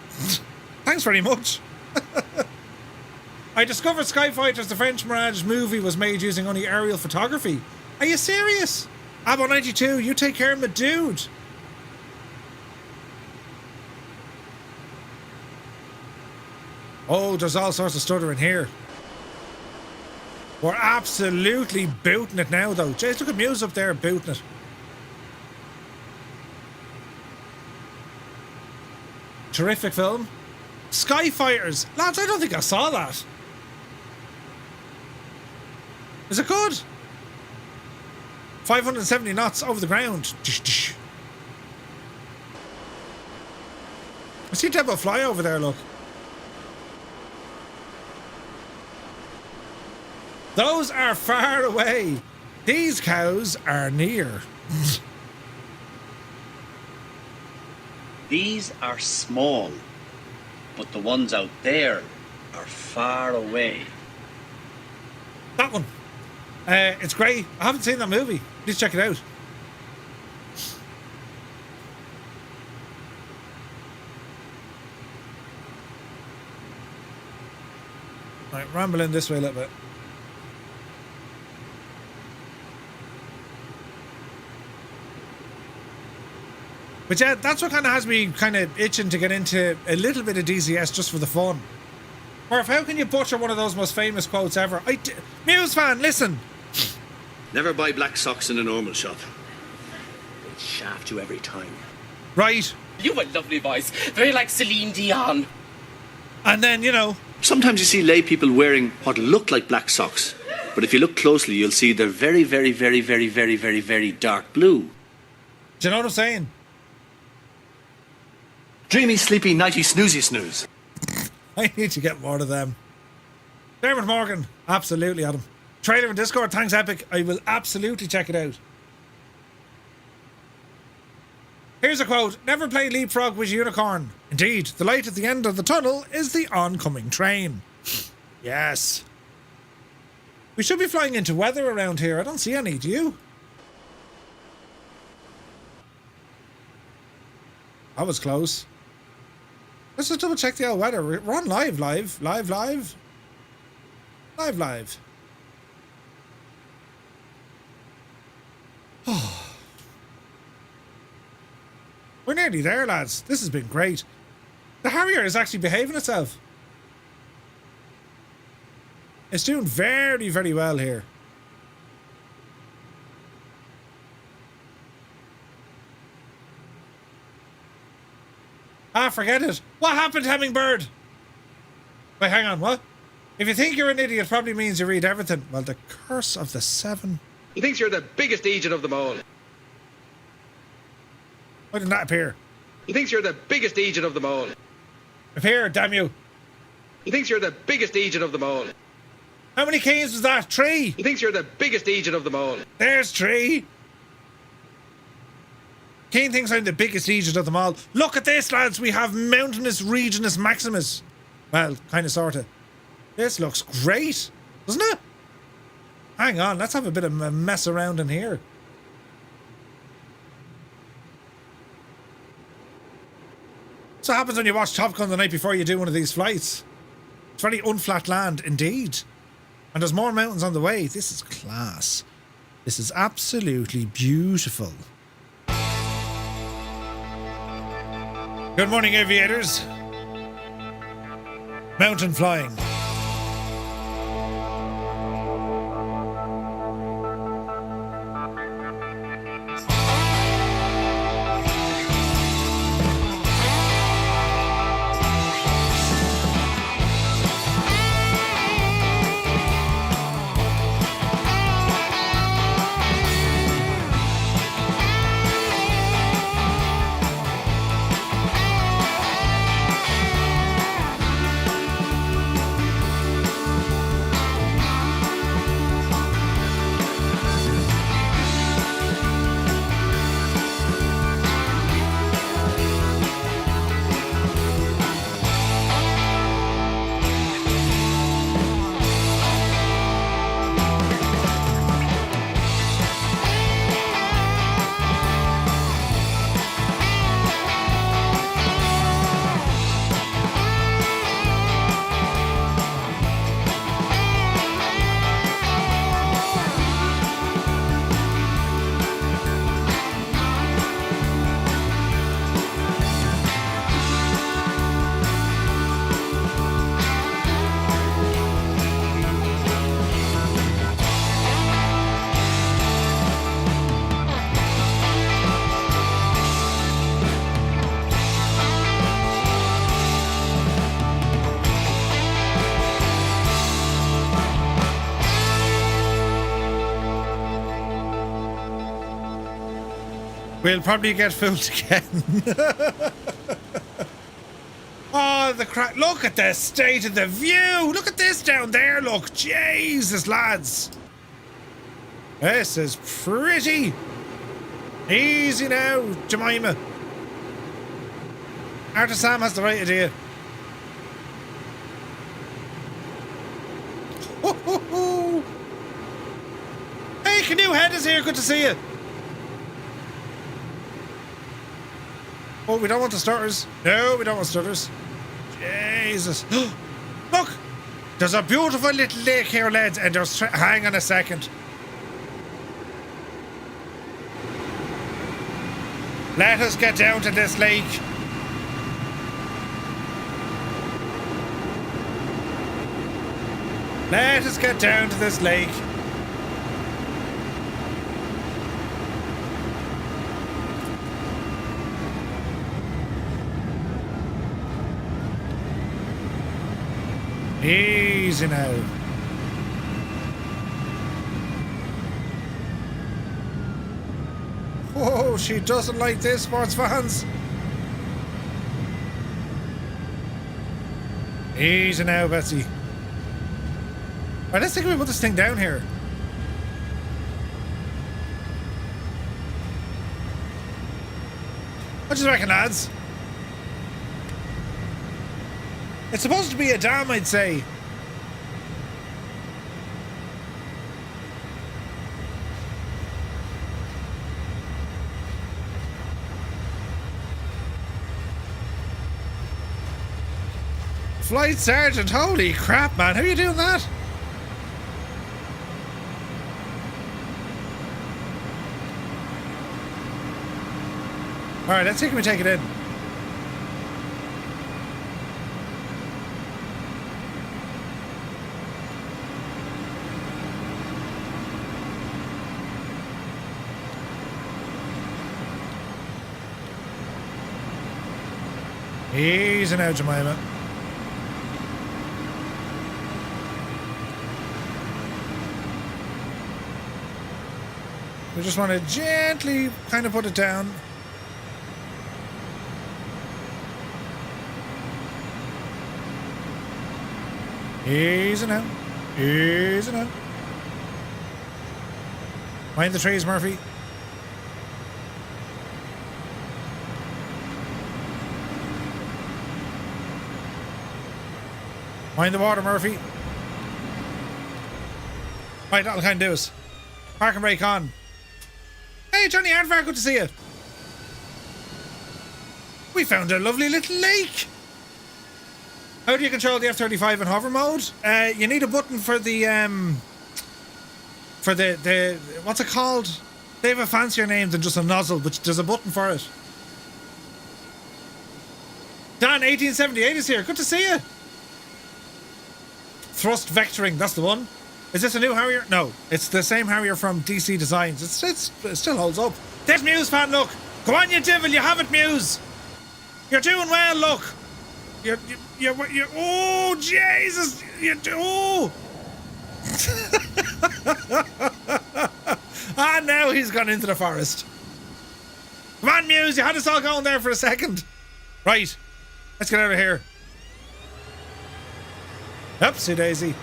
Thanks very much. I discovered Skyfighters, the French Mirage movie, was made using only aerial photography. Are you serious? Abo 92, you take care of my dude. Oh, there's all sorts of stuttering here. We're absolutely booting it now, though. Jeez, look at Muse up there booting it. Terrific film. Skyfighters. Lads, I don't think I saw that. Is it good? 570 knots over the ground. I see Debo fly over there, look. Those are far away. These cows are near. These are small, but the ones out there are far away. That one. It's great. I haven't seen that movie. Please check it out. Right, rambling this way a little bit. But yeah, that's what kind of has me kind of itching to get into a little bit of DCS just for the fun. Murph, how can you butcher one of those most famous quotes ever? Muse fan, listen. Never buy black socks in a normal shop. They shaft you every time. Right. You have a lovely voice, very like Celine Dion. And then, you know. Sometimes you see lay people wearing what look like black socks, but if you look closely, you'll see they're very, very, very, very, very, very, very dark blue. Do you know what I'm saying? Dreamy, sleepy, nighty, snoozy, snooze. I need to get more of them. Dermot Morgan. Absolutely, Adam. Trailer in Discord. Thanks, Epic. I will absolutely check it out. Here's a quote. Never play leapfrog with unicorn. Indeed, the light at the end of the tunnel is the oncoming train. Yes. We should be flying into weather around here. I don't see any. Do you? That was close. Let's just double check the old weather. We're on live. Oh. We're nearly there, lads. This has been great. The Harrier is actually behaving itself. It's doing very, very well here. Ah, forget it. What happened, Hummingbird? Wait, hang on, what? If you think you're an idiot, it probably means you read everything. Well, the curse of the seven. He thinks you're the biggest idiot of them all. Why didn't that appear? He thinks you're the biggest idiot of them all. Appear, damn you. He thinks you're the biggest idiot of them all. How many keys was that? 3? He thinks you're the biggest idiot of them all. There's 3. Kane thinks I'm the biggest idiot of them all. Look at this, lads. We have Mountainous Regionus Maximus. Well, kind of, sort of. This looks great, doesn't it? Hang on, let's have a bit of a mess around in here. That's what happens when you watch Top Gun the night before you do one of these flights. It's very unflat land indeed. And there's more mountains on the way. This is class. This is absolutely beautiful. Good morning, aviators. Mountain flying. We'll probably get fooled again. Oh, the crap. Look at the state of the view. Look at this down there. Look. Jesus, lads. This is pretty. Easy now, Jemima. Arthur Sam has the right idea. Hey, Canoe Head is here. Good to see you. Oh, we don't want the starters. No, we don't want starters. Jesus. Look! There's a beautiful little lake here, lads, and there's... Hang on a second. Let us get down to this lake. Let us get down to this lake. Easy now. Whoa, she doesn't like this, sports fans. Easy now, Betsy. Alright, let's think we put this thing down here. What do you reckon, lads? It's supposed to be a dam, I'd say. Flight Sergeant, holy crap, man. How are you doing that? Alright, let's see if we take it in. Easy now, Jemima. We just want to gently kind of put it down. Easy now. Easy now. Mind the trees, Murphy. Mind the water, Murphy. Right, that'll kind of do us. Park and brake on. Hey, Johnny Aardvark, good to see you. We found a lovely little lake. How do you control the F-35 in hover mode? You need a button for the what's it called? They have a fancier name than just a nozzle, but there's a button for it. Dan, 1878 is here. Good to see you. Thrust vectoring, that's the one. Is this a new Harrier? No, it's the same Harrier from DC Designs. It still holds up. There's Muse fan, look. Go on, you devil, you have it, Muse. You're doing well, look. You're oh, Jesus. You do. Oh. Ah, now he's gone into the forest. Come on, Muse, you had us all going there for a second. Right, let's get out of here. Oopsie daisy.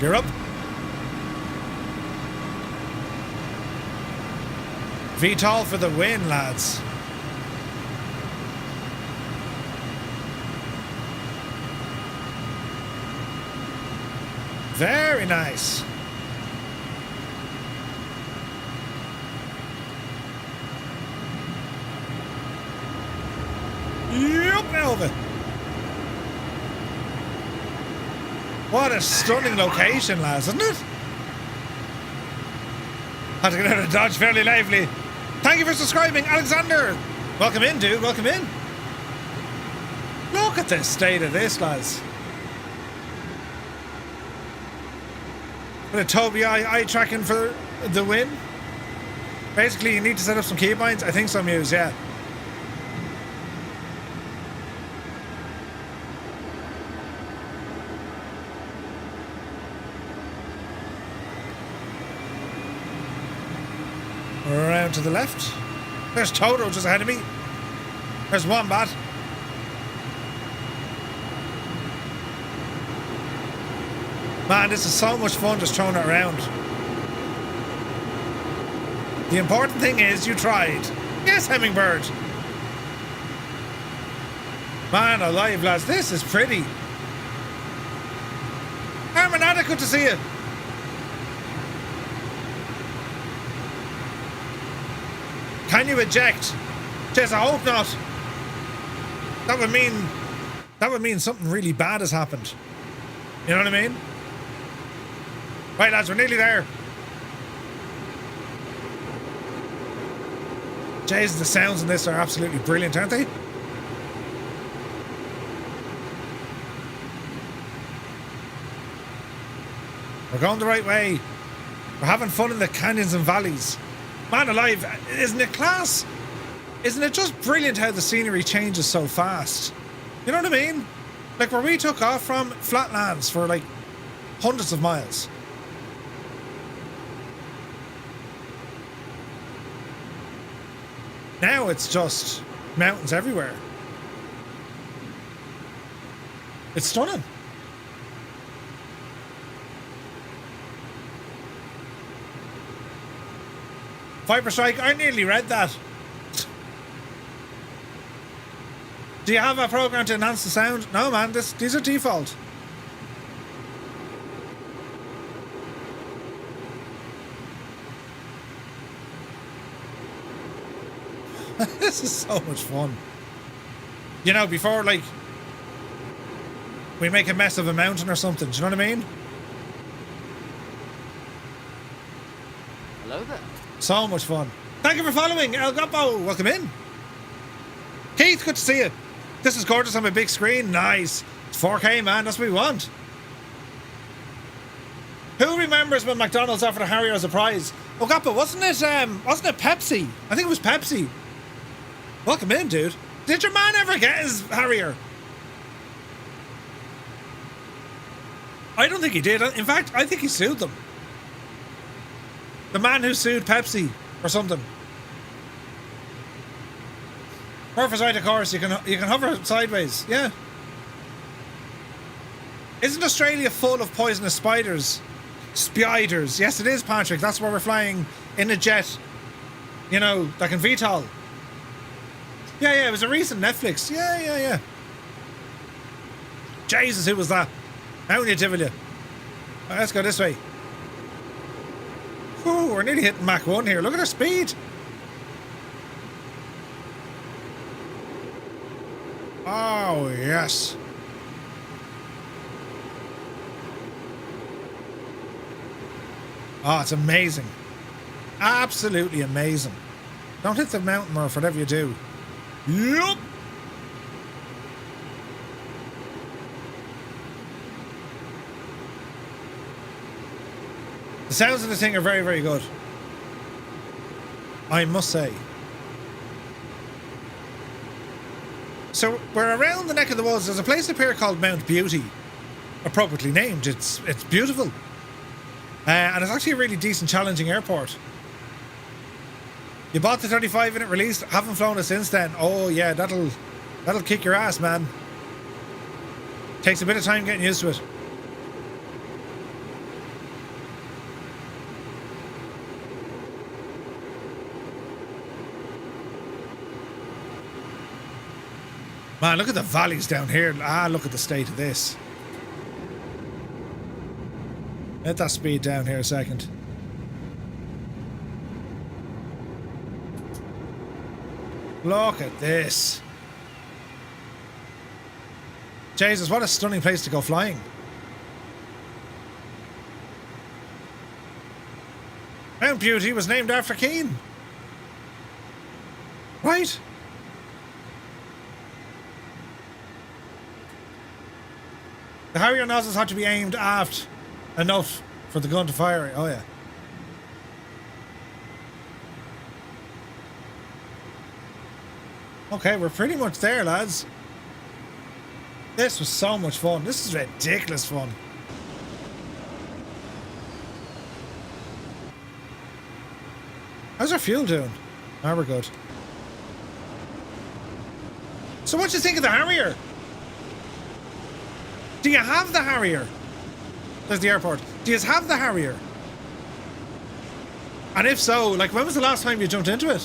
Gear up. VTOL for the win, lads. Very nice. Yup, Melvin. What a stunning location, lads, isn't it? Had to get out of Dodge fairly lively. Thank you for subscribing, Alexander. Welcome in, dude. Welcome in. Look at the state of this, lads. Bit of Toby eye tracking for the win. Basically, you need to set up some keybinds. I think some use, yeah. Around to the left. There's Toto just ahead of me. There's Wombat. Man, this is so much fun just throwing it around. The important thing is you tried. Yes, Hummingbird. Man alive, lads, this is pretty. Armanada, good to see you. Can you eject? Jess, I hope not. That would mean something really bad has happened. You know what I mean? Right, lads, we're nearly there. Jeez, the sounds in this are absolutely brilliant, aren't they? We're going the right way. We're having fun in the canyons and valleys. Man alive, isn't it class? Isn't it just brilliant how the scenery changes so fast? You know what I mean? Like where we took off from, flatlands for like hundreds of miles. Now it's just mountains everywhere. It's stunning. Viper Strike, I nearly read that. Do you have a program to enhance the sound? No, man, these are default. This is so much fun. You know, before, like, we make a mess of a mountain or something, do you know what I mean? Hello there. So much fun. Thank you for following, El Gapo. Welcome in. Keith, good to see you. This is gorgeous on my big screen. Nice. It's 4K, man. That's what we want. Who remembers when McDonald's offered a Harrier as a prize? Oh, Gapo, wasn't it Pepsi? I think it was Pepsi. Welcome in, dude. Did your man ever get his Harrier? I don't think he did. In fact, I think he sued them. The man who sued Pepsi or something. Purpose right, of course. You can hover sideways. Yeah. Isn't Australia full of poisonous spiders? Spiders. Yes, it is, Patrick. That's why we're flying in a jet. You know, that can VTOL. Yeah, it was a recent Netflix. Yeah. Jesus, who was that? How many Tivoli? Let's go this way. Ooh, we're nearly hitting Mach 1 here. Look at our speed. Oh, yes. Oh, it's amazing. Absolutely amazing. Don't hit the mountain, Murph, whatever you do. Yup. The sounds of the thing are very, very good. I must say. So we're around the neck of the woods. There's a place up here called Mount Beauty, appropriately named. It's beautiful, and it's actually a really decent, challenging airport. You bought the 35-minute release, haven't flown it since then. Oh yeah, that'll kick your ass, man. Takes a bit of time getting used to it. Man, look at the valleys down here. Ah, look at the state of this. Let that speed down here a second. Look at this. Jesus, what a stunning place to go flying. Mount Beauty was named after Keane. Right? The Harrier nozzles had to be aimed aft enough for the gun to fire it. Oh yeah. Okay, we're pretty much there, lads. This was so much fun. This is ridiculous fun. How's our fuel doing? Ah, we're good. So what do you think of the Harrier? Do you have the Harrier? There's the airport. Do you have the Harrier? And if so, like, when was the last time you jumped into it?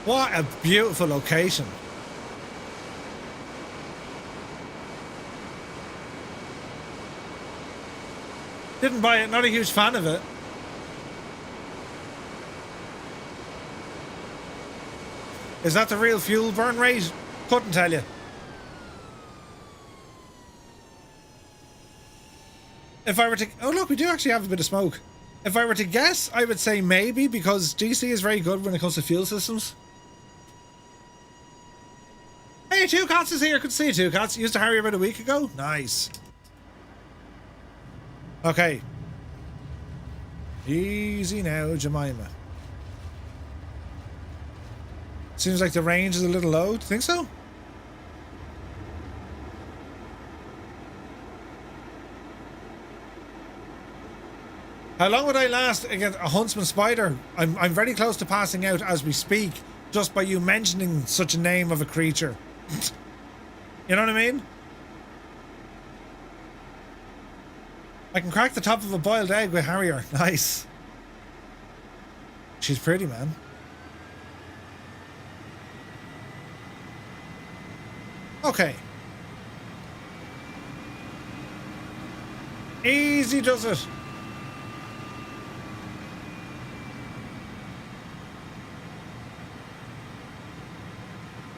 What a beautiful location. Didn't buy it, not a huge fan of it. Is that the real fuel burn rate? Couldn't tell you. If I were to... Oh look, we do actually have a bit of smoke. If I were to guess, I would say maybe, because DC is very good when it comes to fuel systems. Hey, Two Cats is here. Good to see you, Two Cats. Used a Harrier about a week ago. Nice. Okay. Easy now, Jemima. Seems like the range is a little low. Do you think so? How long would I last against a huntsman spider? I'm very close to passing out as we speak, just by you mentioning such a name of a creature. You know what I mean? I can crack the top of a boiled egg with Harrier. Nice. She's pretty, man. Okay. Easy does it.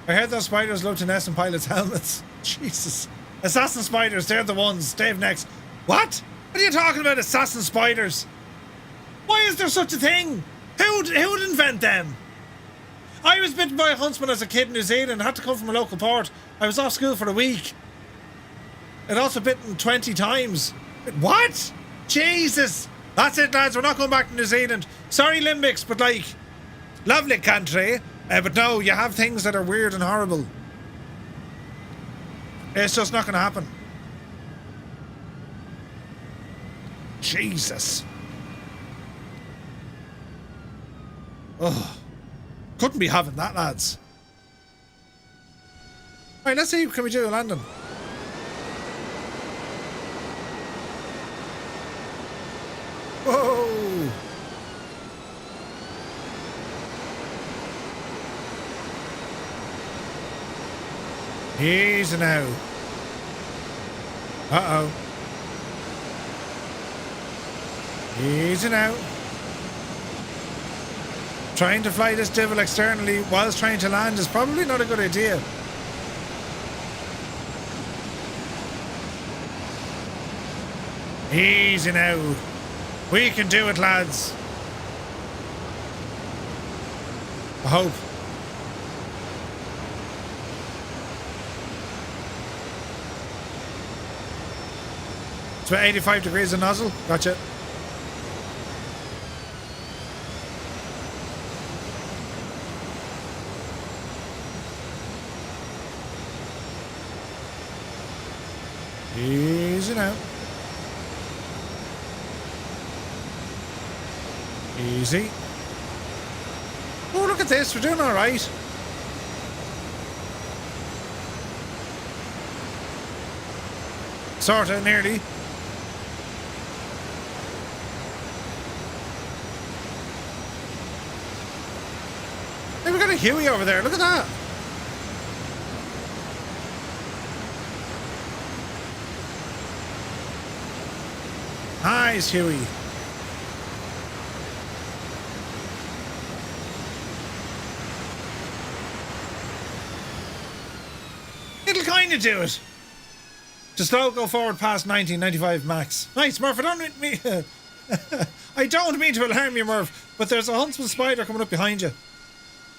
I heard those spiders love to nest in pilots' helmets. Jesus. Assassin spiders, they're the ones. Dave next. What? What are you talking about, assassin spiders? Why is there such a thing? Who'd invent them? I was bitten by a huntsman as a kid in New Zealand. Had to come from a local port. I was off school for a week. It also bitten 20 times. What? Jesus. That's it, lads. We're not going back to New Zealand. Sorry, Limbics, but like, lovely country. But no, you have things that are weird and horrible. It's just not going to happen. Jesus. Oh. Couldn't be having that, lads. Alright, let's see. Can we do a landing? Whoa. Easy now. Uh-oh. Easy now. Trying to fly this devil externally whilst trying to land is probably not a good idea. Easy now. We can do it, lads. I hope. It's about 85 degrees of nozzle. Gotcha. Easy now. Easy. Oh, look at this. We're doing all right. Sorta, nearly. Hey, we got a Huey over there. Look at that. Nice, Huey. It'll kind of do it. To slow go forward past 1995 max. Nice, Murph. I don't mean I don't mean to alarm you, Murph, but there's a huntsman spider coming up behind you.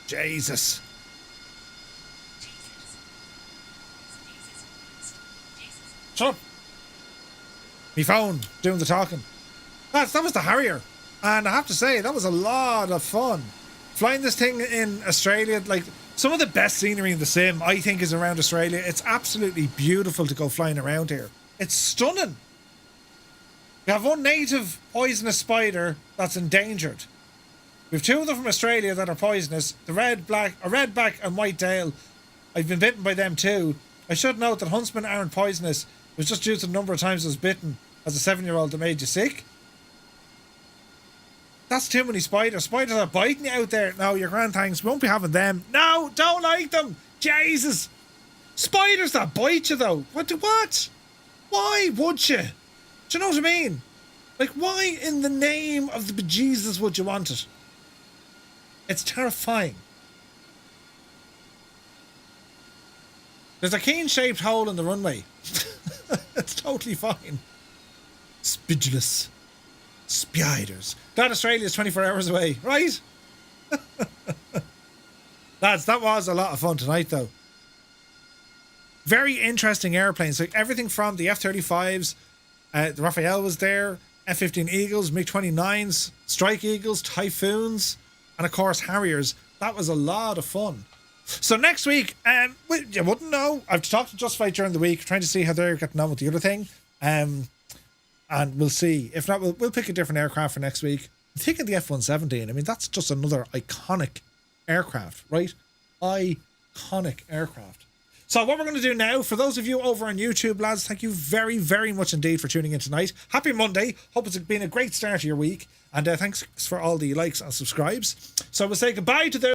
Jesus. Shut up. Me phone doing the talking. That was the Harrier, and I have to say that was a lot of fun. Flying this thing in Australia, like some of the best scenery in the sim, I think, is around Australia. It's absolutely beautiful to go flying around here. It's stunning. We have one native poisonous spider that's endangered. We have two of them from Australia that are poisonous. The red back and white tail. I've been bitten by them too. I should note that huntsmen aren't poisonous. It was just due to the number of times I was bitten as a 7-year-old that made you sick. That's too many spiders. Spiders are biting you out there. No, your grand thanks. We won't be having them. No, don't like them. Jesus. Spiders that bite you though. What? Why would you? Do you know what I mean? Like, why in the name of the bejesus would you want it? It's terrifying. There's a keen-shaped hole in the runway. It's totally fine. Spidulous. Spiders. That Australia's 24 hours away, right? Lads, that was a lot of fun tonight, though. Very interesting airplanes. Like everything from the F-35s, the Raphael was there, F-15 Eagles, MiG-29s, Strike Eagles, Typhoons, and of course Harriers. That was a lot of fun. So next week, you wouldn't know. I've talked to Justified during the week, trying to see how they're getting on with the other thing. And we'll see. If not, we'll pick a different aircraft for next week. I'm thinking the F-117. I mean, that's just another iconic aircraft, right? Iconic aircraft. So what we're going to do now, for those of you over on YouTube, lads, thank you very, very much indeed for tuning in tonight. Happy Monday. Hope it's been a great start to your week. And thanks for all the likes and subscribes. So we'll say goodbye to those